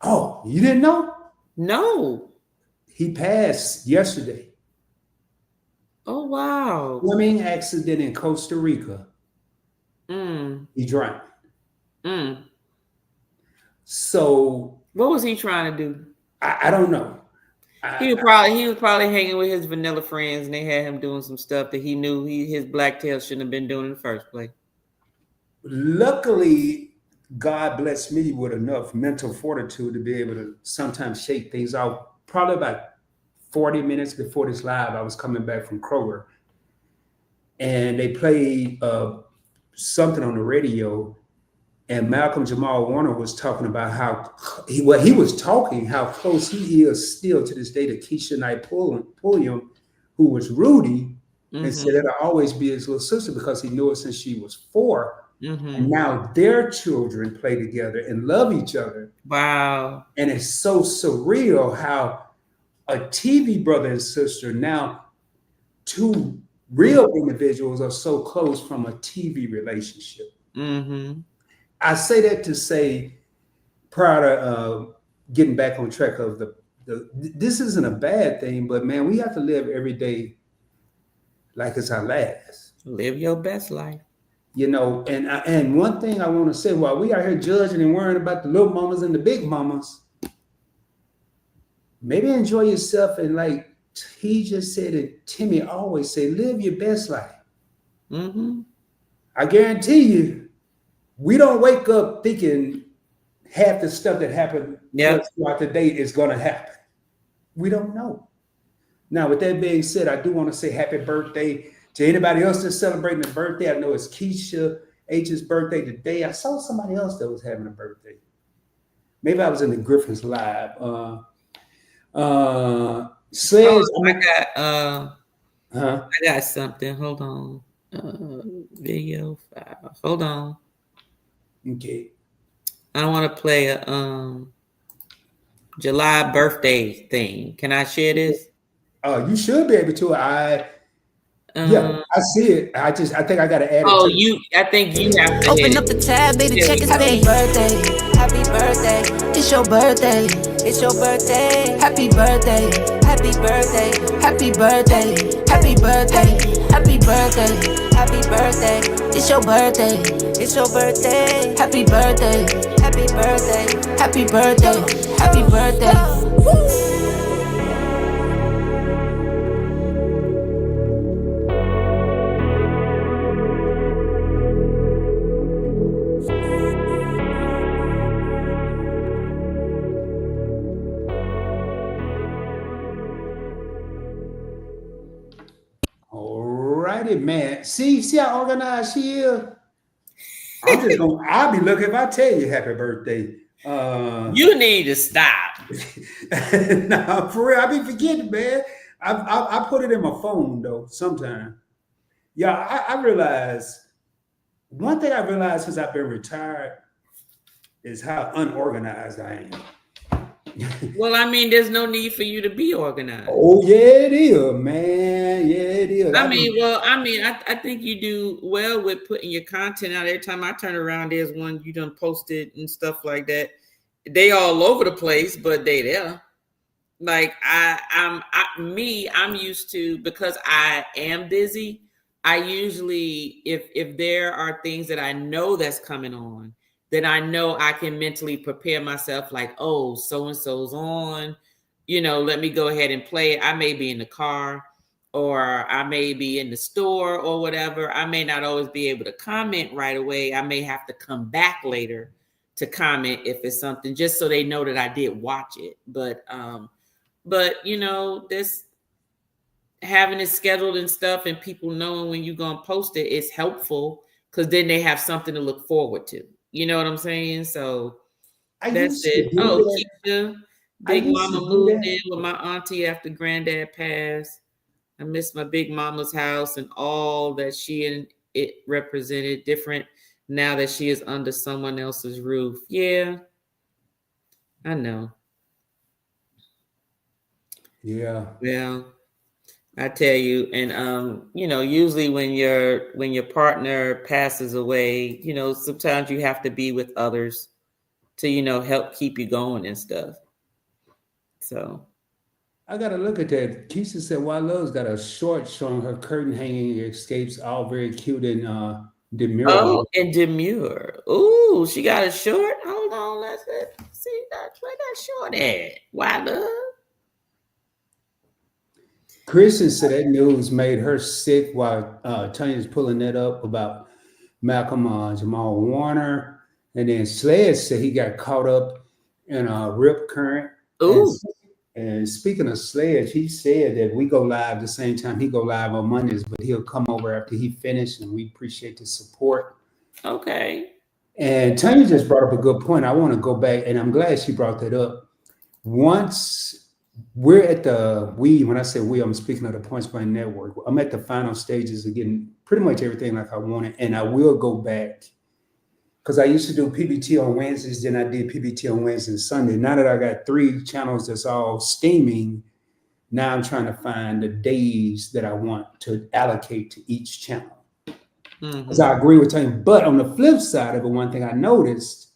Oh, you didn't know? No. He passed yesterday. Oh, wow. Swimming accident in Costa Rica. He drowned. So what was he trying to do? I don't know. He was probably hanging with his vanilla friends, and they had him doing some stuff that he knew his black tail shouldn't have been doing in the first place. Luckily, God blessed me with enough mental fortitude to be able to sometimes shake things out. Probably about 40 minutes before this live, I was coming back from Kroger, and they played something on the radio, and Malcolm Jamal Warner was talking about how how close he is still to this day to Keisha Knight Pulliam, who was Rudy, and said it'll always be his little sister because he knew her since she was 4. And now their children play together and love each other. Wow. And it's so surreal how a TV brother and sister, now 2 real individuals, are so close from a TV relationship. I say that to say, prior to getting back on track of this isn't a bad thing, but man, we have to live every day like it's our last. Live your best life. You know, and one thing I want to say, while we are here judging and worrying about the little mamas and the big mamas, maybe enjoy yourself, and like he just said, and Timmy always say, live your best life. I guarantee you, we don't wake up thinking half the stuff that happened throughout the day is going to happen. We don't know. Now, with that being said, I do want to say happy birthday to anybody else that's celebrating a birthday. I know it's Keisha H's birthday today. I saw somebody else that was having a birthday. Maybe I was in the Griffin's Live. Says I got something. Hold on. Video file. Hold on. Okay. I want to play a July birthday thing. Can I share this? You should be able to. Yeah, I see it. I think I gotta add it. I think you have to open up the tab, baby. Check his happy birthday. Happy birthday. It's your birthday. It's your birthday. Happy birthday. Happy birthday. Happy birthday. Happy birthday. Happy birthday. Happy birthday. It's your birthday. It's your birthday. Happy birthday. Happy birthday. Happy birthday. Happy birthday. Man, see how organized she is. I'll be lucky if I tell you happy birthday. You need to stop. Nah, for real, I be forgetting, man. I put it in my phone though sometimes. Yeah, I realize one thing I realized since I've been retired is how unorganized I am. Well, I mean, there's no need for you to be organized. Oh yeah, it is, man. Yeah, it is. I think you do well with putting your content out. Every time I turn around, there's one you done posted and stuff like that. They all over the place, but they there. Like I'm used to, because I am busy. I usually, if there are things that I know that's coming on, then I know I can mentally prepare myself. Like, oh, so and so's on. Let me go ahead and play it. I may be in the car, or I may be in the store, or whatever. I may not always be able to comment right away. I may have to come back later to comment if it's something, just so they know that I did watch it. But this having it scheduled and stuff, and people knowing when you're gonna post it is helpful, because then they have something to look forward to. You know what I'm saying? So I that's used to it. do Oh, that. Keisha, I Big used to Mama do moved that. in with my auntie after Granddad passed. I miss my Big Mama's house and all that she and it represented. Different now that she is under someone else's roof. Yeah, I know. Yeah. Well, I tell you, and usually when your partner passes away, sometimes you have to be with others to help keep you going and stuff. So, I gotta look at that. Keisha said Why Love's got a short showing her curtain hanging escapes, all very cute and demure. oh, and demure. Ooh, she got a short. Hold on, let's see that. Where that short at? Why love? Christian said that news made her sick while Tanya's pulling that up about Malcolm Jamal Warner. And then Sledge said he got caught up in a rip current. And, Ooh, and speaking of Sledge, he said that we go live the same time he go live on Mondays, but he'll come over after he finished, and we appreciate the support. okay. And Tanya just brought up a good point. I want to go back, and I'm glad she brought that up. Once we're at when I say we, I'm speaking of the Points Blank Network. I'm at the final stages of getting pretty much everything like I wanted, and I will go back because I used to do PBT on Wednesdays, then I did PBT on Wednesday and Sunday. Now that I got 3 channels that's all steaming, now I'm trying to find the days that I want to allocate to each channel. Because I agree with Tanya. But on the flip side of it, one thing I noticed,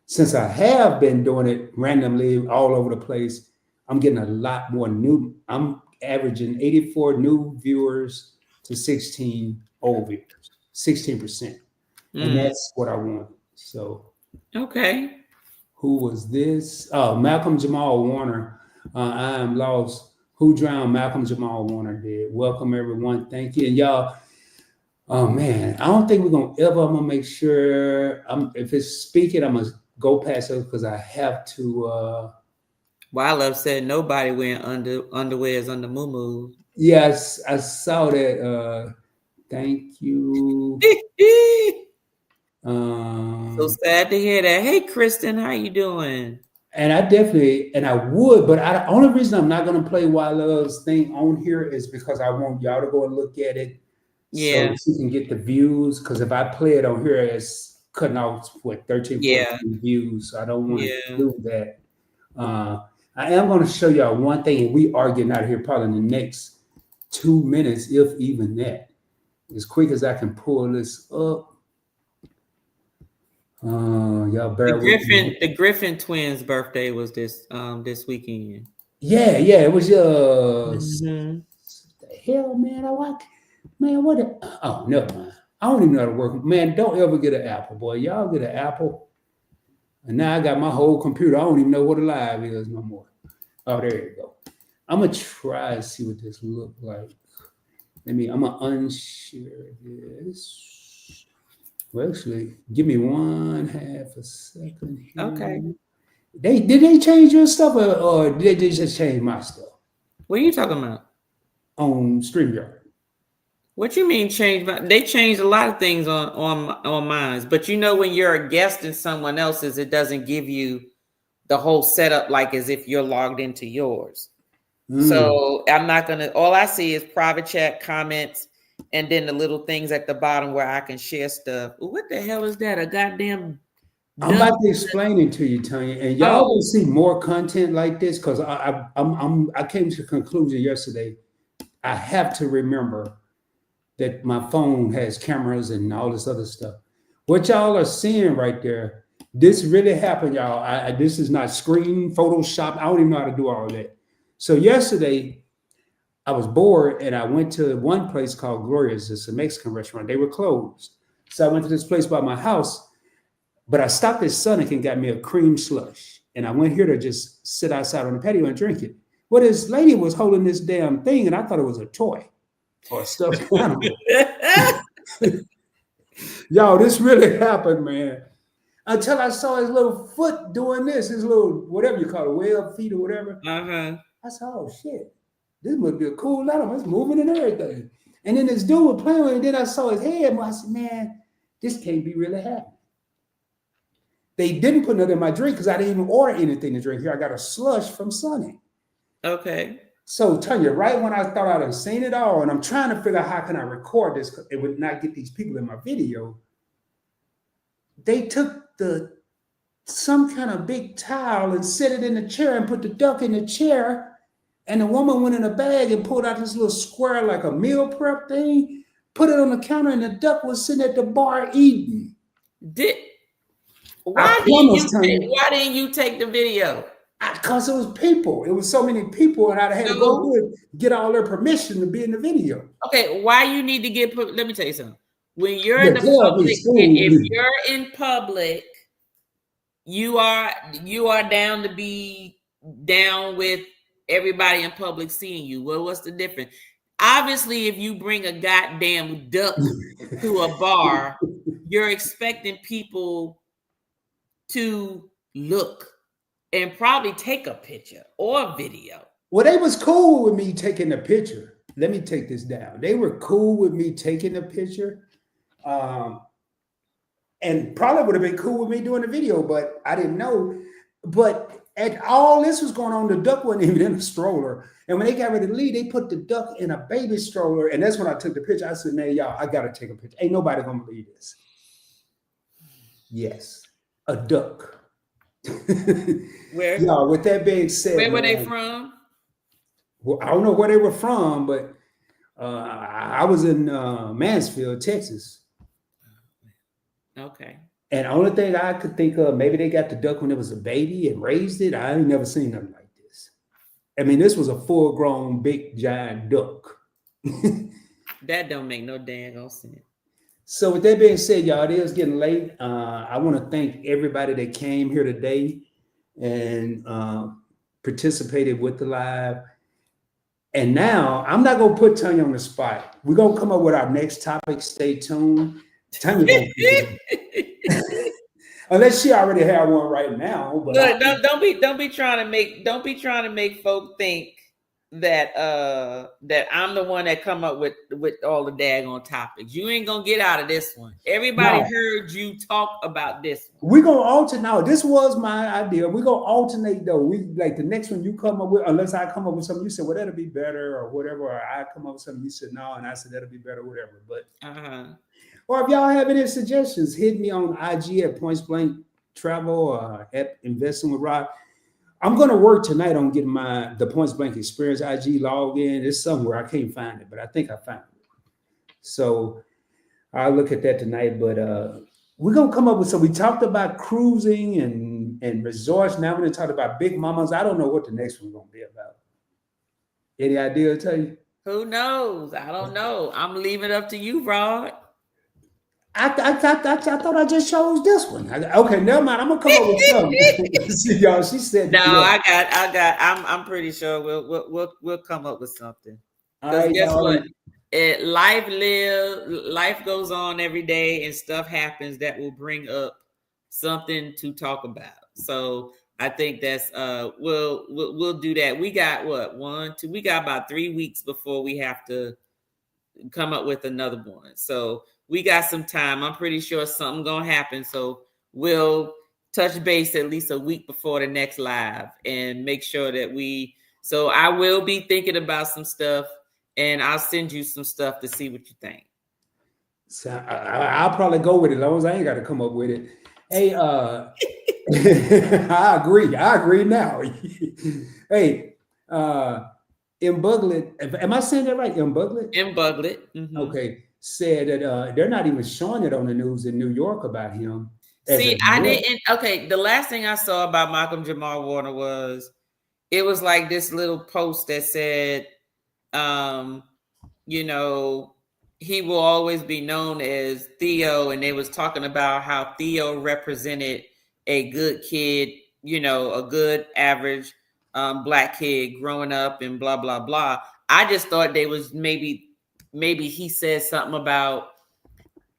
since I have been doing it randomly all over the place, I'm getting a lot more new. I'm averaging 84 new viewers to 16 old viewers, 16%. And that's what I want. So, Okay. who was this? Oh, Malcolm Jamal Warner. I am lost. Who drowned Malcolm Jamal Warner dead? Welcome, everyone. Thank you. And y'all, oh man, I don't think we're gonna ever. I'm gonna make sure. If it's speaking, I'm gonna go past it because I have to. Love said nobody wearing underwears under moo. Yes, I saw that. Thank you. So sad to hear that. Hey, Kristen, how you doing? And I would, but the only reason I'm not gonna play Why Love's thing on here is because I want y'all to go and look at it, so Yeah. you can get the views. Because if I play it on here, it's cutting off 13, 14 views. So I don't want to do that. I am going to show y'all one thing, and we are getting out of here probably in the next 2 minutes, if even that. As quick as I can pull this up. Y'all bear with me. The Griffin twins' birthday was this weekend. Yeah, it was the hell, man. Oh, never mind. I don't even know how to work. Man, don't ever get an Apple, boy. Y'all get an Apple. And now I got my whole computer. I don't even know what a live is no more. Oh, there you go. I'm gonna try and see what this look like. I'm gonna unshare this. Well, actually, give me 1/2 a second here. Okay. Did they change your stuff or did they just change my stuff? What are you talking about? On StreamYard. What you mean change? They changed a lot of things on mine. But when you're a guest in someone else's, it doesn't give you the whole setup like as if you're logged into yours. So I'm not gonna. All I see is private chat, comments, and then the little things at the bottom where I can share stuff. What the hell is that? A goddamn. I'm about to explain it to you, Tanya, and y'all will see more content like this because I came to the conclusion yesterday. I have to remember that my phone has cameras and all this other stuff. What y'all are seeing right there, This really happened, y'all. This is not screen Photoshop. I don't even know how to do all that. So yesterday, I was bored and I went to one place called Gloria's. It's a Mexican restaurant. They were closed. So I went to this place by my house, but I stopped at Sonic and got me a cream slush. And I went here to just sit outside on the patio and drink it. Well, this lady was holding this damn thing and I thought it was a toy or a stuffed animal. Y'all, this really happened, man. Until I saw his little foot doing this, his little, whatever you call it, web feet or whatever. I said, oh shit, this must be a cool animal. It's moving and everything. And then this dude was playing with it, and then I saw his head, and I said, man, this can't be really happening. They didn't put nothing in my drink because I didn't even order anything to drink here. I got a slush from Sonny. Okay. So Tanya, right when I thought I'd have seen it all, and I'm trying to figure out how can I record this because it would not get these people in my video. They took some kind of big towel and set it in the chair and put the duck in the chair. And the woman went in a bag and pulled out this little square, like a meal prep thing, put it on the counter, and the duck was sitting at the bar eating. Why didn't you take the video? Because it was people. It was so many people, and I had to go through it, get all their permission to be in the video. Okay, why you need to get? Let me tell you something. When you're in the public, if you're in public, you are down to be down with everybody in public seeing you. Well, what's the difference? Obviously, if you bring a goddamn duck to a bar, you're expecting people to look and probably take a picture or a video. Well, they was cool with me taking the picture. Let me take this down. They were cool with me taking the picture. And probably would have been cool with me doing the video, but I didn't know. But at all this was going on, the duck wasn't even in a stroller. And when they got ready to leave, they put the duck in a baby stroller. And that's when I took the picture. I said, man, y'all, I got to take a picture. Ain't nobody going to believe this. Yes, a duck. Where? Y'all, with that being said. Where were they from? Well, I don't know where they were from, but I was in Mansfield, Texas. Okay. And the only thing I could think of, maybe they got the duck when it was a baby and raised it. I ain't never seen nothing like this. I mean, this was a full-grown, big, giant duck. That don't make no dang sense. So with that being said, y'all, it is getting late. I want to thank everybody that came here today and participated with the live. And now, I'm not going to put Tanya on the spot. We're going to come up with our next topic. Stay tuned. Tanya unless she already had one right now. But look, don't be trying to make folk think that that I'm the one that come up with all the daggone topics. You ain't gonna get out of this one. Everybody heard you talk about this one. We're gonna alternate. Now, this was my idea. We're gonna alternate though. We like the next one you come up with, unless I come up with something, you said, well, that'll be better or whatever, or I come up with something, you said no, and I said that'll be better, whatever. But or if y'all have any suggestions, hit me on IG at Points Blank Travel at Investing with Rob. I'm going to work tonight on getting the Points Blank Experience IG login. It's somewhere. I can't find it, but I think I found it. So I'll look at that tonight. But we're going to come up with, so we talked about cruising and resorts. Now we're going to talk about Big Mommas. I don't know what the next one's going to be about. Any idea, tell you? Who knows? I don't know. I'm leaving it up to you, Rod. I thought I just chose this one. Okay, never mind. I'm gonna come up with something. See, y'all, she said no. Yeah. I'm pretty sure we'll come up with something. Because guess what? Life goes on every day, and stuff happens that will bring up something to talk about. So I think that's we'll do that. We got what 1, 2. We got about 3 weeks before we have to come up with another one. So we got some time. I'm pretty sure something gonna happen. So we'll touch base at least a week before the next live and make sure that so I will be thinking about some stuff and I'll send you some stuff to see what you think. So I'll probably go with it as long as I ain't got to come up with it. Hey, I agree now. Hey, Mbuglet, am I saying that right? Mbuglet? Mm-hmm. Okay. Said that they're not even showing it on the news in New York about him. as a See, I boy. didn't. Okay, the last thing I saw about Malcolm Jamal Warner was it was like this little post that said, um, you know, he will always be known as Theo, and they was talking about how Theo represented a good kid, you know, a good average black kid growing up and blah blah blah. I just thought they was maybe he said something about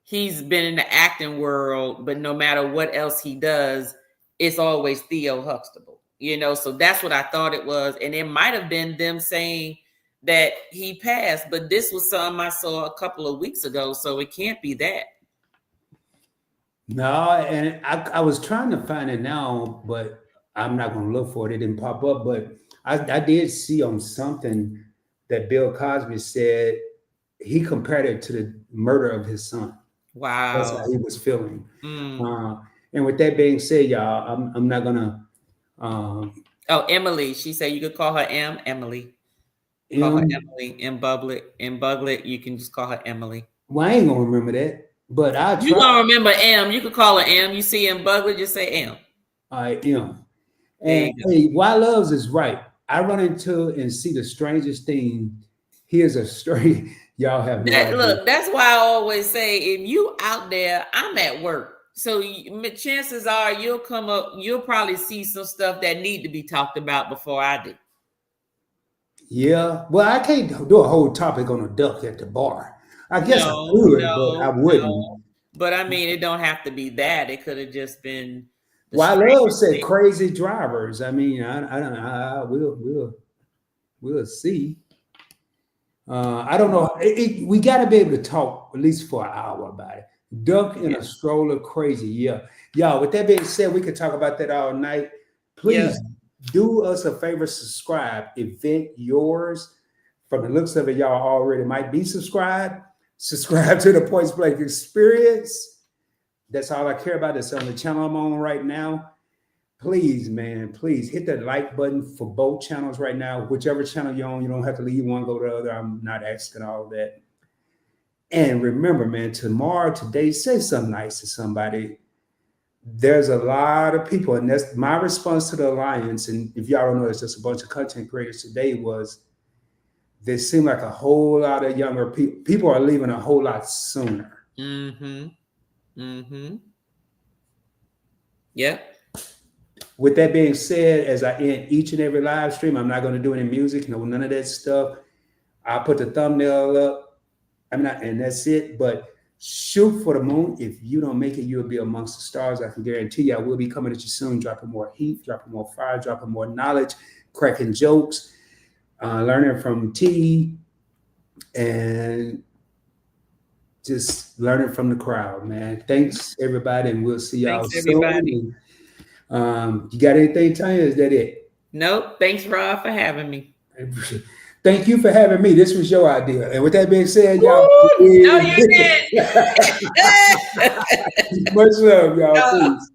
he's been in the acting world, but no matter what else he does, it's always Theo Huxtable, you know. So that's what I thought it was, and it might have been them saying that he passed, but this was something I saw a couple of weeks ago, so it can't be that. No, and I was trying to find it now, but I'm not going to look for it. It didn't pop up, but I did see on something that Bill Cosby said he compared it to the murder of his son. That's Wow. how he was feeling. Mm. And with that being said, y'all, I'm not gonna. Oh, Emily. She said you could call her Emily. Call her Emily in Buglet. In Buglet, you can just call her Emily. Well, I ain't gonna remember that, but I You try. gonna remember M? You could call her M. You see in Buglet, just say M. I am. There And you go. hey, why loves is right. I run into and see the strangest thing. Here's a story y'all have no idea. Look, that's why I always say if you out there, I'm at work. So chances are you'll come up, you'll probably see some stuff that need to be talked about before I do. Yeah, well, I can't do a whole topic on a duck at the bar. I guess I could, but I wouldn't. No. But I mean, it don't have to be that. It could have just been the Well, I love strangest said thing. crazy drivers. I mean, I don't. We'll see. I don't know. We got to be able to talk at least for an hour about it. Duck in a stroller, crazy. Yeah. Y'all, with that being said, we could talk about that all night. Please do us a favor, subscribe. Event yours. From the looks of it, y'all already might be subscribed. Subscribe to the Points Blank Experience. That's all I care about. That's on the channel I'm on right now. Please, man, please hit that like button for both channels right now. Whichever channel you're on, you don't have to leave one, go to the other. I'm not asking all of that. And remember, man, today, say something nice to somebody. There's a lot of people, and that's my response to the Alliance. And if y'all don't know, it's just a bunch of content creators today was there seemed like a whole lot of younger people. People are leaving a whole lot sooner. Mm-hmm. Mm-hmm. Yep. With that being said, as I end each and every live stream, I'm not going to do any music, no, none of that stuff. I'll put the thumbnail up. And that's it. But shoot for the moon. If you don't make it, you'll be amongst the stars. I can guarantee you I will be coming at you soon, dropping more heat, dropping more fire, dropping more knowledge, cracking jokes, learning from T, and just learning from the crowd, man. Thanks, everybody, and we'll see y'all Thanks, everybody. soon. You got anything, Tanya? Is that it? Nope. Thanks, Rob, for having me. Thank you for having me. This was your idea. And with that being said, y'all. No, you didn't. Much love, y'all. Peace.